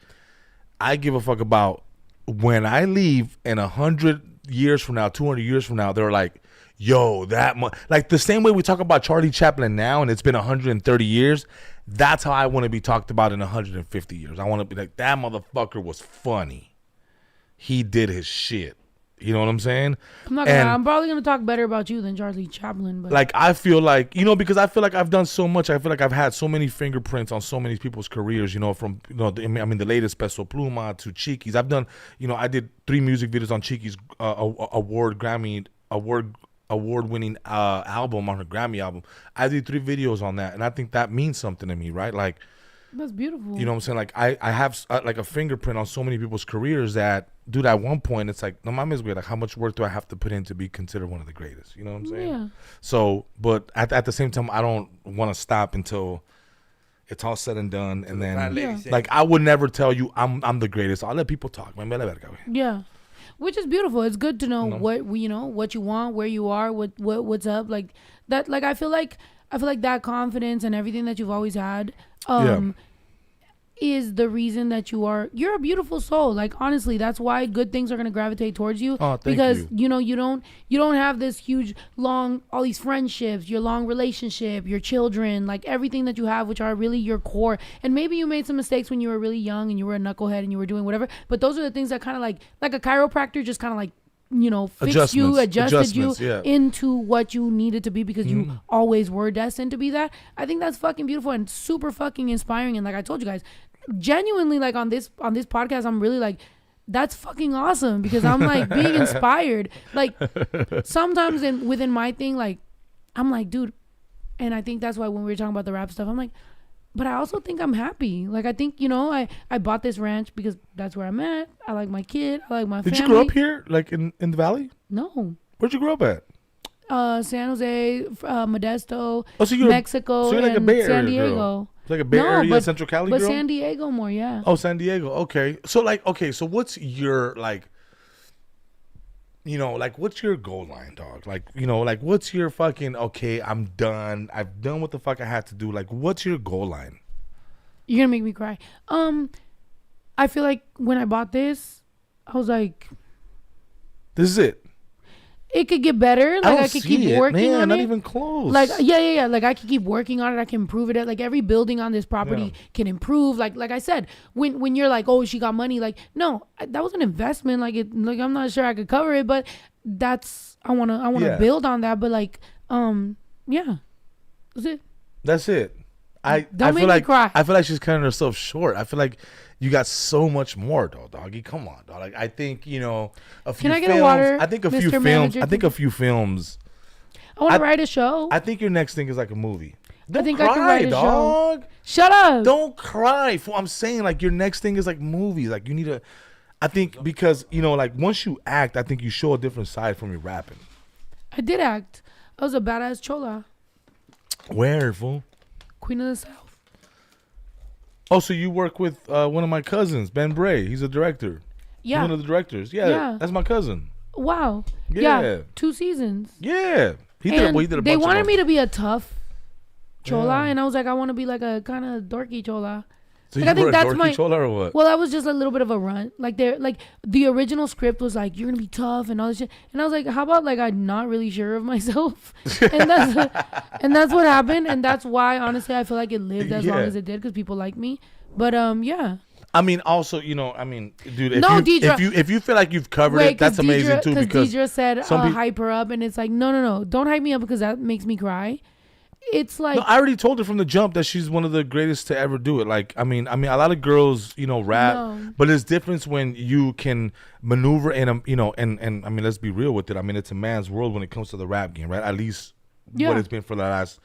I give a fuck about when I leave and 100 years from now, 200 years from now, they're like, yo, that like the same way we talk about Charlie Chaplin now and it's been 130 years, that's how I want to be talked about in 150 years. I want to be like, that motherfucker was funny. He did his shit. You know what I'm saying? I'm probably gonna talk better about you than Charlie Chaplin, but like I feel like, because I feel like I've done so much. I feel like I've had so many fingerprints on so many people's careers. From the latest Peso Pluma to Chiquis. I've done, I did 3 music videos on Chiquis' award-winning album, on her Grammy album. I did 3 videos on that, and I think that means something to me, right? Like, that's beautiful. You know what I'm saying? Like I have like a fingerprint on so many people's careers that, dude, at one point it's like, no mames, like how much work do I have to put in to be considered one of the greatest? You know what I'm saying? Yeah. So, but at the same time, I don't want to stop until it's all said and done. And then, like, I would never tell you I'm the greatest. I'll let people talk, man. Yeah. Which is beautiful. It's good to know what what you want, where you are, what's up, like that. Like I feel like that confidence and everything that you've always had is the reason that you're a beautiful soul. Like honestly, that's why good things are gonna gravitate towards you. Oh, thank because you. You don't have this huge all these friendships, your long relationship, your children, like everything that you have, which are really your core. And maybe you made some mistakes when you were really young and you were a knucklehead and you were doing whatever. But those are the things that kind of like a chiropractor just kind of like adjusted you into what you needed to be because you always were destined to be that. I think that's fucking beautiful and super fucking inspiring. And like I told you guys, genuinely, like on this podcast, I'm really like, that's fucking awesome because I'm like being inspired. Like sometimes within my thing, like I'm like, dude, and I think that's why when we were talking about the rap stuff, I'm like, but I also think I'm happy. Like I think, I bought this ranch because that's where I'm at. I like my kid. I like my family. Did you grow up here, like in the valley? No. Where'd you grow up at? San Jose, Modesto, so Mexico, you're like a and Bay Area San Diego. Girl. It's like a Bay Area, Central Cali but girl? San Diego more, yeah. Oh, San Diego. Okay. So so what's your like, what's your goal line, dog? Like, what's your fucking, okay, I'm done. I've done what the fuck I had to do. Like, what's your goal line? You're gonna make me cry. I feel like when I bought this, I was like, this is it. It could get better. Like I could keep working on it. Not even close. Like yeah. Like I could keep working on it. I can improve it. Like every building on this property can improve. Like I said, when you're like, oh, she got money. Like no, that was an investment. Like I'm not sure I could cover it, but I wanna build on that. But like yeah, that's it. That's it. I Don't make feel me like cry. I feel like she's cutting herself short. I feel like you got so much more, though, doggy. Come on, dog. Like I think a few Can I films. get a water, I think a few Mr. films. Manager? I think a few films. I want to write a show. I think your next thing is like a movie. Don't think cry, I can write a dog. show. Shut up. Don't cry. I'm saying like your next thing is like movies. Like you need to. I think because like once you act, I think you show a different side from your rapping. I did act. I was a badass chola. Where, fool? Queen of the South. Oh, so you work with one of my cousins, Ben Bray. He's a director. Yeah. He's one of the directors. Yeah, that's my cousin. Wow. Yeah. 2 seasons. Yeah. He did a bunch they wanted of me to be a tough chola, and I was like, I want to be like a kind of dorky chola. So like, you were a dorky chola or what? Well, I was just a little bit of a runt. Like the original script was like, you're gonna be tough and all this shit, and I was like, how about like I'm not really sure of myself, and that's what happened, and that's why honestly I feel like it lived as long as it did because people like me. But yeah. I mean, also, dude, if you feel like you've covered it, that's amazing too. Because Deidre said hype her up, and it's like, no, don't hype me up because that makes me cry. It's like, no, I already told her from the jump that she's one of the greatest to ever do it. Like, I mean, a lot of girls, rap, but it's different when you can maneuver in a, and I mean, let's be real with it. I mean, it's a man's world when it comes to the rap game, right? At least what it's been for the last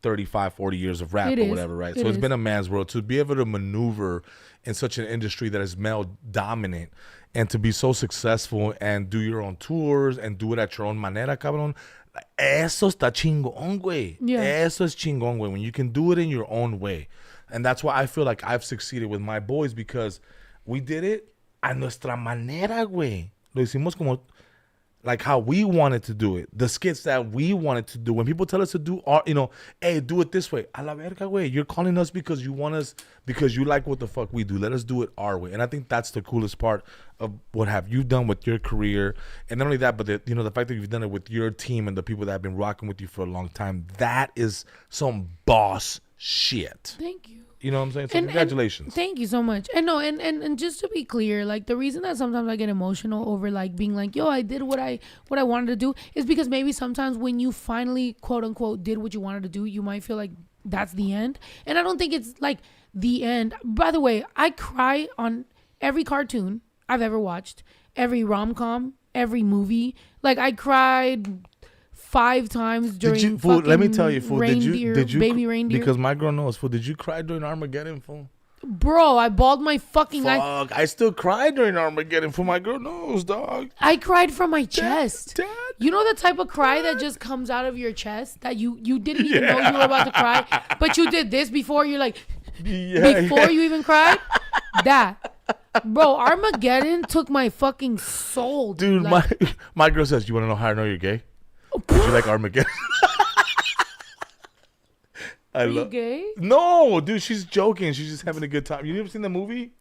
35, 40 years of rap or whatever, right? So it's been a man's world. To be able to maneuver in such an industry that is male dominant and to be so successful and do your own tours and do it at your own manera, cabrón. Eso está chingón, güey. Yeah. Eso es chingón, güey. When you can do it in your own way. And that's why I feel like I've succeeded with my boys because we did it a nuestra manera, güey. Lo hicimos como like how we wanted to do it, the skits that we wanted to do. When people tell us to do our, hey, do it this way. A la verga way. You're calling us because you want us, because you like what the fuck we do. Let us do it our way. And I think that's the coolest part of what have you done with your career. And not only that, but the fact that you've done it with your team and the people that have been rocking with you for a long time. That is some boss shit. Thank you. You know what I'm saying? So congratulations. Thank you so much. And no, and just to be clear, like the reason that sometimes I get emotional over like being like, yo, I did what I wanted to do is because maybe sometimes when you finally quote unquote did what you wanted to do, you might feel like that's the end. And I don't think it's like the end. By the way, I cry on every cartoon I've ever watched, every rom-com, every movie. Like I cried 5 times during fool, let me tell you, fool, reindeer, did you baby reindeer. Because my girl knows, fool. Did you cry during Armageddon, fool? Bro, I bawled my fucking eye. Fuck, I still cried during Armageddon, fool. My girl knows, dog. I cried from my chest. Dad. You know the type of cry that just comes out of your chest that you didn't even know you were about to cry, but you did this before. You're like, before you even cried. That, bro, Armageddon took my fucking soul, dude. like, my girl says, "You want to know how I know you're gay? Did you like Armageddon?" Are you gay? No, dude, she's joking. She's just having a good time. You never seen the movie?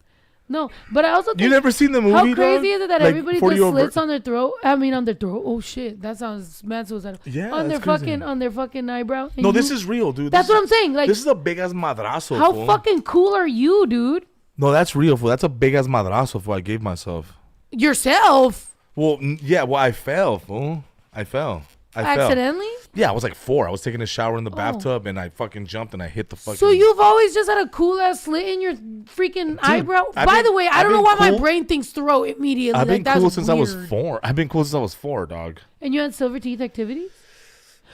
No, but I also think, you never seen the movie? How crazy dog? is it that like everybody does slits on their throat? I mean, on their throat. Oh shit, that sounds mad suicidal. Yeah, on their fucking eyebrow. No, this is real, dude. That's what I'm saying. Like, this is a big ass madrazo. How fool. fucking cool are you, dude? No, that's real, fool. That's a big ass madrazo, fool. I gave myself. Yourself? Well, yeah. Well, I fell, fool. I fell. Accidentally? Yeah, I was like 4. I was taking a shower in the bathtub and I fucking jumped and I hit the fucking. So you've always just had a cool ass slit in your freaking eyebrow? By the way, I don't know why my brain thinks throat immediately. I've been like, cool that's since weird. I was 4. I've been cool since I was 4, dog. And you had silver teeth activities?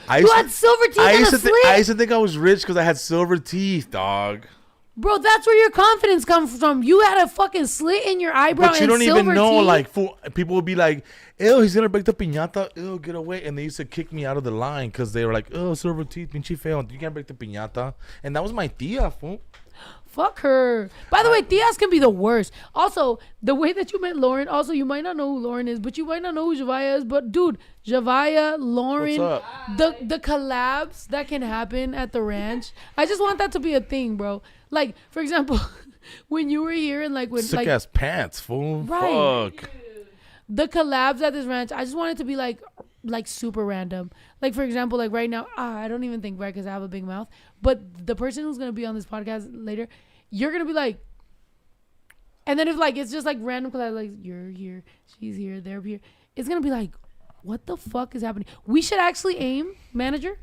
You had silver teeth in a slit? I used to think I was rich because I had silver teeth, dog. Bro, that's where your confidence comes from. You had a fucking slit in your eyebrow and silver teeth. But you don't even know, like, fool, people would be like, ew, he's going to break the piñata. Ew, get away. And they used to kick me out of the line because they were like, oh, silver teeth, pinche feo. You can't break the piñata. And that was my tia, fool. Fuck her. By the way, tias can be the worst. Also, the way that you met Lauren, also, you might not know who Lauren is, but you might not know who Javaya is. But, dude, Javaya, Lauren, What's up? the collabs that can happen at the ranch, I just want that to be a thing, bro. Like, for example, when you were here and, like, when, sick like, ass pants, fool. Right. Fuck. The collabs at this ranch, I just want it to be, like super random. Like, for example, like right now, I don't even think right because I have a big mouth. But the person who's gonna be on this podcast later, you're gonna be like, and then if like it's just like random collabs, like you're here, she's here, they're here, it's gonna be like, what the fuck is happening? We should actually aim, manager.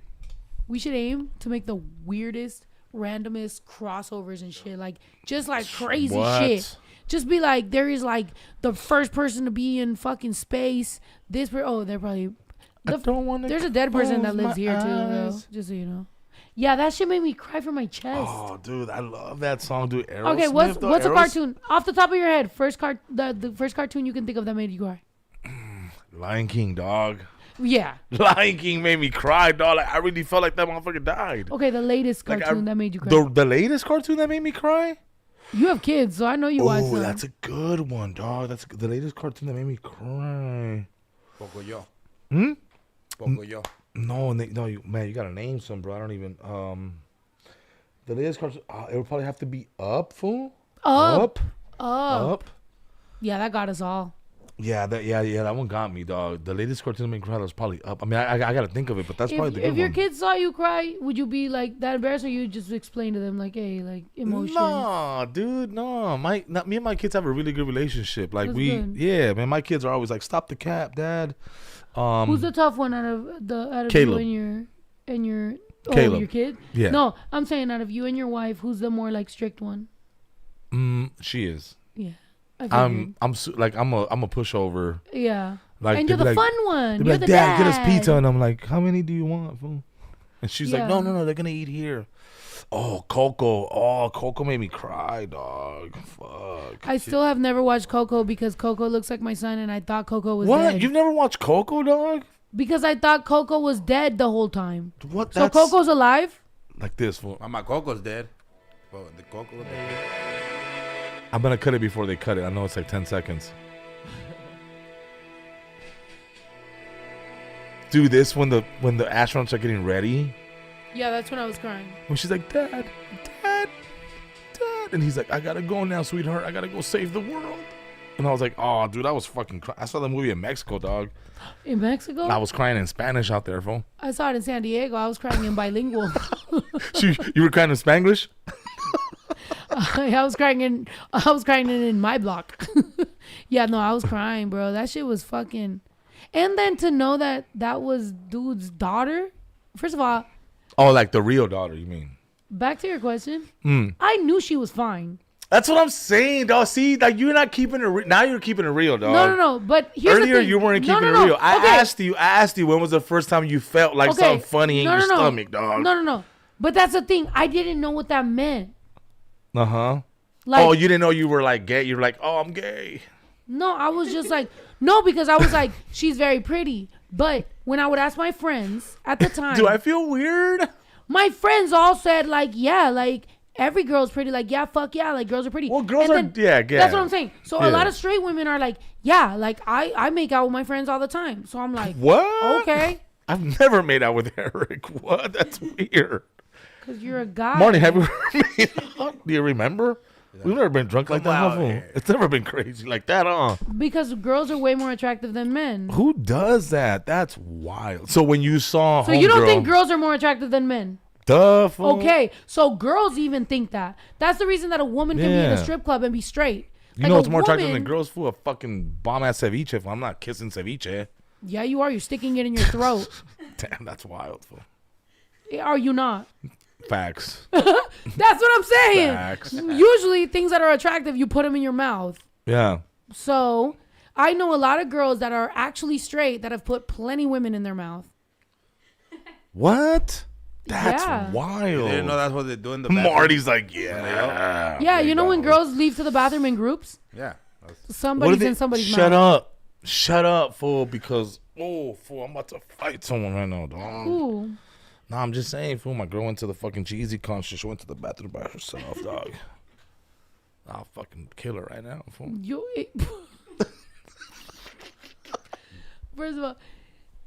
We should aim to make the weirdest, randomest crossovers and shit, like just like crazy shit. Just be like, there is like the first person to be in fucking space. They're probably. There's a dead person that lives here too, though. Just so you know. Yeah, that shit made me cry from my chest. Oh, dude, I love that song, dude. Aerosmith, okay, what's a cartoon off the top of your head? The first cartoon you can think of that made you cry. Lion King, dog. Yeah. Lion King made me cry, dog. Like, I really felt like that motherfucker died. Okay, the latest cartoon that made you cry. The latest cartoon that made me cry? You have kids, so I know you watch them. Oh, that's a good one, dog. That's the latest cartoon that made me cry. Pocoyo. Pocoyo. No, you gotta name some, bro. I don't even. The latest cartoon. It would probably have to be Up, fool. Up. Yeah, that got us all. Yeah, that one got me, dog. The latest cartoon that made me cry was probably Up. I mean, I gotta think of it, but that's probably the good one. If your kids saw you cry, would you be like that embarrassed, or you just explain to them like, hey, like emotions? Nah, dude, no. Me and my kids have a really good relationship. Like good. Yeah, man. My kids are always like, stop the cap, Dad. Who's the tough one out of Caleb. you and your Caleb. your kid? Yeah. No, I'm saying out of you and your wife, who's the more like strict one? She is. Yeah. I'm a pushover. Yeah. Like, and you're the fun one. You're like, the Dad, dad. get us pizza, and I'm like, how many do you want, fool? And she's like, Yeah. no, they're gonna eat here. Oh, Coco. Oh, Coco made me cry, dog. Fuck. I still have never watched Coco because Coco looks like my son, and I thought Coco was What? dead. You've never watched Coco, dog? Because I thought Coco was dead the whole time. What? So Coco's alive? Like this, fool. Mama Coco's dead. Well, the Coco was dead. I'm gonna cut it before they cut it. I know it's like 10 seconds. Do this when the astronauts are getting ready. Yeah, that's when I was crying. When she's like, Dad, Dad, Dad. And he's like, I gotta go now, sweetheart. I gotta go save the world. And I was like, oh, dude, I was fucking crying. I saw the movie in Mexico, dog. In Mexico? I was crying in Spanish out there, fool. I saw it in San Diego. I was crying in bilingual. You were crying in Spanglish? I was crying in my block. Yeah, no, I was crying, bro. That shit was fucking. And then to know that was dude's daughter. First of all. Oh, like the real daughter, you mean? Back to your question. I knew she was fine. That's what I'm saying, dog. See, like you're not keeping it. Now you're keeping it real, dog. No. But here's earlier the thing. you weren't keeping it real. I asked you when was the first time you felt like something funny in your stomach, dog. No. But that's the thing. I didn't know what that meant. Like, oh, you didn't know you were like gay. You're like, oh, I'm gay. No, I was just like, no, because I was like, she's very pretty. But when I would ask my friends at the time, do I feel weird? My friends all said like, yeah, like. Every girl's pretty, like, yeah, fuck yeah, like, girls are pretty. Well, girls are, yeah. That's what I'm saying. So a lot of straight women are like, yeah, like, I make out with my friends all the time. So I'm like, what? Okay. I've never made out with Eric. What? That's weird. Because you're a guy. Marty, have you ever made out? Do you remember? We've never been drunk like that before. It's never been crazy like that, Because girls are way more attractive than men. Who does that? That's wild. So when you saw So you don't think girls are more attractive than men? Okay, so girls even think that. That's the reason that a woman can be in a strip club and be straight. You know what's more attractive than girls? Fool, a fucking bomb-ass ceviche. If I'm not kissing ceviche. Yeah, you are. You're sticking it in your throat. Damn, that's wild. Fool. Are you not? Facts. That's what I'm saying. Facts. Usually things that are attractive, you put them in your mouth. Yeah. So I know a lot of girls that are actually straight that have put plenty women in their mouth. What? That's wild. You didn't know that's what they do in the bathroom? Marty's like, yeah. Yeah, you know when girls leave to the bathroom in groups? Yeah. Somebody's in somebody's Shut mouth. up. Shut up, fool, because, fool, I'm about to fight someone right now, dog. Ooh. Nah, I'm just saying, fool, my girl went to the fucking cheesy concert. She went to the bathroom by herself, dog. I'll fucking kill her right now, fool. First of all,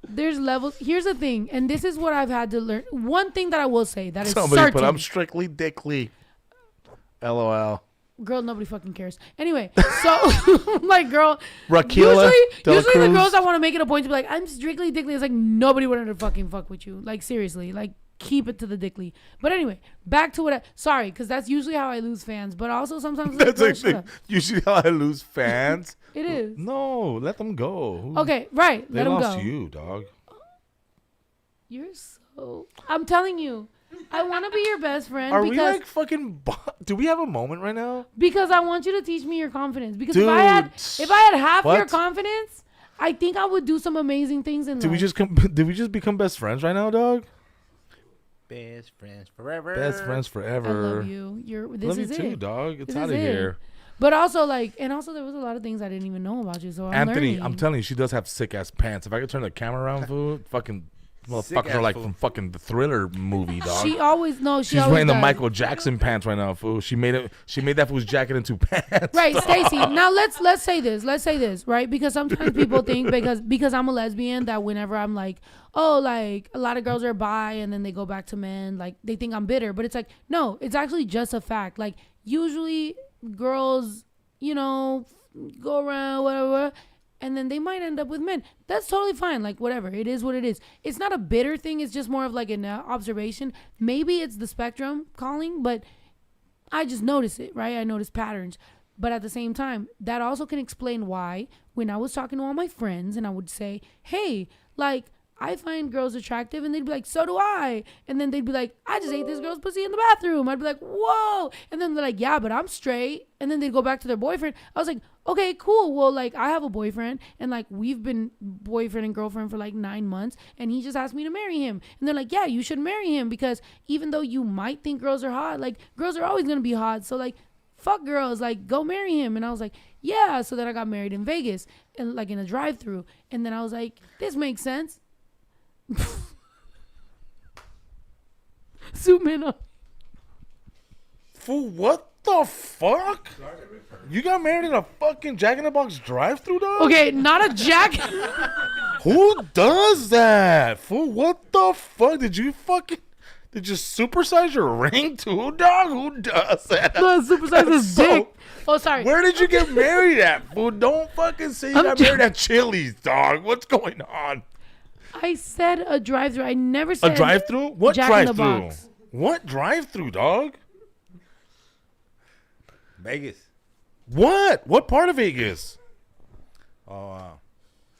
there's levels. Here's the thing, and this is what I've had to learn. One thing that I will say that is certain. But I'm strictly dickly. LOL. Girl, nobody fucking cares. Anyway, so like, girl, Raquela usually the girls that want to make it a point to be like, I'm strictly dickly. It's like nobody wanted to fucking fuck with you. Like seriously, like keep it to the dickly. But anyway, back to sorry, because that's usually how I lose fans. But also sometimes that's actually usually how I lose fans. It is. No, let them go. Okay, right. Let them go. They lost you, dog. You're so. I'm telling you, I want to be your best friend. Are we like fucking? Do we have a moment right now? Because I want you to teach me your confidence. Because if I had half your confidence, I think I would do some amazing things in life. Did we just become best friends right now, dog? Best friends forever. Best friends forever. I love you. This love is you too, it. dog. It's out of here. But also, there was a lot of things I didn't even know about you. So Anthony, learning. I'm telling you, she does have sick ass pants. If I could turn the camera around, fool, fucking motherfuckers are like from fucking the Thriller movie, dog. She's wearing the Michael Jackson pants right now, fool. She made that fool's jacket into pants. Right, Stacy. Now let's say this, right? Because sometimes people think because I'm a lesbian that whenever I'm like, oh, like a lot of girls are bi and then they go back to men, like they think I'm bitter. But it's like, no, it's actually just a fact. Like usually girls, go around, whatever, and then they might end up with men. That's totally fine. Like, whatever. It is what it is. It's not a bitter thing. It's just more of like an observation. Maybe it's the spectrum calling, but I just notice it, right? I notice patterns. But at the same time, that also can explain why when I was talking to all my friends and I would say, hey, like, I find girls attractive, and they'd be like, so do I. And then they'd be like, I just ate this girl's pussy in the bathroom. I'd be like, whoa. And then they're like, yeah, but I'm straight. And then they'd go back to their boyfriend. I was like, okay, cool. Well, like, I have a boyfriend, and like, we've been boyfriend and girlfriend for like 9 months, and he just asked me to marry him. And they're like, yeah, you should marry him, because even though you might think girls are hot, like, girls are always gonna be hot. So like, fuck girls, like, go marry him. And I was like, yeah. So then I got married in Vegas, and like in a drive-through. And then I was like, this makes sense. Zoom in on. Fool, what the fuck? You got married in a fucking Jack in the Box drive-thru, dog? Okay, not a Jack. Who does that? Fool, what the fuck? Did you supersize your ring too, dog? Who does that? No, supersize his dick. Oh, sorry. Where did you get married at, fool? Don't fucking say you got married at Chili's, dog. What's going on? I said a drive-thru. I never said A drive-through? What Jack in the drive-through? Box. What drive-through, dog? Vegas. What? What part of Vegas? Oh,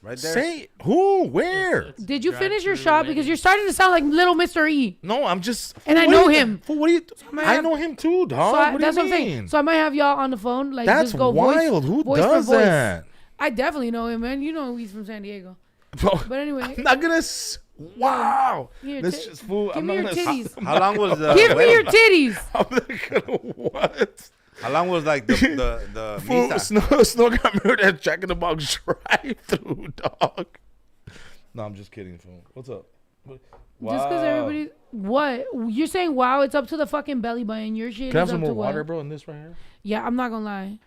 right there. Say who? Where? It's Did you finish your drive-through shot? wedding. Because you're starting to sound like little Mr. E. No, I'm just. And I what know do you- him. Fool, what do you? might I have- know him too, dog. So I, what do that's you what I'm mean? saying. So I might have y'all on the phone. Like, That's just go wild. voice, Who voice does for voice. that? I definitely know him, man. You know he's from San Diego. But anyway, I'm not gonna. Wow. Here, Let's just fool. give I'm me not your gonna. titties. How long was the? Give me your titties. I'm not gonna. What? How long was like the Fool, misa? Snow got married at Jack in the Box drive-through, dog. No, I'm just kidding, fool. What's up? Wow. Just because everybody, what you're saying? Wow, it's up to the fucking belly button. Your shit Can I have is some up more to water, what? bro, in this right here? Yeah, I'm not gonna lie.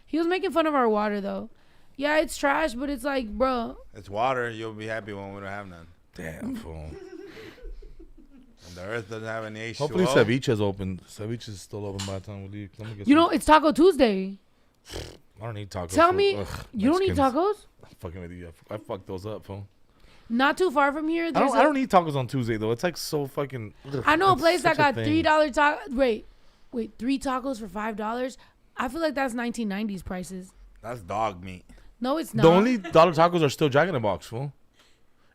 He was making fun of our water though. Yeah, it's trash, but it's like, bro. It's water. You'll be happy when we don't have none. Damn, fool. And the earth doesn't have any H2O. Hopefully Ceviche's open. Ceviche's still open by the time we leave. Let me get You some- know, it's Taco Tuesday. I don't eat tacos. Tell fool. me, Ugh, you don't eat Mexicans. tacos? I'm fucking with you. I fucked those up, fool. Not too far from here. I There's don't eat tacos on Tuesday though. It's like so fucking. Ugh, I know a it's place that such a got thing. $3 tacos. Wait, 3 tacos for $5. I feel like that's 1990s prices. That's dog meat. No, it's not. The only dollar tacos are still Jack in the Box, fool.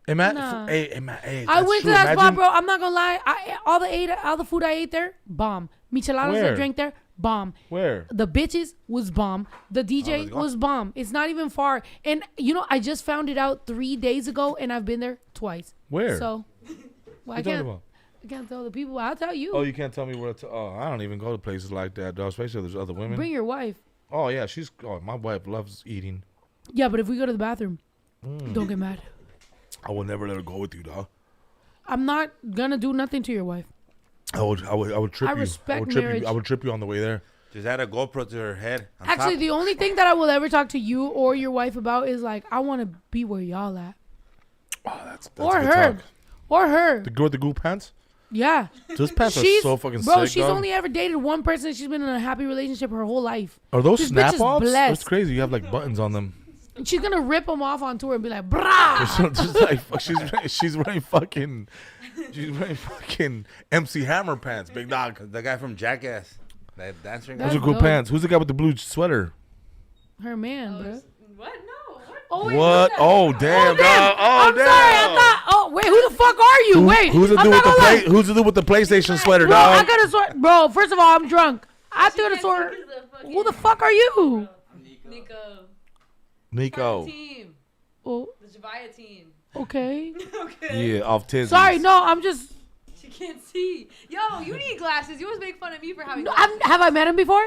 Nah. Hey, I that's went true. to that spot, Imagine- bro. I'm not gonna lie. All the food I ate there, bomb. Micheladas I Where? drank there, bomb. Where? The bitches was bomb. The DJ let's go. was bomb. It's not even far. And you know, I just found it out 3 days ago, and I've been there twice. Where? So, well, What you talking about? I can't tell the people. I'll tell you. Oh, you can't tell me where to. Oh, I don't even go to places like that, dog. Especially if there's other women. Bring your wife. Oh yeah, my wife loves eating. Yeah, but if we go to the bathroom, don't get mad. I will never let her go with you, dog. I'm not gonna do nothing to your wife. I would trip I you. respect I would trip marriage. you. I would trip you on the way there. Just add a GoPro to her head. on Actually, top. the only thing that I will ever talk to you or your wife about is like, I want to be where y'all at, Oh, that's or a good her, talk. or her. The girl with the goo pants. Yeah, Those pants are she's so fucking bro. sick, She's dog. only ever dated one person. She's been in a happy relationship her whole life. Are those This bitch snap is offs? blessed. That's crazy. You have like buttons on them. And she's gonna rip them off on tour and be like, brah. Just like she's wearing fucking MC Hammer pants, big dog. The guy from Jackass. That dancing Those guy. are cool dope. pants. Who's the guy with the blue sweater? Her man, bro. What? No. What? Oh, wait, What? Oh damn, dog. Oh I'm damn. sorry. I thought. Oh wait, who the fuck are you? Wait, Who's the I'm dude with not the gonna lie. Who's the dude with the PlayStation sweater, Bro, I dog? got a sort. Bro, first of all, I'm drunk. I took a sort. Who the fuck are you? Nico. Nico. Team. Oh, The Javaya team. okay. Okay. Yeah, off tizzy. Sorry, no, I'm just. She can't see. Yo, you need glasses. You always make fun of me for having No, glasses. have I met him before?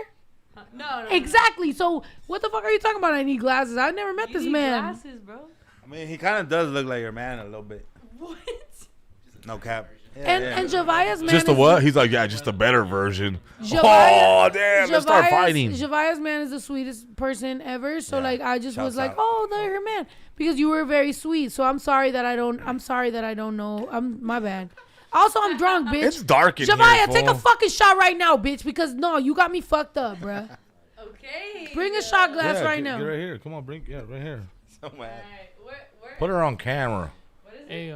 No. Exactly. So what the fuck are you talking about? I need glasses. I've never met You this need man. glasses, bro. I mean, he kind of does look like your man a little bit. What? No cap. Yeah, And Javaya's man. Just a is- what? He's like, yeah, just a better version. Javaya- Oh damn! Let's start Javaya's- fighting. Javaya's man is the sweetest person ever. So Yeah. like I just was Shouts like, out. oh, they're her man because you were very sweet. So I'm sorry that I don't know. My bad. Also, I'm drunk, bitch. It's dark in Javaya, here, take a fool. fucking shot right now, bitch. Because no, you got me fucked up, bruh. Okay. Bring a shot glass Yeah, right get now. right here. Come on, bring right here. So mad. Alright, where? Put her on camera. What is it? Hey,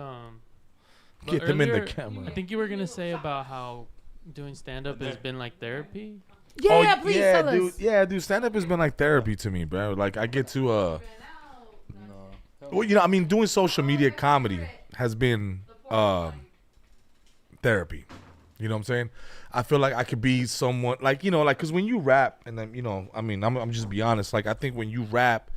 Get them in the earlier, camera. I think you were gonna say about how doing stand up has been like therapy. Yeah, please yeah, tell dude. us. Yeah, dude. Stand up has been like therapy to me, bro. Like I get to well, you know, I mean, doing social media comedy has been therapy. You know what I'm saying? I feel like I could be someone like, you know, like, cause when you rap, and then, you know, I mean, I'm just be honest. Like, I think when you rap,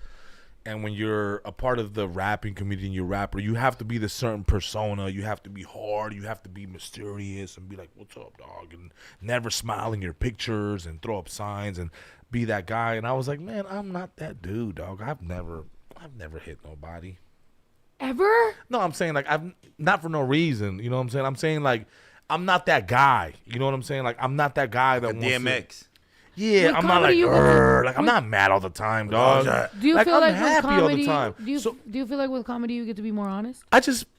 and when you're a part of the rapping community and you're a rapper, you have to be the certain persona. You have to be hard. You have to be mysterious and be like, "What's up, dog?" And never smile in your pictures and throw up signs and be that guy. And I was like, man, I'm not that dude, dog. I've never hit nobody. Ever? No, I'm saying like I've not for no reason. You know what I'm saying? I'm saying like I'm not that guy. You know what I'm saying? Like I'm not that guy that wants to- DMX. Yeah, With I'm not like, comedy, I'm not mad all the time, dog. Do you feel I'm like happy with comedy, all the time. Do you feel like with comedy you get to be more honest?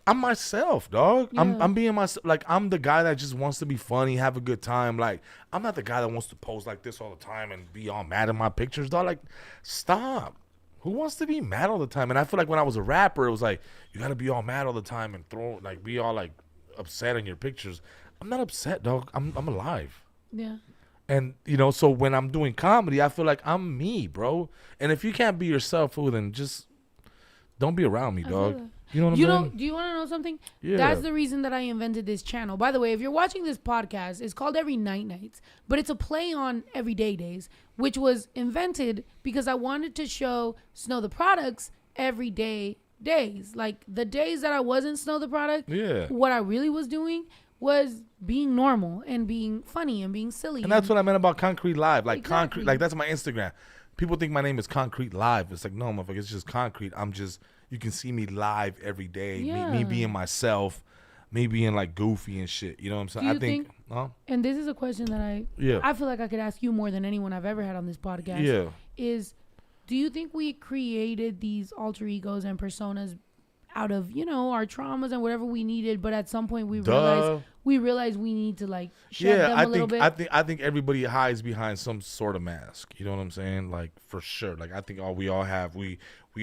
I'm myself, dog. Yeah. I'm being myself. Like, I'm the guy that just wants to be funny, have a good time. Like, I'm not the guy that wants to pose like this all the time and be all mad at my pictures, dog. Like, stop. Who wants to be mad all the time? And I feel like when I was a rapper, it was like, you got to be all mad all the time and be all like upset in your pictures. I'm not upset, dog. I'm alive. Yeah. And, so when I'm doing comedy, I feel like I'm me, bro. And if you can't be yourself, fool, then just don't be around me, dog. You know what I'm saying? Do you want to know something? Yeah. That's the reason that I invented this channel. By the way, if you're watching this podcast, it's called Nights, but it's a play on Everyday Days, which was invented because I wanted to show Snow the products everyday days. Like, the days that I wasn't Snow the product, what I really was doing was being normal and being funny and being silly. And that's what I meant about Concrete Live. Like, Exactly. Concrete, like, that's my Instagram. People think my name is Concrete Live. It's like, no, motherfucker, it's just concrete. you can see me live every day. Yeah. Me being myself, me being like goofy and shit. You know what I'm saying? Do you I think and this is a question that I feel like I could ask you more than anyone I've ever had on this podcast. Yeah. Is, do you think we created these alter egos and personas out of, our traumas and whatever we needed, but at some point we realized we need to like shed them a little bit? I think everybody hides behind some sort of mask. You know what I'm saying? Like, for sure. Like, I think we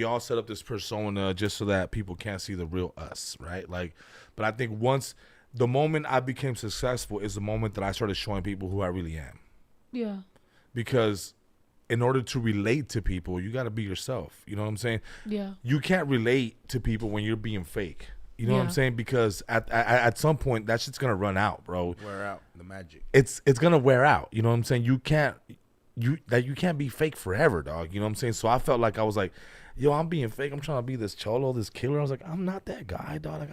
all set up this persona just so that people can't see the real us, right? Like, but I think the moment I became successful is the moment that I started showing people who I really am. Yeah. Because in order to relate to people, you got to be yourself. You know what I'm saying? Yeah. You can't relate to people when you're being fake. You know what I'm saying? Because at some point, that shit's going to run out, bro. Wear out the magic. It's going to wear out. You know what I'm saying? You can't be fake forever, dog. You know what I'm saying? So I felt like I was like, yo, I'm being fake. I'm trying to be this cholo, this killer. I was like, I'm not that guy, dog. Like,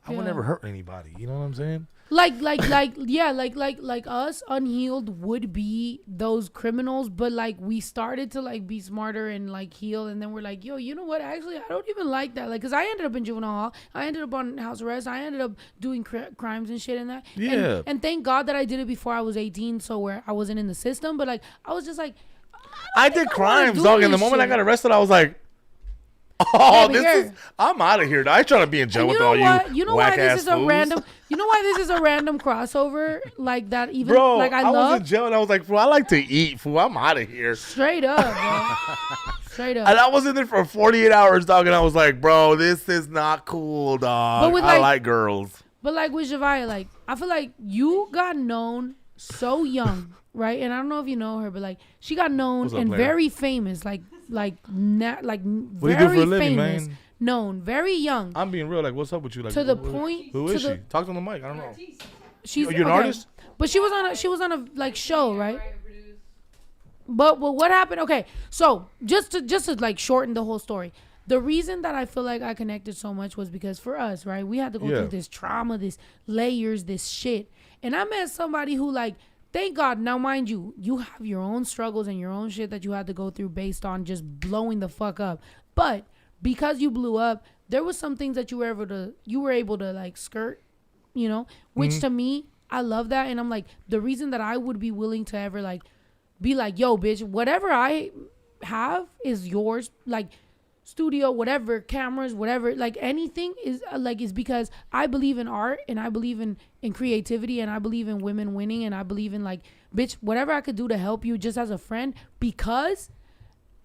I would never hurt anybody. You know what I'm saying? Like us unhealed would be those criminals, but like we started to like be smarter and like heal, and then we're like, yo, you know what? Actually, I don't even like that. Like, cause I ended up in juvenile hall, I ended up on house arrest, I ended up doing crimes and shit and that. Yeah. And thank God that I did it before I was 18, so where I wasn't in the system. But like, I was just like, I did crimes, dog. And the moment I got arrested, I was like, oh, I'm out of here. I ain't trying to be in jail with all you. You know why this is a random? You know why this is a random crossover like that? Even bro, like I was in jail and I was like, fool, I like to eat, fool. I'm out of here. Straight up, bro. Straight up. And I was in there for 48 hours, dog, and I was like, bro, this is not cool, dog. But I like girls. But like with Javaya, like I feel like you got known so young, right? And I don't know if you know her, but like she got known and very famous, very living, famous, man? known, very young. I'm being real. Like, what's up with you? Like, to the point. Who is she? Talk to the mic. I don't know. She's you're an artist, but she was on a like show, right? But what happened? Okay, so just to like shorten the whole story. The reason that I feel like I connected so much was because for us, right, we had to go through this trauma, this layers, this shit. And I met somebody who, like, thank God, now mind you, you have your own struggles and your own shit that you had to go through based on just blowing the fuck up. But because you blew up, there was some things that you were able to like skirt, which to me, I love that. And I'm like, the reason that I would be willing to ever like be like, yo, bitch, whatever I have is yours. Like, studio, whatever, cameras, whatever, like anything is is because I believe in art and I believe in creativity and I believe in women winning and I believe in like, bitch, whatever I could do to help you just as a friend, because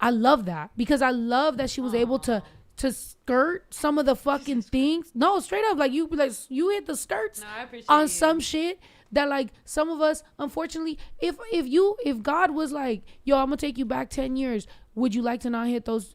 I love that. Because I love that she was able to skirt some of the fucking things. No, straight up, like you hit the skirts on some shit that like some of us, unfortunately, if God was like, yo, I'm gonna take you back 10 years, would you like to not hit those?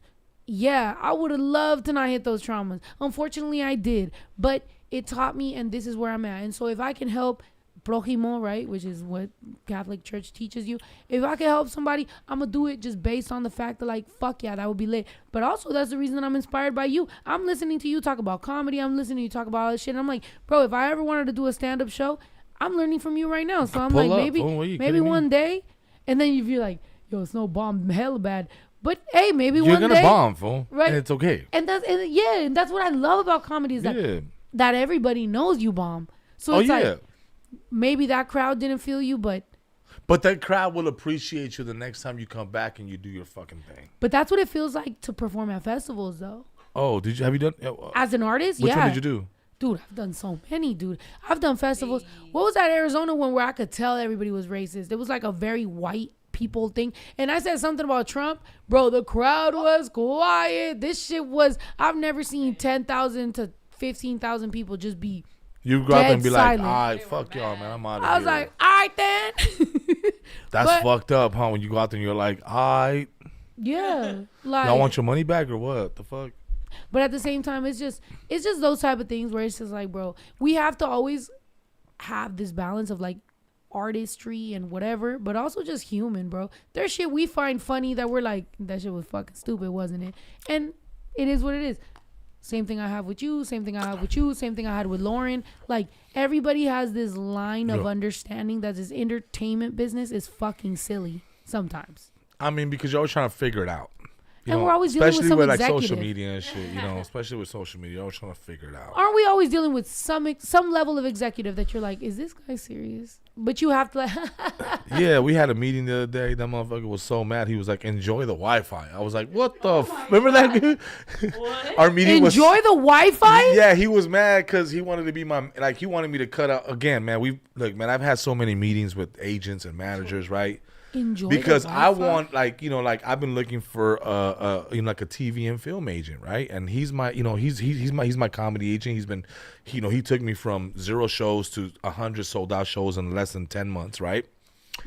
Yeah, I would have loved to not hit those traumas. Unfortunately, I did. But it taught me, and this is where I'm at. And so if I can help prójimo, right, which is what Catholic Church teaches you, if I can help somebody, I'm going to do it just based on the fact that, like, fuck yeah, that would be lit. But also, that's the reason that I'm inspired by you. I'm listening to you talk about comedy. I'm listening to you talk about all this shit. And I'm like, bro, if I ever wanted to do a stand-up show, I'm learning from you right now. So I'm like, maybe one day, and then if you're like, yo, Snow bomb hella bad. But hey, maybe you're one day gonna bomb, fool, right? And it's okay. And that's what I love about comedy is that everybody knows you bomb. So it's like maybe that crowd didn't feel you, but But that crowd will appreciate you the next time you come back and you do your fucking thing. But that's what it feels like to perform at festivals, though. Oh, have you done? As an artist, which yeah. one did you do? Dude, I've done so many, dude. I've done festivals. What was that Arizona one where I could tell everybody was racist? It was like a very white people thing. And I said something about Trump. Bro, the crowd was quiet. This shit was, I've never seen 10,000 to 15,000 people just be You go out there and be silent. like, all right, fuck y'all, man. I'm out of here. I was like, all right then. That's fucked up, huh? When you go out there and you're like, all right. Yeah. Like, Y'all want your money back or what? The fuck? But at the same time, it's just those type of things where it's just like, bro, we have to always have this balance of like artistry and whatever, but also just human, bro. There's shit we find funny that we're like, that shit was fucking stupid, wasn't it? And it is what it is. Same thing I have with you, same thing I have with you, same thing I had with Lauren. Like, everybody has this line of understanding that this entertainment business is fucking silly sometimes. I mean, because you're always trying to figure it out. You And know, we're always dealing with especially some with like executive. social media and shit, you know, especially with social media, you're always trying to figure it out. Aren't we always dealing with some level of executive that you're like, is this guy serious? But you have to like, Yeah, we had a meeting the other day. That motherfucker was so mad. He was like, enjoy the Wi-Fi. I was like, what the remember that dude? Our meeting was enjoy the Wi-Fi? Yeah, he was mad because he wanted to be he wanted me to cut out again, man. I've had so many meetings with agents and managers, right? Enjoy Because the I Wi-Fi? want I've been looking for like a TV and film agent, right? And he's my he's my comedy agent. He's been he took me from 0 shows to 100 sold out shows in less than 10 months, right?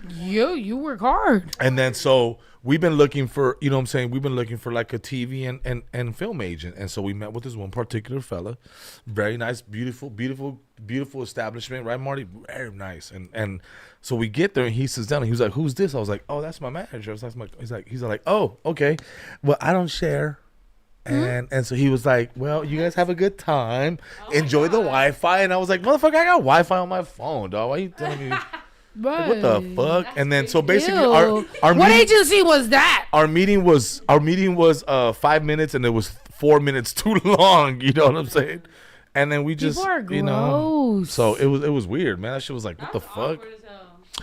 You work hard. And then so we've been looking for, we've been looking for like a TV and film agent. And so we met with this one particular fella. Very nice, beautiful establishment, right, Marty? Very nice. And so we get there and he sits down and he was like, who's this? I was like, oh, that's my manager. He's like, oh, okay. Well, I don't share. And so he was like, well, you guys have a good time. Enjoy the Wi-Fi. And I was like, motherfucker, I got Wi-Fi on my phone, dog. Why you telling me? Right. What the fuck? And then so basically Ew. our What meeting, agency was that? our meeting was 5 minutes and it was 4 minutes too long. You know what I'm saying? And then we just People are gross. So it was weird, man. That shit was like, what the fuck?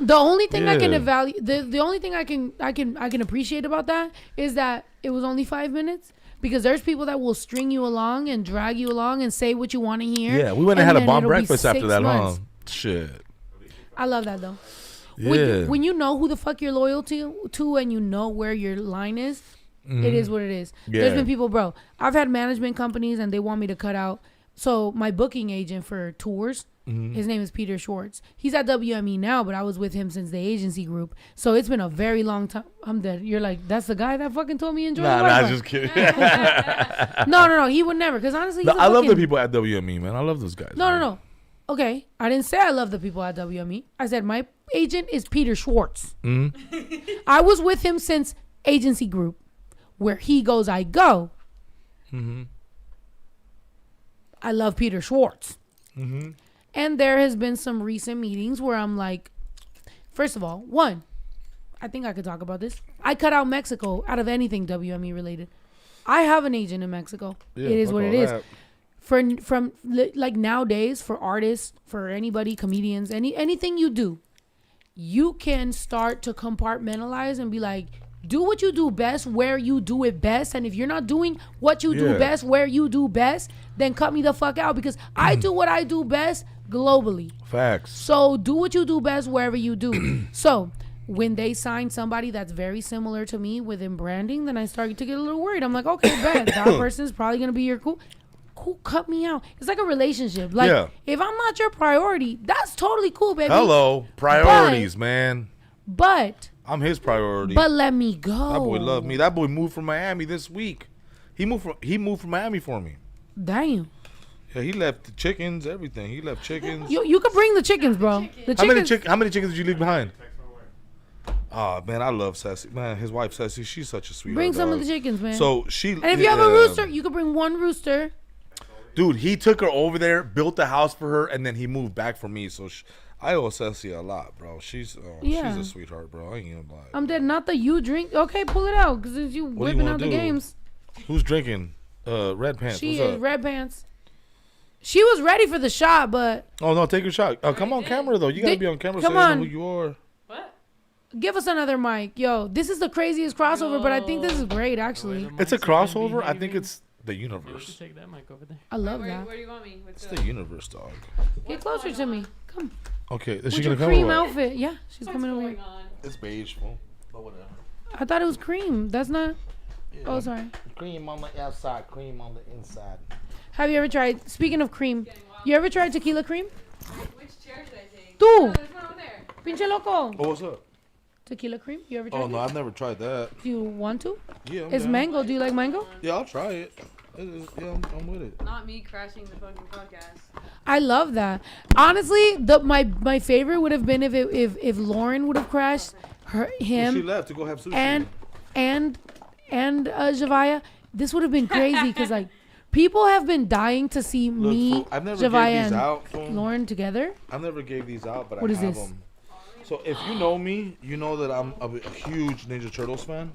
The only thing I can Yeah. evaluate, the only thing I can appreciate about that is that it was only 5 minutes. Because there's people that will string you along and drag you along and say what you want to hear. Yeah, we went and had a then bomb it'll be breakfast after 6 that, months. huh? Shit. I love that though. Yeah. When you know who the fuck you're loyal to and you know where your line is, it is what it is. Yeah. There's been people, bro. I've had management companies and they want me to cut out. So my booking agent for tours, his name is Peter Schwartz. He's at WME now, but I was with him since the agency group. So it's been a very long time. I'm dead. You're like, that's the guy that fucking told me enjoy the Nah, Wi-Fi. just kidding. No. He would never. Because honestly, No, he's a I love the fucking- people at WME, man. I love those guys. man. No. Okay, I didn't say I love the people at WME. I said my agent is Peter Schwartz. I was with him since agency group. Where he goes, I go. I love Peter Schwartz. And there has been some recent meetings where I'm like, first of all, I think I could talk about this. I cut out Mexico out of anything WME related. I have an agent in Mexico. Yeah, it is fuck what all it is. that. From like nowadays, for artists, for anybody, comedians, anything you do, you can start to compartmentalize and be like, do what you do best where you do it best. And if you're not doing what you do Yeah. best where you do best, then cut me the fuck out, because I do what I do best globally. Facts. So do what you do best wherever you do. So when they sign somebody that's very similar to me within branding, then I start to get a little worried. I'm like, okay, bet that person's probably gonna be your cool. Cut me out. It's like a relationship. Like, Yeah. if I'm not your priority, that's totally cool, baby. Hello. Priorities, man. But I'm his priority. let me go. That boy loved me. That boy moved from Miami this week. He moved from Miami for me. Damn. Yeah, he left the chickens, everything. He left chickens. You could bring the chickens, bro. The How many chickens. how many chickens did you leave behind? Oh man, I love Sassy. Man, his wife Sassy, she's such a sweetheart. Bring some dog. of the chickens, man. So she. And if you have a rooster, you could bring one rooster. Dude, he took her over there, built a house for her, and then he moved back for me. So I owe Sassy a lot, bro. She's Yeah. a sweetheart, bro. I ain't gonna lie. I'm dead. Not that you drink. Okay, pull it out, because you What do you whipping wanna out the do? games. Who's drinking? Red Pants. She What's is up? red pants. She was ready for the shot, but Oh no, take your shot. Come on camera though. You gotta Did- be on camera. come So you know on. who you are. What? Give us another mic. Yo, this is the craziest crossover, but I think this is great, actually. It's a crossover. I think it's the You can universe. take that mic over there. I love Where that. do you want me? What's It's the universe, dog. Get closer to me. Come. Okay, is With she your gonna come? cream or what? outfit. Yeah, she's coming over here. on? It's beige, fool. But whatever. I thought it was cream. That's not. Oh, sorry. Cream on the outside, cream on the inside. Have you ever tried? Speaking of cream, you ever tried tequila cream? Which chair should I take? Tú, Oh, there's one over there. pinche loco. Oh, what's up? Tequila cream. You ever tried? Oh no, it? I've never tried that. Do you want to? Yeah, I'm It's down. mango. Do you like mango? Yeah, I'll try it. Yeah, I'm with it. Not me crashing the fucking podcast. I love that. Honestly, my favorite would have been if Lauren would have crashed She him left to go have sushi. and Javaya. This would have been crazy because like people have been dying to see Look, me, fool, I've never Javaya, gave these and out, fool. Lauren together. I never gave these out, but What I is have this? them. So if you know me, you know that I'm a huge Ninja Turtles fan.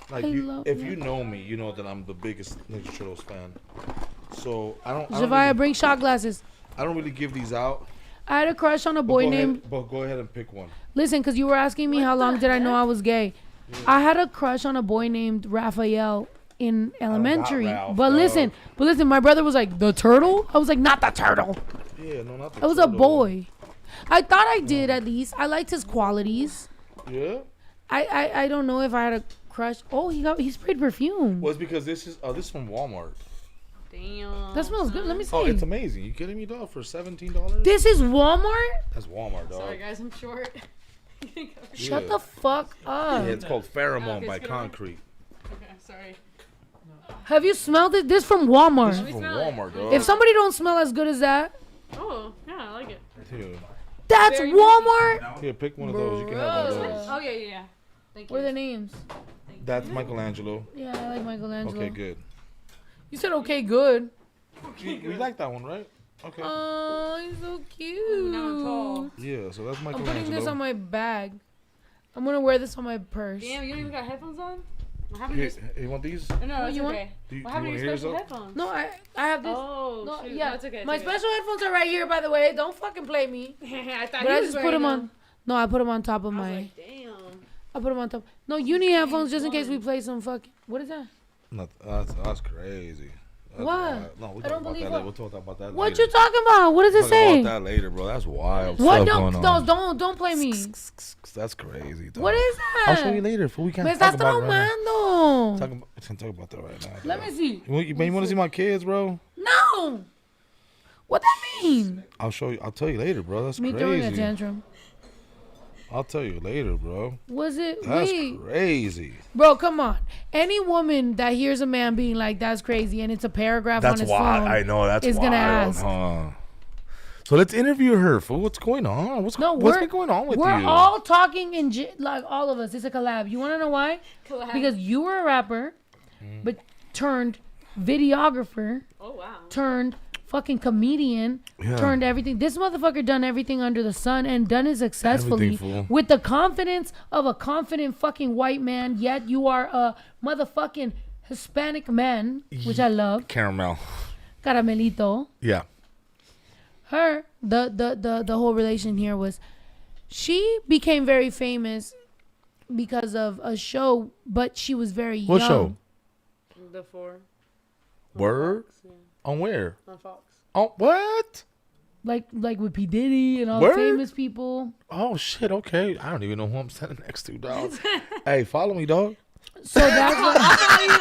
Like I you, love if that. you know me, you know that I'm the biggest Ninja Turtles fan. So I don't Javaya, bring shot glasses. I don't really give these out. I had a crush on a But boy go named. ahead, but go ahead and pick one. Listen, because you were asking me how long did I know I was gay. I had a crush on a boy named Raphael in elementary. Ralph, but dog. listen, my brother was like, the turtle? I was like, not the turtle. Yeah, no, not the It was a turtle. boy. I thought I did at least. I liked his qualities. Yeah. I don't know if I had a crush. Oh, he sprayed perfume. Well, it's because this is from Walmart. Damn. That smells good. Let me see. Oh, it's amazing. You kidding me, dog? For $17? This is Walmart? That's Walmart, dog. Sorry, guys, I'm short. Shut Yeah. the fuck up. Yeah, it's called Pheromone Okay, by it's gonna work. Concrete. Okay, sorry. Have you smelled it? This from Walmart. This is me from smell it. Walmart, dog. If somebody don't smell as good as that, Oh, yeah, I like it. Here, that's Very Walmart. here, pick one of those. You can have one of those. Oh, yeah. Thank you. What are the names? That's Michelangelo. Yeah, I like Michelangelo. Okay, good. You said okay, good. You like that one, right? Okay. Oh, he's so cute. Now I'm tall. Yeah, so that's I'm Michelangelo. putting this on my bag. I'm gonna wear this on my purse. Damn, you don't even got headphones on? What happened Here, to you want these? your... No, it's you want- okay. Do you, What do you happened want to to your hear special yourself? headphones? No, I have this. Oh, No, shoot. yeah, No, it's okay. my special headphones are right here, by the way. Don't fucking play me. I thought But he I was just put wearing them on. No, I put them on top of I was my. like, damn. I put them on top. No, you need headphones just in case we play some fucking. What is that? No, that's crazy. That's What? wild. No, we'll I talk don't about believe that. what? We'll talk about that. What later. you talking about? What does it Talk say? about that later, bro. That's wild. What? Stuff Don't, going no, on. don't play me. That's crazy. Dog. What is that? I'll show you later. Fool. We can't Me talk estás about it right traumando. now. We can't talk about that right now. Let dog. me see. You want to see my kids, bro? No. What that mean? I'll show you. I'll tell you later, bro. That's Me throwing a crazy. tantrum. I'll tell you later, bro. Was it? That's Wait. crazy. Bro, come on. Any woman that hears a man being like, that's crazy, and it's a paragraph on his phone. I know. That's is wild. gonna ask. Huh? So let's interview her, fool. What's going on? What's been going on with we're you? all talking like all of us. It's a collab. You want to know why? Collab. Because you were a rapper, but turned videographer, Oh, wow. turned fucking comedian, Yeah. turned everything. This motherfucker done everything under the sun and done it successfully Everything, fool. with the confidence of a confident fucking white man. Yet you are a motherfucking Hispanic man, which I love. Caramel. Caramelito. Yeah. Her, the whole relation here was, she became very famous because of a show, but she was very What young. show? The 4. Word? Yeah. On where? On Fox. Oh, what? Like with P Diddy and all Word? the famous people. Oh, shit. Okay. I don't even know who I'm standing next to, dog. Hey, follow me, dog. So that's what,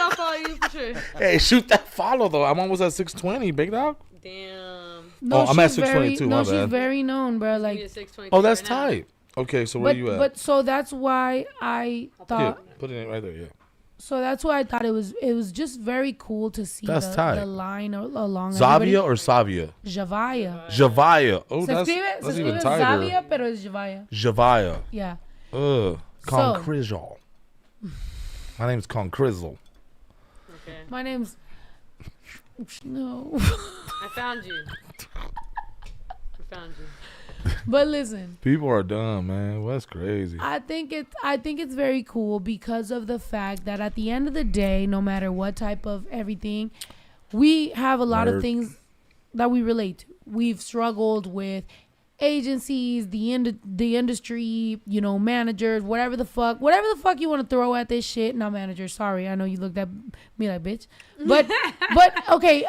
I'll follow you for sure. Hey, shoot that follow, though. I'm almost at 620, big dog. Damn. no, Oh, I'm at she's very, 622, no, my she's bad. very known, bro. Give me a Like, 622 Oh, that's right now. tight. Okay, so where you at? but so that's why I yeah, thought. put it right there, yeah. So that's why I thought it was just very cool to see That's tight. the line along. Zavia or Savia? Javaya. Javia. Oh, Se that's escribe even tighter. Zavia, pero es Javaya. Javia. Yeah. Concrizal. My name's Concrizal. Okay. My name's. No. I found you. But listen, People are dumb, man. Well, that's crazy. I think it's very cool because of the fact that at the end of the day, no matter what type of everything, we have a lot of Word. things that we relate to. We've struggled with agencies, the industry, you know, managers, whatever the fuck you want to throw at this shit. Not managers, sorry. I know you looked at me like bitch. But okay,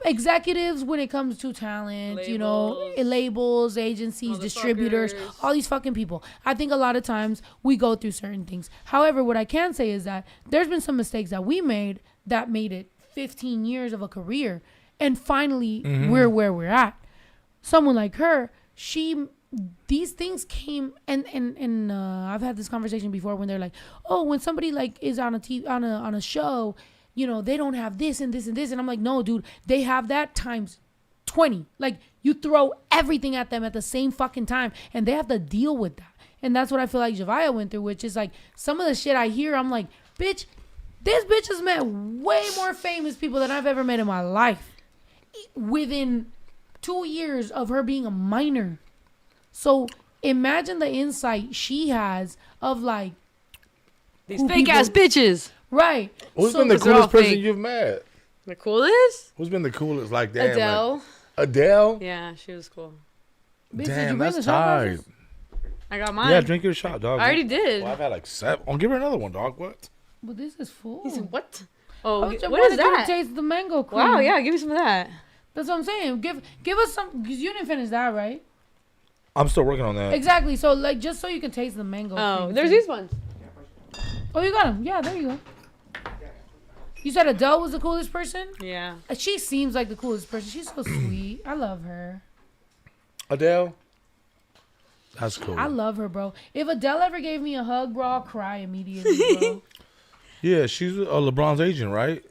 executives when it comes to talent, you know, labels, agencies, distributors, all these fucking people. I think a lot of times we go through certain things. However, what I can say is that there's been some mistakes that we made that made it 15 years of a career, and finally we're where we're at. Someone like her, these things came, and I've had this conversation before when they're like, oh, when somebody like is on a show, you know, they don't have this and this and this, and I'm like, no, dude, they have that times 20. Like, you throw everything at them at the same fucking time, and they have to deal with that. And that's what I feel like Javaya went through, which is like some of the shit I hear, I'm like, bitch, this bitch has met way more famous people than I've ever met in my life within 2 years of her being a minor. So imagine the insight she has of like these fake ass bitches. Right. Who's So been the they're all coolest person fake. you've met? The coolest? Who's been the coolest? Like damn, Adele. Like, Adele? Yeah, she was cool. bitch, did you Damn, bring the that's shot tight. glasses? I got mine. Yeah, drink your shot, dog. I already did. Well, I've had like 7. I'll give her another one, dog. What? But this is full. He said, what? I Oh, was just what is wanted you to that? taste the mango cream. Wow, yeah, give me some of that. That's what I'm saying. Give us some, because you didn't finish that, right? I'm still working on that. Exactly. So like just so you can taste the mango Oh, cream. there's these ones. Oh, you got them. Yeah, there you go. You said Adele was the coolest person? Yeah. She seems like the coolest person. She's so sweet. I love her. Adele? That's cool. I love her, bro. If Adele ever gave me a hug, bro, I'll cry immediately, bro. Yeah, she's LeBron's agent, right?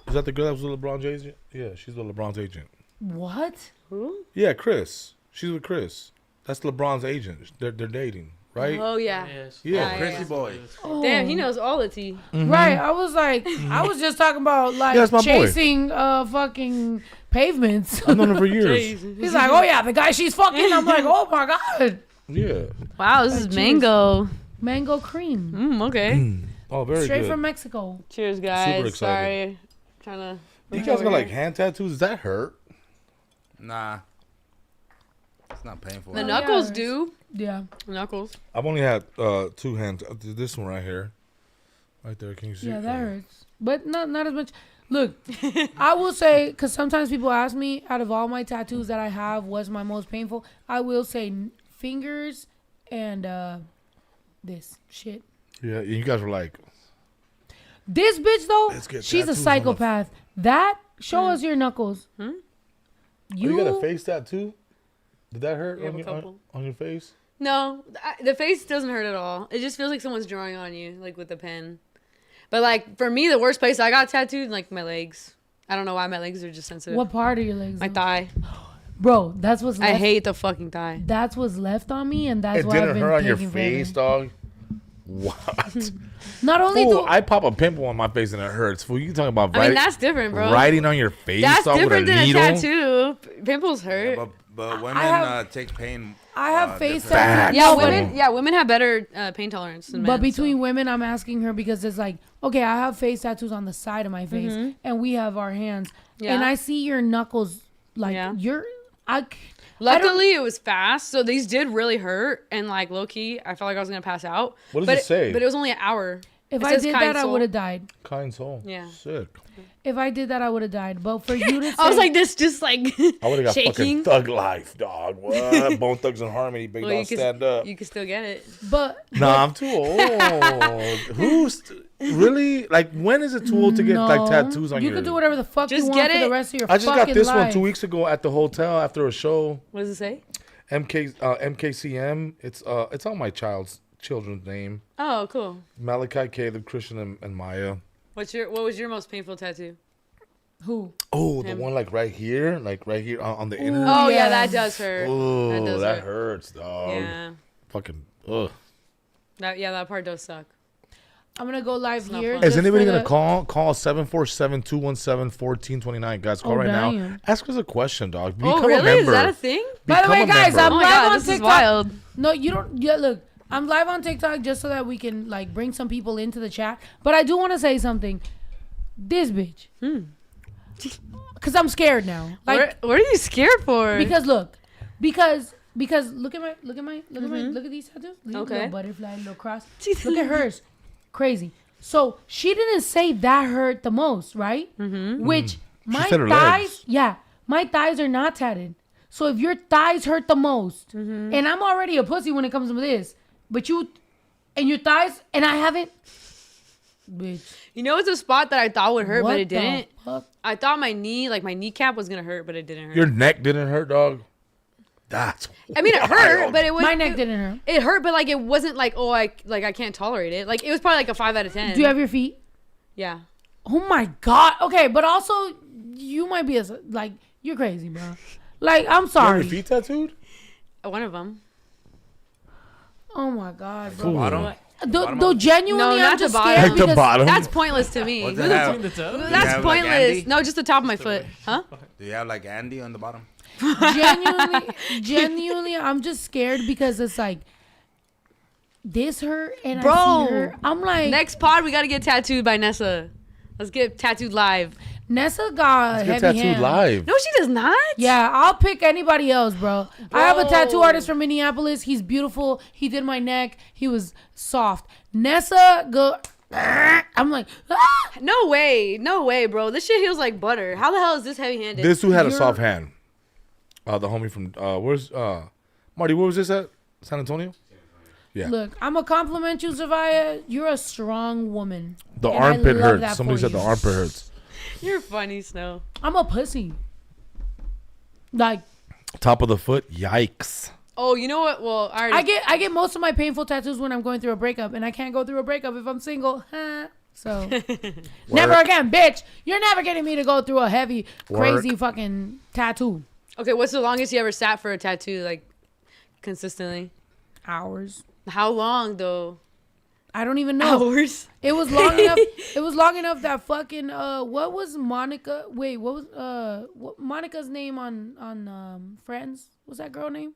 Is that the girl that was with LeBron's agent? Yeah, she's with LeBron's agent. What? Who? Yeah, Chris. She's with Chris. That's LeBron's agent. They're dating, right? Oh, yeah. Yeah. Chrissy boy. Oh. Damn, he knows all the tea. Right. I was like, I was just talking about like Yeah, that's my boy. chasing fucking pavements. I've known him for years. He's like, oh yeah, the guy she's fucking. I'm like, oh my god, Yeah. Wow, this is cheers. mango. mango cream, Okay. Oh, very straight good. from Mexico. Cheers, guys. excited. Sorry. Trying to. You guys got like hand tattoos? Does that hurt? Nah. It's not painful. The Oh, knuckles yeah. do. Yeah. Knuckles. I've only had 2 hands. This one right here. Right there. Can you see? Yeah, that hurts, but not as much. Look, I will say, because sometimes people ask me, out of all my tattoos that I have, what's my most painful? I will say fingers and this shit. Yeah, you guys were like, This bitch though, Let's get she's a tattoos on psychopath. That show us your knuckles. oh, you got a face tattoo? Did that hurt You have on a your, couple? on your face? No, the face doesn't hurt at all. It just feels like someone's drawing on you, like with a pen. But like for me, the worst place I got tattooed, like my legs. I don't know why my legs are just sensitive. What part of your legs? My though? thigh. Bro, that's what's left. I hate the fucking thigh. That's what's left on me, and that's It why I've didn't been hurt on your taking face, forever. dog? What? Not only Fool, do I pop a pimple on my face and it hurts. Fool, you talking about I writing, mean, that's different, bro. writing on your face, That's dog, with a different than needle? a tattoo. Pimples Yeah, hurt. but women have- take pain. I have face different. tattoos. Yeah, No, but- women. Yeah, women have better pain tolerance than men. But between so. women, I'm asking her because it's like, okay, I have face tattoos on the side of my face, and we have our hands, Yeah. and I see your knuckles, like Yeah. I don't- Luckily, it was fast, so these did really hurt, and like low key, I felt like I was gonna pass out. What does but it say? But it was only an hour. If It I says did kind that, I soul. would have died. Kind soul. Yeah. Sick. If I did that, I would have died. But for you to say, I was like this, just like I would have got shaking. fucking thug life, dog. What? Bone Thugs and Harmony, big Well, dog, stand up. You can still get it. but Nah, I'm too old. Who's really like? When is it too old to get like no, tattoos on you your? can do whatever the fuck Just you want get for the it. rest of your I just fucking got this life. one 2 weeks ago at the hotel after a show. What does it say? MKCM. It's on my children's name. Oh, cool. Malachi, Caleb, Christian, and Maya. What was your most painful tattoo? Who? Oh, the Him. one like right here on the inner. Oh yeah, yeah. that does hurt. Oh, that does that hurt. hurts, dog. Yeah. Fucking ugh. That part does suck. I'm gonna go live not here. fun. Is just anybody for gonna the- call 747-217-1429? Guys, call Oh, right damn. now. Ask us a question, dog. Oh Become really? a member. Is that a thing? By the way, Become a guys, member. I'm Oh my live god, on this is TikTok. wild. No, you don't. Yeah, look, I'm live on TikTok just so that we can like bring some people into the chat. But I do want to say something. This bitch. Cause I'm scared now. Like What are you scared for? because look, because because look at these tattoos. Okay. Little butterfly, little cross. Look at hers. Crazy. So she didn't say that hurt the most, right? Which my said her thighs, legs. my thighs are not tatted. So if your thighs hurt the most, and I'm already a pussy when it comes to this, but you and your thighs, and I haven't, bitch. You know, it's a spot that I thought would hurt, What but it the didn't. fuck? I thought my knee, like my kneecap, was gonna hurt, but it didn't hurt. Your neck didn't hurt, dog. That's. I mean, it hurt, but it was My neck didn't hurt. It hurt, but like it wasn't like I can't tolerate it. Like it was probably like a 5 out of 10. Do you have your feet? Yeah. Oh my god. Okay, but also you might be like you're crazy, bro. Like I'm You have sorry. your feet tattooed? One of them. Oh my god, The bro. bottom. Though genuinely, No, I'm not just the bottom. scared Like the because bottom. That's pointless to me. What's Who it the have? Between the toes? Do you That's have, like, pointless. Andy? No, just the top of my foot. Huh? Do you have like Andy on the bottom? genuinely, I'm just scared because it's like this hurt and I Bro. see her. I'm like Next pod, we gotta get tattooed by Nessa. Let's get tattooed live. Nessa got Get heavy tattooed hands. live. No, she does not. Yeah, I'll pick anybody else, bro. I have a tattoo Bro. artist from Minneapolis. He's beautiful. He did my neck. He was soft. Nessa go. I'm like, ah! No way, bro. This shit heals like butter. How the hell is this heavy handed? This dude had a You're- soft hand. The homie from where's Marty? Where was this at? San Antonio. Yeah. Look, I'm gonna compliment you, Zavaya. You're a strong woman. The And I armpit love that hurts. Somebody for said you. the armpit hurts. You're funny, Snow. I'm a pussy. Like Top of the foot. Yikes. Oh, you know what? Well, I already. I get most of my painful tattoos when I'm going through a breakup, and I can't go through a breakup if I'm single. Huh? So never again, bitch. You're never getting me to go through a heavy, crazy fucking tattoo. Okay, what's the longest you ever sat for a tattoo, like consistently? Hours. How long though? I don't even know. Hours. It was long enough. It was long enough that fucking what was Monica? Wait, what was what Monica's name on Friends? What's that girl name?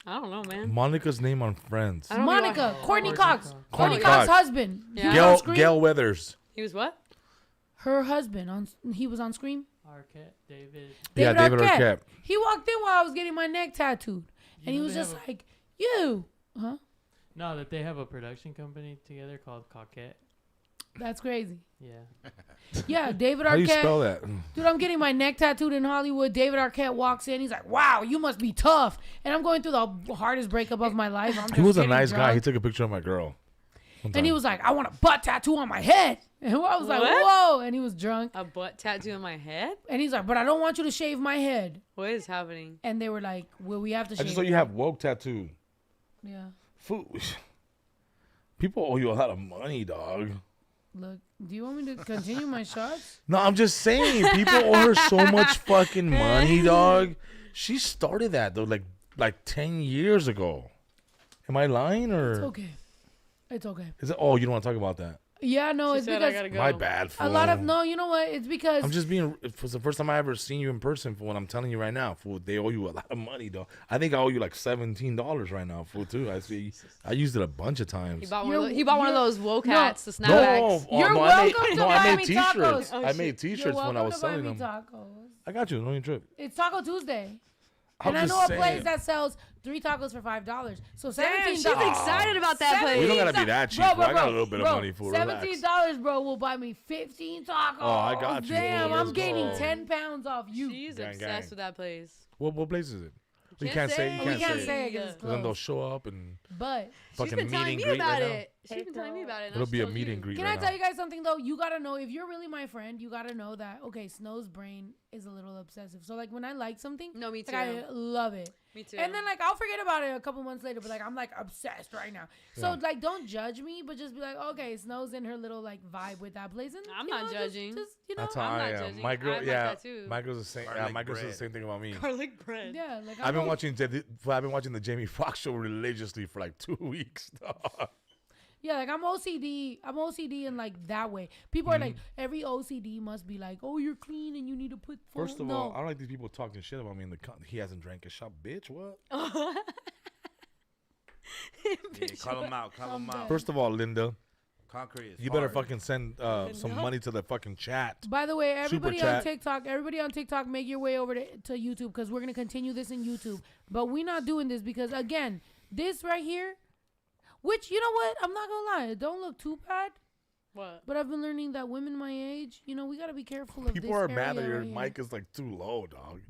I don't know, man. Monica's name on Friends. I don't Monica. Courtney Cox. Courtney Courtney Cox's Cox. husband. Yeah. He was on Scream. Gail Weathers. He was what? Her husband he was on Scream. Arquette, David. Yeah, David Arquette. He walked in while I was getting my neck tattooed, and he know was they just have like, "You, huh? No, that they have a production company together called Coquette. That's crazy." Yeah. Yeah, David How do you spell Arquette. that? Dude, I'm getting my neck tattooed in Hollywood. David Arquette walks in. He's like, "Wow, you must be tough." And I'm going through the hardest breakup of my life. I'm He just was a getting nice guy. drunk. He took a picture of my girl. And he was like, "I want a butt tattoo on my head." And I was like, What? "Whoa!" And he was drunk. A butt tattoo on my head? And he's like, "But I don't want you to shave my head." What is happening? And they were like, "Well, we have to I shave." just saw it." you have woke tattoo. Yeah. Food. People owe you a lot of money, dog. Look, do you want me to continue my shots? No, I'm just saying. People owe her so much fucking money, dog. She started that though, like 10 years ago. Am I lying or? It's okay. It's okay. Is it? Oh, you don't want to talk about that. Yeah, no, She it's said I because gotta go. My bad. a lot of fool. no. You know what? It's because I'm just being. It was the first time I ever seen you in person. For what I'm telling you right now, fool. They owe you a lot of money, though. I think I owe you like $17 right now, fool. Too. I see. I used it a bunch of times. He bought You're- one of you're- those woke no. hats, the No, snapbacks. You're no, welcome to I buy made me t-shirts. tacos. Oh, I shit. made you're t-shirts when I welcome was to buy selling me them. tacos. I got you. No need trip. It's Taco Tuesday, I'm and I just know a saying. place that sells 3 tacos for $5. So Damn, $17. she's excited about that place. We don't gotta be that cheap. Bro, Bro, I got a bro, little bit bro, of money for relax. $17, bro, will buy me 15 tacos. Oh, I got you. Damn, Let's I'm gaining go. 10 pounds off you. She's Gang, obsessed gang. with that place. What place is it? We Can't can't say. say. You Oh, we can't can't say. say it 'cause it's Because then they'll closed. show up and But She's fucking been meet telling and me greet about right it. She's been telling me about it. and It'll I be a told meet you. and greet. can right I tell now. you guys something though? You gotta know if you're really my friend. You gotta know that okay, Snow's brain is a little obsessive. So like when I like something, No, me too. like, I love it. Me too. And then like I'll forget about it a couple months later, but like I'm like obsessed right now. So like don't judge me, but just be like, okay, Snow's in her little like vibe with that place. And I'm you not know, judging. Just, you know, That's how I'm I not am. judging. My I girl, have my yeah. tattoo. My girl's the same. Garlic My girl says the bread. same thing about me. Garlic bread. yeah. Like I've been I'm watching. I've been watching the Jamie Foxx show religiously for like 2 weeks. dog. Yeah, like I'm OCD. I'm OCD in like that way. People are like, every OCD must be like, oh, you're clean and you need to put. First of no. all, I don't like these people talking shit about me in the. He hasn't drank a shot, bitch. What? Yeah, call him out. Call him out. First of all, Linda, Concrete is You better hard. fucking send some money to the fucking chat. By the way, everybody Super on chat. TikTok, make your way over to YouTube because we're gonna continue this in YouTube. But we're not doing this because again, this right here, which you know what, I'm not gonna lie, it don't look too bad. What? But I've been learning that women my age, we gotta be careful of People this are mad that area your right here. mic is like too low, dog.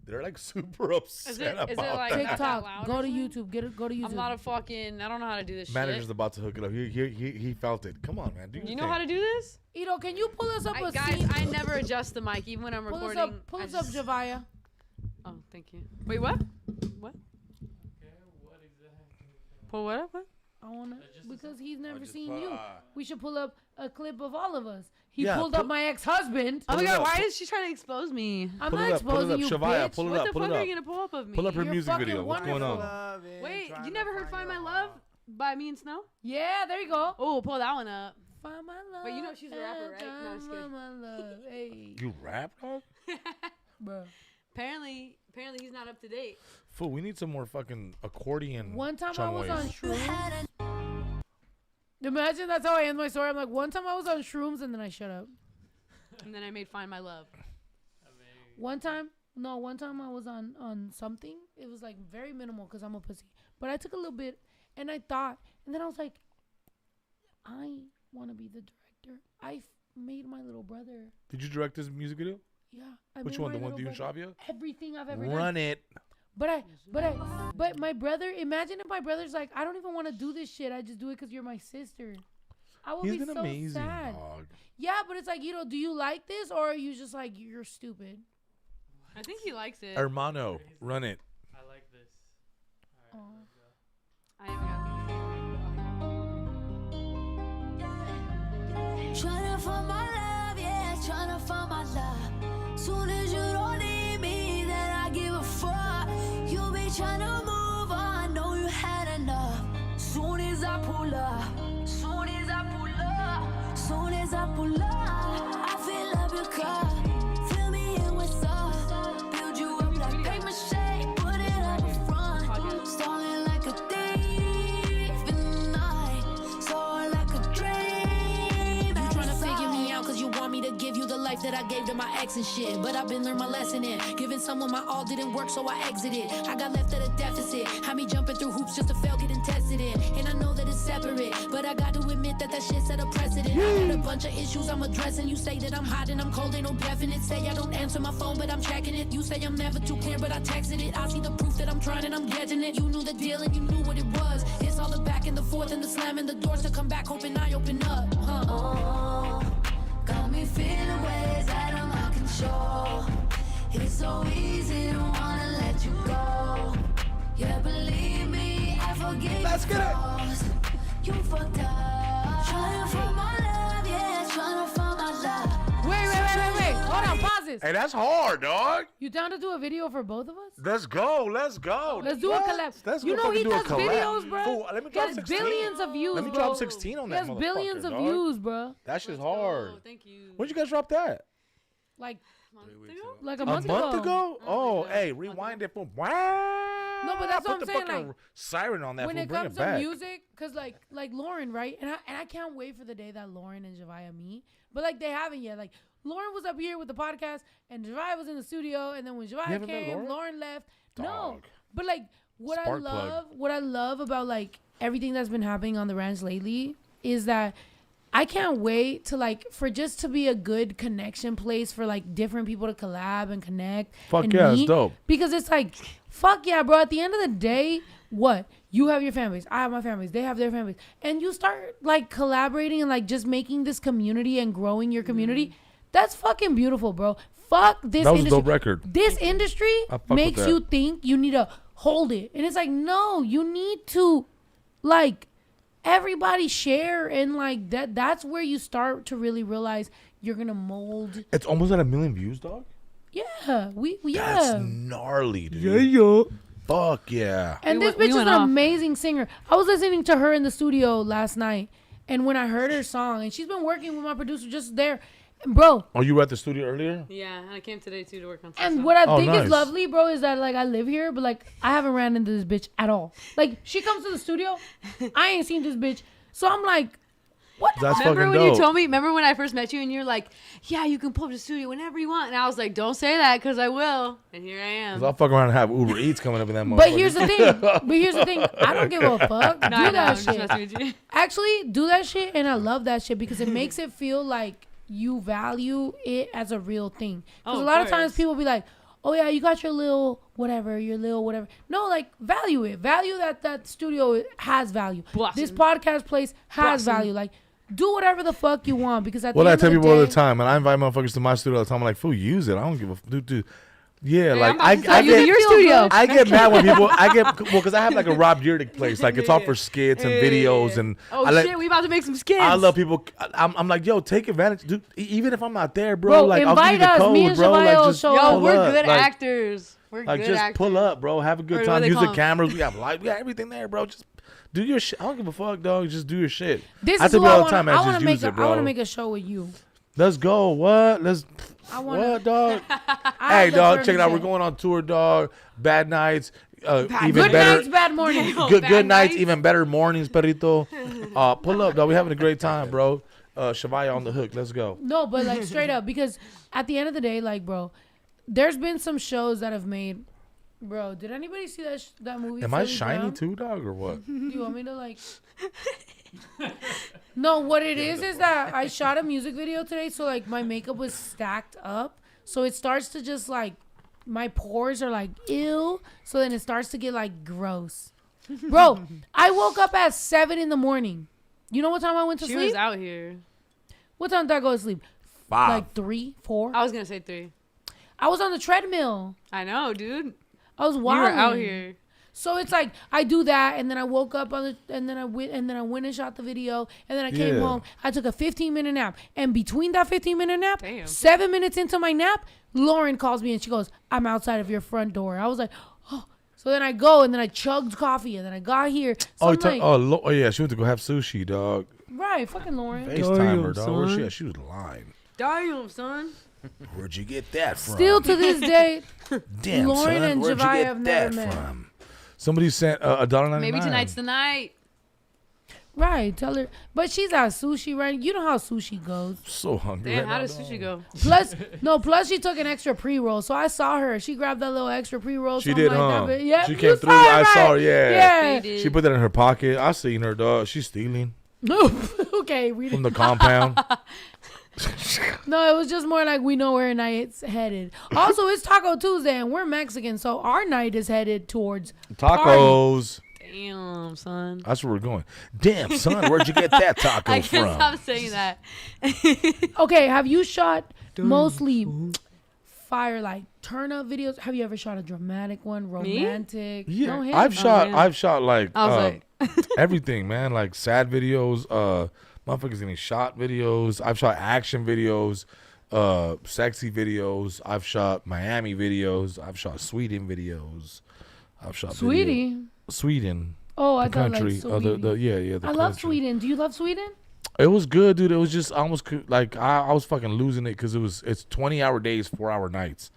They're like super upset about is it like that. not that loud TikTok, or go to something? YouTube, go to YouTube. I'm not a fucking. I don't know how to do this Manager's shit. about to hook it up. He felt it. Come on, man. Do You know how to do this? Ito, can you pull us up a Guys, scene? I never adjust the mic even when I'm Pull us recording. up, Javaya. Oh, thank you. Wait, what? What? Okay, what exactly? Pull what up? What? I wanna because he's never just seen put, you. We should pull up a clip of all of us. He Yeah, pulled up my ex-husband. Oh my it god, up. why is she trying to expose me? I'm Pull not it up, pull it exposing up. you, Shavaya, bitch. pull it What up, the pull fuck it are up. you gonna pull up of me? Pull up her You're music fucking video. What's going wonderful. on? Wait, you never heard "Find My Love" by me and Snow? Yeah, there you go. Oh, pull that one up. Find my love. Wait, you know she's a rapper, right? No, I'm just kidding. Find my love. Hey, You rap, dog? bro. Apparently he's not up to date. Fool, we need some more fucking accordion. One time I chung was ways. on shrooms. Imagine that's how I end my story. I'm like, one time I was on shrooms and then I shut up. And then I made "Find My Love." One time I was on something. It was like very minimal because I'm a pussy. But I took a little bit and I thought, and then I was like, I want to be the director. Made my little brother. Did you direct this music video? Yeah. Which one? The one with you and Shavia? Everything I've ever done. Run it. But my brother, imagine if my brother's like, I don't even want to do this shit. I just do it because you're my sister. I would He's be been so amazing, sad. dog. Yeah, but it's like, do you like this or are you just like, you're stupid? I think he likes it. Hermano, run it. I like this. All right, let's go. I haven't got Tryna find my love, yeah, tryna find my love. Soon as you don't need me, then I give a fuck. You be tryna move on, know you had enough. Soon as I pull up, soon as I pull up, soon as I pull up, I fill up your cup. Fill me in with sauce, build you up like paper mache, put it up in front. Stalling like a thief in the night, soaring like a dream. You tryna figure me out 'cause you want me to give you the life that I gave to my ex and shit. But I've been learning my lesson in giving someone my all didn't work, so I exited. I got left at a deficit, had me jumping through hoops just to fail getting tested in. And I know that it's separate, but I got to admit that shit set a precedent. I got a bunch of issues I'm addressing. You say that I'm hot and I'm cold, ain't no definite. Say I don't answer my phone, but I'm checking it. You say I'm never too clear, but I texted it. I see the proof that I'm trying and I'm getting it. You knew the deal and you knew what it was. It's all the back and the forth and the slamming the doors to come back, hoping I open up. Oh, got me feeling ways out of my control. It's so easy to wanna let you go. Yeah, believe me, I forgave Let's your get it. flaws. You fucked up. Trying to find my love, yeah, trying to find my love. Wait. Hold on, pause this. Hey, that's hard, dog. You down to do a video for both of us? Let's go. Let's go. Let's do a collab. Let's You go know he fucking do a does collab. videos, bro. Fool, let me He drop has 16. billions of views, Let me bro. drop 16 on He that has billions of dog. views, bro. That shit's Oh, hard. thank you. When'd you guys drop that? Like, Like a A month month ago. ago? Oh, hey, rewind it from wow. No, but that's what I'm Put the saying, fucking like, siren on that. when Fool, it bring comes it to back. music, cause like Lauren, right? And I can't wait for the day that Lauren and Javaya meet. But like they haven't yet. Like Lauren was up here with the podcast, and Javaya was in the studio. And then when Javaya haven't met came, Lauren? Lauren left. No, Dog. but like what Spark plug. I love about like everything that's been happening on the ranch lately is that I can't wait to like for just to be a good connection place for like different people to collab and connect. Fuck and yeah, it's meet. dope. Because it's like, fuck yeah, bro. At the end of the day, what? You have your families. I have my families. They have their families. And you start like collaborating and like just making this community and growing your community. That's fucking beautiful, bro. Fuck this That was a industry. dope record. This industry fuck with makes that. you think you need to hold it. And it's like, no, you need to like everybody share and like that's where you start to really realize you're gonna mold. It's almost at 1 million views, dog. Yeah, we That's yeah. gnarly, dude. Fuck yeah. And We this went- we bitch is an went off. amazing singer. I was listening to her in the studio last night, and when I heard her song, and she's been working with my producer just there, and bro. Oh, you were at the studio earlier? Yeah, and I came today too to work on some And stuff. what I Oh, think nice. is lovely, bro, is that like I live here, but like I haven't ran into this bitch at all. Like she comes to the studio, I ain't seen this bitch, so I'm like, What? That's Remember fucking when dope. you told me? Remember when I first met you and you're like, "Yeah, you can pull up to the studio whenever you want," and I was like, "Don't say that, because I will." And here I am. 'Cause I'll fuck around and have Uber Eats coming up in that motherfucker. But here's the thing. I don't give a fuck. No, Do I know, that I'm just shit. messing with you. Actually, do that shit, and I love that shit because it makes it feel like you value it as a real thing. Because Oh, a of lot of times course. people be like, "Oh yeah, you got your little whatever, your little whatever." No, like value it. Value that studio has value. Blossom. This podcast place has Blossom. value. Like, do whatever the fuck you want because at Well, the I end tell of the people all the day- time, and I invite motherfuckers to my studio all the time. I'm like, fool, use it. I don't give a dude. Yeah, Hey, like I'm about I to tell you get your studio. I get mad when people because I have like a Rob Dyrdek place, like it's all for skits and videos and Oh I shit, we about to make some skits. I love people. I'm like, yo, take advantage, dude. Even if I'm not there, bro, Bro, like I'll give you invite the us. code, Me and bro. Shavayo Like will just show Yo, pull we're up. good Like, actors. We're like good just actors. pull up, bro. Have a good Or what time. they Use call the 'em. cameras. We got light. We got everything there, bro. Just do your shit. I don't give a fuck, dog. Just do your shit. This I is tell what people I all the want. time, man. I want Just to make. use it, I bro. want to make a show with you. Let's go. What? Let's. I want What, dog? I Hey, have the dog. Check it out. permission. We're going on tour, dog. Bad nights. Even Good better. nights, bad mornings. Good Bad nights, nights. even better mornings, perrito. Pull up, dog. We having a great time, bro. Shavaya on the hook. Let's go. No, but like straight up, because at the end of the day, like, bro, there's been some shows that have made. Bro, did anybody see that movie? Am I Philly shiny Brown? too, dog, or what? Do you want me to like? No, what it is that I shot a music video today, so like my makeup was stacked up, so it starts to just like my pores are like ew, so then it starts to get like gross. Bro, I woke up at 7 a.m. You know what time I went to She sleep? was out here. What time did I go to sleep? 5. Like 3, 4. I was gonna say 3. I was on the treadmill. I know, dude. I was You wild. were out here. So it's like I do that, and then I woke up and then I went and shot the video, and then I came Yeah. home. I took a 15-minute nap, and between that 15-minute nap, Damn. 7 minutes into my nap, Lauren calls me and she goes, "I'm outside of your front door." I was like, "Oh." So then I go and then I chugged coffee, and then I got here. So Oh, I'm like, oh, yeah. She went to go have sushi, dog. right, fucking Lauren. FaceTime her, dog. son. Where she at? She was lying. Damn, son. Where'd you get that from? Still to this day, Damn, Lauren son. and Where'd you Javai get have that never met. from? Somebody sent $1.99. Maybe tonight's the night. right? Tell her, but she's at sushi, right? You know how sushi goes. So hungry. Damn, right how now, does dog. sushi go? Plus she took an extra pre-roll. So I saw her. She grabbed that little extra pre-roll. She so did, I'm like, huh? that, yeah, She you came through. saw it, I saw her, right? yeah. They She did. put that in her pocket. I seen her, dog. She's stealing Okay, we from the compound. no, it was just more like we know where night's headed. Also, it's Taco Tuesday and we're Mexican, so our night is headed towards Tacos. Damn, son. That's where we're going. Damn, son, where'd you get that taco I can't from? stop saying that. Okay, have you shot mostly fire like turn up videos? Have you ever shot a dramatic one, romantic? Yeah, No hit? I've shot. man. I've shot like, I was everything, man. Like sad videos, motherfuckers getting shot videos. I've shot action videos, sexy videos. I've shot Miami videos. I've shot Sweden videos. I've shot Sweetie. Sweden. Oh, I The thought country. like the Sweetie. yeah. The I love country. Sweden. Do you love Sweden? It was good, dude. It was just I almost like I was fucking losing it because it's 20-hour days, 4-hour nights.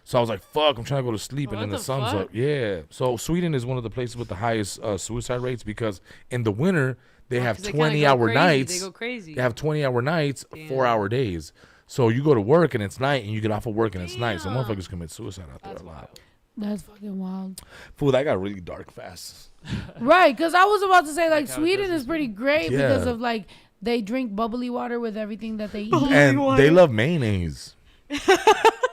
So I was like, fuck, I'm trying to go to sleep, and What then the the sun's fuck? up. Yeah. So Sweden is one of the places with the highest suicide rates because in the winter they have 20-hour nights. They go crazy. They have 20-hour nights, 4-hour days. So you go to work and it's night, and you get off of work and it's night. So Damn. motherfuckers commit suicide out there That's a lot. wild. That's fucking wild. Fool, that got really dark fast. Right, because I was about to say like Like how it Sweden does is pretty great Yeah. because of like they drink bubbly water with everything that they eat. And they love mayonnaise.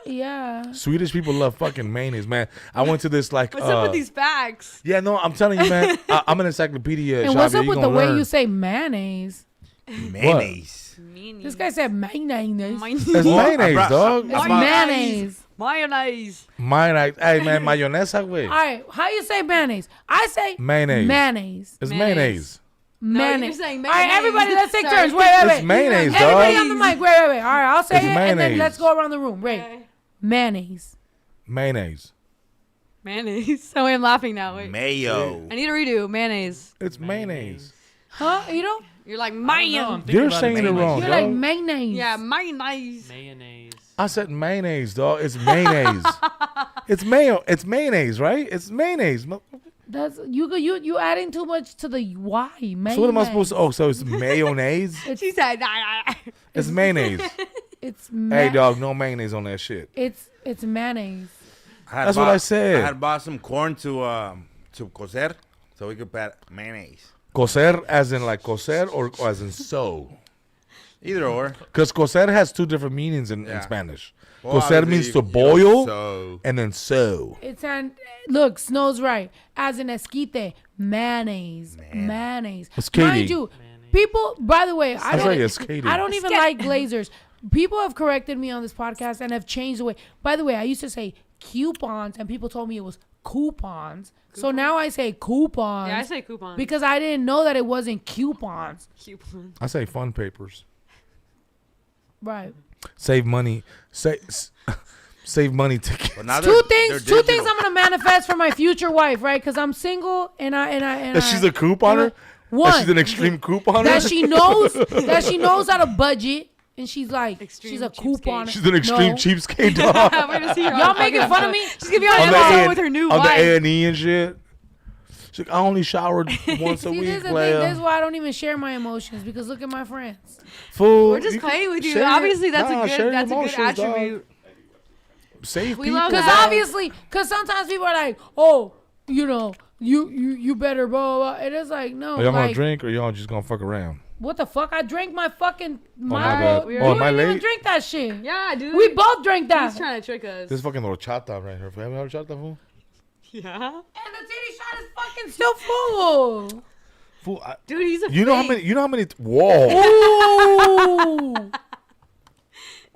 Yeah. Swedish people love fucking mayonnaise, man. I went to this like What's up with these facts? Yeah, no, I'm telling you, man. I'm an encyclopedia. And what's Xavier, up you with the gonna way learn. you say mayonnaise? Mayonnaise. This guy said mayonnaise. It's Well, I mayonnaise, brought- dog. It's mayonnaise. Mayonnaise. Mayonnaise. Hey, man, mayonnaise, All güey. right, how you say mayonnaise? I say Mayonnaise. mayonnaise. It's Mayonnaise. mayonnaise. No, Mayonnaise. you're saying All right, mayonnaise. everybody, let's take Sorry. turns. Wait. It's mayonnaise, Everybody dog. on the mic. Wait. All right, I'll say It's it, and then mayonnaise. let's go around the room. Wait. Okay. Mayonnaise. Mayonnaise. Mayonnaise. Oh, wait, I'm laughing now. Wait. Mayo. I need to redo. Mayonnaise. It's mayonnaise. Huh? You know? You're like I don't know, mayonnaise. I'm thinking You're about saying it mayonnaise. wrong, You're dog. like mayonnaise. Yeah, mayonnaise. Mayonnaise. I said mayonnaise, dog. It's mayonnaise. It's mayo. It's mayonnaise, right? It's mayonnaise. That's you adding too much to the why. Mayonnaise. So what am I supposed to? Oh, so it's mayonnaise. She said, nah. It's mayonnaise. It's Hey, dog, no mayonnaise on that shit. It's mayonnaise. That's what I said. I had bought some corn to cocer, so we could put mayonnaise. Cocer as in like cocer or as in sew? Either or. Because cocer has two different meanings in Spanish. Well, Cocer means to boil and then sew. It's look, Snow's right. As in esquite, mayonnaise. It's Katie. Mind you, people, by the way, I don't even like glazers. People have corrected me on this podcast and have changed the way. By the way, I used to say coupons and people told me it was coupons. So now I say coupons. Yeah, I say coupons. Because I didn't know that it wasn't coupons. Coupons. I say fun papers. Right. Save money. Save money tickets. Two things I'm gonna manifest for my future wife, right? Because I'm single and that she's a couponer. One, that she's an extreme couponer. That she knows how to budget, and she's like she's a couponer. She's an extreme cheapskate dog. Y'all making fun of me? She's gonna be on the episode with her new wife. On the A&E and shit. She's like, I only showered once a week. This is why I don't even share my emotions, because look at my friends. Fool, we're just playing with you. Obviously, that's a good attribute. Dog. Save we people. love Because sometimes people are like, oh, you better blah, blah, blah. It is like, no. Are y'all gonna drink or y'all just gonna fuck around? What the fuck? I drank my fucking bad. You am I didn't even late? drink that shit. Yeah, dude. We both drank that. He's trying to trick us. This fucking horchata right here. Have you had horchata, fool? Yeah. And the titty shot is fucking still full. Fool, dude, he's a You know how many whoa. Ooh.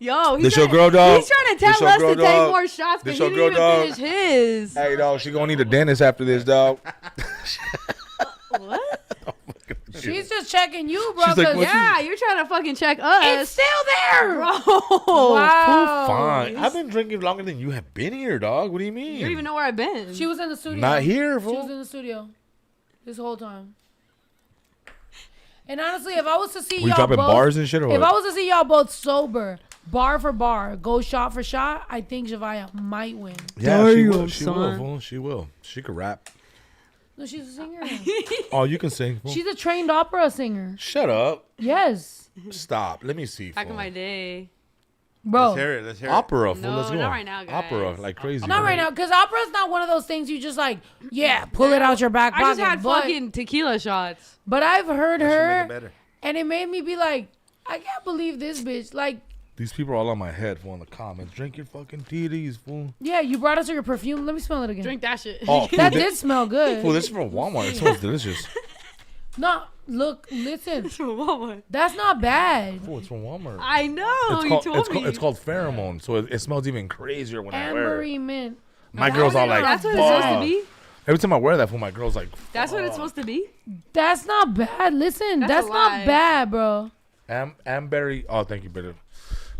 Yo, This your girl, dog. He's trying to tell us to take more shots, but This he your didn't girl, even finish his. Hey, dog, she gonna need a dentist after this, dog. What? She's just checking you, bro. She's like, Yeah, you're trying to fucking check us. It's still there, bro. Wow. Fine. I've been drinking longer than you have been here, dog. What do you mean? You don't even know where I've been. She was in the studio. Not here, She fool. was in the studio this whole time. And honestly, if I was to see We y'all dropping both, bars and shit, or if what? I was to see y'all both sober, bar for bar, go shot for shot, I think Javaya might win. Yeah, she will. She will, fool. She will. She could rap. No, she's a singer. Oh, you can sing, fool. She's a trained opera singer. Shut up. Yes. Stop. Let me see, Back fool. in my day. Bro. Let's hear it. Opera, fool. No, Let's go. not right now, guys. Opera, like crazy. Not right now, because opera's not one of those things you just like, pull it out your back pocket. I just had fucking tequila shots. But I've heard That should make her, it better. and it made me be like, I can't believe this bitch. Like, These people are all on my head, fool, in the comments. Drink your fucking TDs, fool. yeah, you brought us your perfume. Let me smell it again. Drink that shit. Oh, fool, That did smell good. Fool, this is from Walmart. It smells delicious. No, look, listen. It's from Walmart. That's not bad. Fool, it's from Walmart. I know. You told me. It's called pheromone, so it smells even crazier when I wear it. Ambery mint. My girl's all like, That's what it's supposed to fuck. be. Every time I wear that, fool, my girl's like, That's what it's supposed to be. That's not bad. Listen, That's that's a not lie. bad, bro. Amberry. Oh, thank you, brother.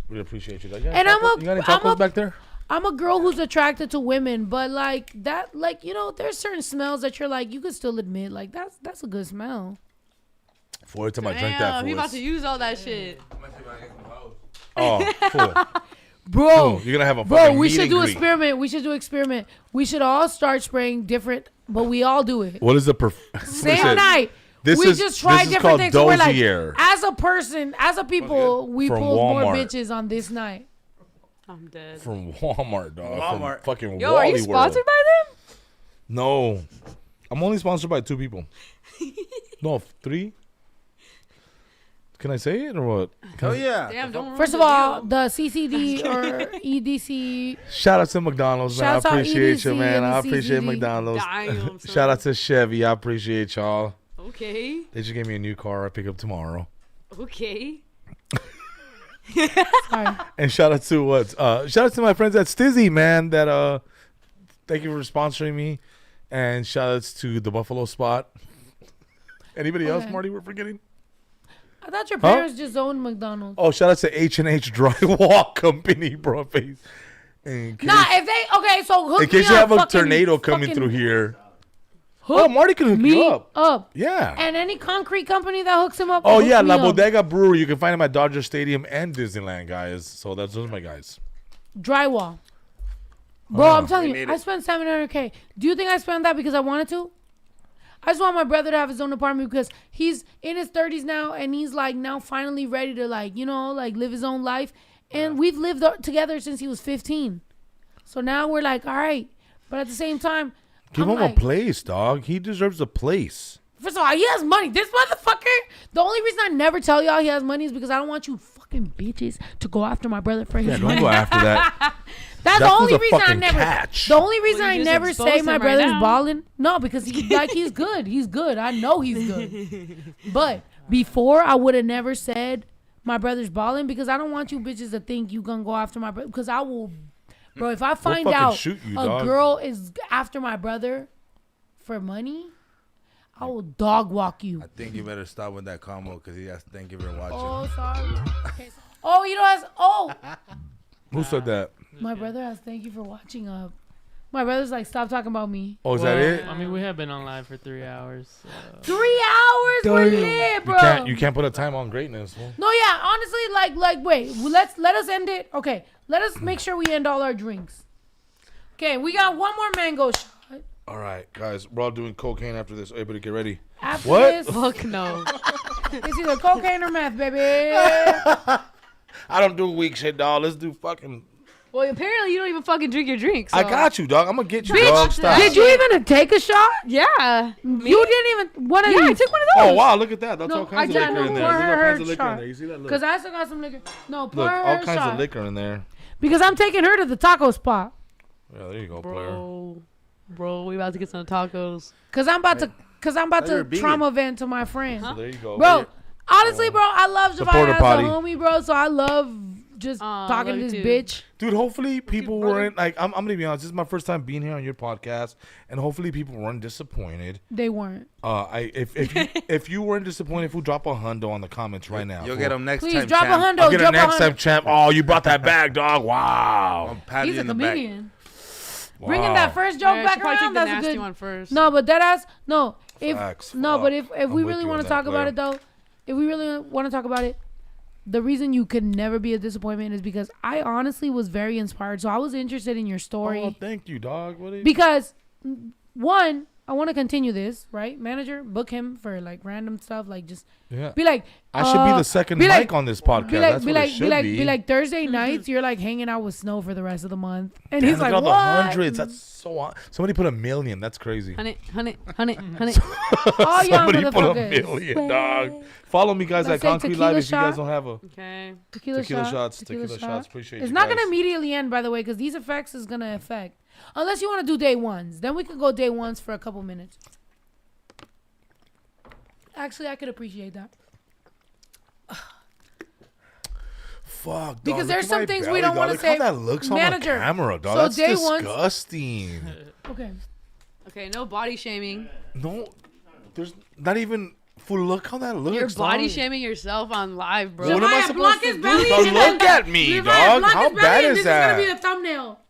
Really appreciate you. And I'm you got any tacos back there? I'm a girl who's attracted to women, but like that, like, there's certain smells that you're like, you could still admit, like, that's a good smell. For every time I drink that, Damn, he fool. about to use all that shit. Oh, fool. Bro, Fool, you're gonna have a bro, fucking we meet should and do greet. experiment. We should do experiment. We should all start spraying different, but we all do it. What is the Same night. This we is just try this is different called things. So we're like, Dozier. as a person, as a people, we From pulled more Walmart. bitches on this night. I'm dead. From Walmart, dog. Walmart. From fucking Yo, are you Wally sponsored World. by them? No. I'm only sponsored by 2 people. No, 3. Can I say it or what? Oh yeah. Damn, don't First of all, the CCD or EDC. Shout out to McDonald's, man. Shouts I out appreciate you, EDC man. and I appreciate CCD. McDonald's. Damn, Shout out to Chevy. I appreciate y'all. Okay. They just gave me a new car I pick up tomorrow. Okay. Sorry. And shout out to shout out to my friends at Stizzy, man. That thank you for sponsoring me. And shout outs to the Buffalo Spot. Anybody else, Okay. Marty, we're forgetting? I thought your parents just owned McDonald's. Oh, shout out to H&H Drywall Company, bro. In Nah, if they so hook in case me you up, have a fucking- tornado coming fucking through here. hook Oh, Marty can hook me you up. Yeah. And any concrete company that hooks him up. Oh, hook yeah. me La up. Bodega Brewery. You can find them at Dodger Stadium and Disneyland, guys. So those are my guys. Drywall. Bro, Oh. I'm telling We you, need I it. spent $700K. Do you think I spent that because I wanted to? I just want my brother to have his own apartment because he's in his 30s now and he's like now finally ready to like, you know, like live his own life. And we've lived together since he was 15. So now we're like, all right. But at the same time, give him a place, dog. He deserves a place. First of all, he has money. This motherfucker. The only reason I never tell y'all he has money is because I don't want you fucking bitches to go after my brother for his money. Don't go after that. That's the only reason I fucking never. catch. The only reason I just never expose say him my right brother's now. balling. No, because he's good. He's good. I know he's good. But before I would have never said my brother's balling because I don't want you bitches to think you gonna go after my brother because I will. Bro, if I find fucking out shoot you, a dog. girl is after my brother for money, I will dog walk you. I think you better stop with that combo because he has to thank you for watching. Oh, sorry. Okay. Oh, you know, Who said that? my brother has thank you for watching up. My brother's like, stop talking about me. Oh, is that it? I mean, we have been on live for 3 hours. 3 hours? We're lit, bro. You can't put a time on greatness. Fool. No, yeah, honestly, like, wait, let us end it. Okay, let us make sure we end all our drinks. Okay, we got one more mango shot. All right, guys, we're all doing cocaine after this. Everybody get ready. After What? this, Fuck no. it's either cocaine or meth, baby. I don't do weak shit, dog. Let's do fucking. Well, apparently you don't even fucking drink your drink. So. I got you, dog. I'm gonna get you, Bitch, dog. Stop. Did you even take a shot? Yeah. You didn't even. What? Yeah, I took one of those. Oh wow, look at that. That's No, all kinds of I liquor in there. pour There's all her kinds of liquor shot. in there. You see that? Look, Because I still got some liquor. No, pour look, her all a kinds shot. of liquor in there. Because I'm taking her to the taco spot. Yeah, there you go, player. Bro, we about to get some tacos. Cause I'm about You're to vegan. trauma vent to my friends. So there you go, Bro, honestly, bro, I love The porta Javaya as potty. a homie, bro. So I love just talking to love this you too. bitch. Dude, hopefully people weren't like. I'm gonna be honest. This is my first time being here on your podcast, and hopefully people weren't disappointed. They weren't. If you weren't disappointed, fool, drop a hundo on the comments right now. You'll fool. get him next Please time. drop champ. a hundo. I'll get drop it next a time, hundo. champ. Oh, you brought that back, dog. Wow. I'll pat He's you a in the back. comedian. Wow. Bringing that first joke Yeah, I back should probably around. take the That's a nasty good one first. No, but that ass. No, if Facts. no, but Fuck. if we I'm with really you want on to that, talk about player. it though, if we really want to talk about it, the reason you could never be a disappointment is because I honestly was very inspired. So I was interested in your story Oh, thank you, dog. What are you? because one, I want to continue this, right? Manager, book him for like random stuff, like just Yeah. be like. I should be the second be mic like- on this podcast. Be like, That's be what like, it should be like, be. be like Thursday nights. You're like hanging out with Snow for the rest of the month, and Damn, he's look like, at all the "What?" hundreds. That's so. Somebody put 1 million. That's crazy. Honey. All y'all Somebody put 1 motherfuckers. million, dog. Follow me, guys, Let's at say Concrete tequila Live if you shot. guys don't have a Okay. Tequila shots. Tequila Tequila shots. Appreciate It's you not guys. gonna immediately end, by the way, because these effects is gonna affect. Unless you want to do day ones, then we could go day ones for a couple minutes. Actually, I could appreciate that Fuck, dog. because look there's at some my things belly, we don't dog. want to Look say. how that looks Manager, on the camera, dog. so That's day ones- disgusting. Okay. Okay, no body shaming. No, there's not even. Fool, look how that looks. You're body dog. shaming yourself on live, bro. What am I Javaya, supposed block to his do? belly Dog, and look then- at me, Javaya, dog. block How his belly bad and is this that? is gonna be the thumbnail.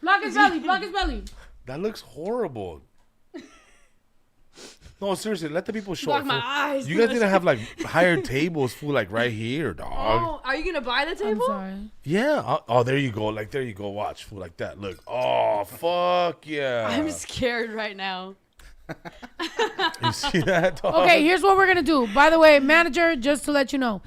Block his belly. Block his belly. That looks horrible. No, seriously, let the people show Block it. my fool. eyes. You guys need to have like higher tables, fool, like right here, dog. Oh, are you gonna buy the I'm table? sorry. Yeah. Oh, there you go. Like there you go. Watch, fool, like that. Look. Oh, fuck yeah. I'm scared right now. You see that, dog? Okay, here's what we're gonna do. By the way, manager, just to let you know,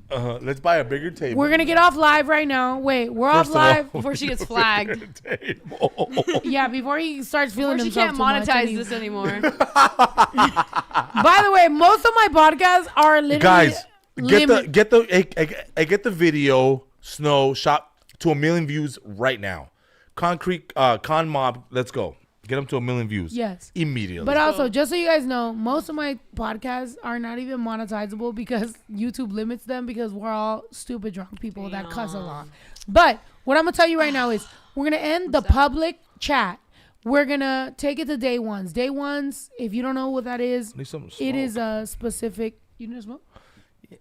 Let's buy a bigger table. we're gonna get off live right now. Wait, we're First off of all, live. Before she gets flagged. Table. Yeah, before he starts Or feeling she himself can't too much. monetize and he- this anymore. By the way, most of my podcasts are literally Guys, limit. get the video Snow shot to 1 million views right now. Concrete Con Mob, let's go. Get them to 1 million views. Yes. Immediately. But also, just so you guys know, most of my podcasts are not even monetizable because YouTube limits them because we're all stupid drunk people that cuss a lot. But what I'm gonna tell you right now is we're gonna end the public chat. We're gonna take it to day ones. Day ones, if you don't know what that is, Need some it is smoke. a specific. You need to smoke?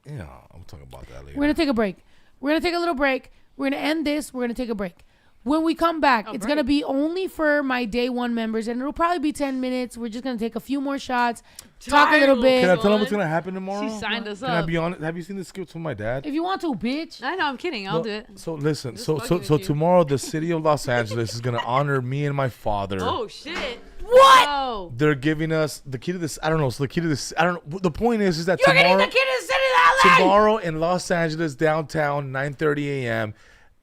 Yeah, I'm talking about that later. We're gonna take a break. We're gonna take a little break. We're gonna end this. We're gonna take a break. When we come back, it's gonna be only for my day one members, and it'll probably be 10 minutes. We're just gonna take a few more shots, talk a little bit. Can I tell them what's gonna happen tomorrow? She signed us Can I up. be honest? Have you seen the skits with my dad? If you want to, bitch. I know, I'm kidding. I'll No, do it. So listen, Just so fucking with you. tomorrow the city of Los Angeles is gonna honor me and my father. Oh, shit. What? No. They're giving us the key to this. I don't know. So the key to this. I don't know. The point is that You're getting tomorrow, the kid to the city of LA. tomorrow in Los Angeles downtown, 9:30 a.m.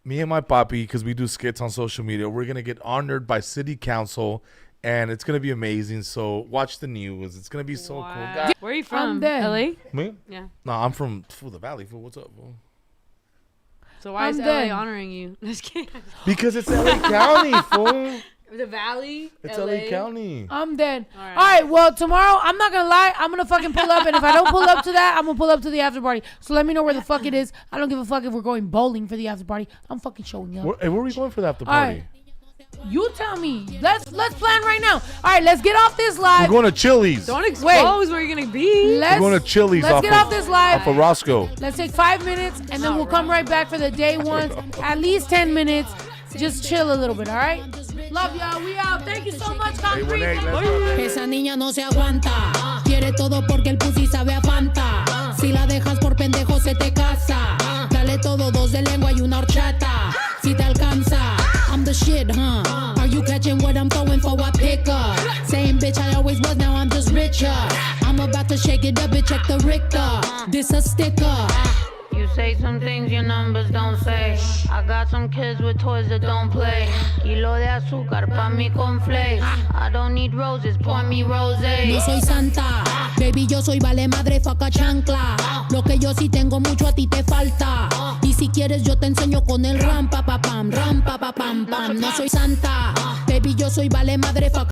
Me and my papi, because we do skits on social media, we're gonna get honored by City Council, and it's gonna be amazing. So watch the news. It's gonna be so cool. Guys, Where are you I'm from? dead. LA? me? Yeah. No, I'm from the Valley. Fool. What's up? Fool? So why is I'm LA dead. honoring you? Just kidding. Because it's LA County, fool. The Valley? It's LA County. I'm dead. All right. All right. Well, tomorrow, I'm not going to lie. I'm going to fucking pull up. And if I don't pull up to that, I'm going to pull up to the after party. So let me know where the fuck it is. I don't give a fuck if we're going bowling for the after party. I'm fucking showing up. Where are we going for the after All party? right. You tell me. Let's plan right now. All right. Let's get off this live. We're going to Chili's. Don't expose where you're going to be. Let's, We're going to Chili's let's get off this live. off of Roscoe. Let's take 5 minutes, and then we'll come right back for the day ones. At least 10 minutes. Just chill a little bit, all right? Love y'all. We out. Thank you so much, Concrete. Esa niña no se aguanta. Quiere todo porque el pussy sabe a Fanta. Si la dejas por pendejo se te casa. Dale todo, 2 de lengua y una horchata. Si te alcanza, I'm the shit, huh? Are you catching what I'm throwing for a pickup? Same bitch I always was, now I'm just richer. I'm about to shake it up and check the Richter. This a sticker. You say some things your numbers don't say. I got some kids with toys that don't play. Kilo de azúcar pa' mi conflakes. I don't need roses, pour me rosé. No soy santa, baby, yo soy vale madre, faca chancla. Lo que yo sí tengo mucho a ti te falta. Y si quieres yo te enseño con el ram pa pa pam pam. No soy santa, baby, yo soy vale madre, faca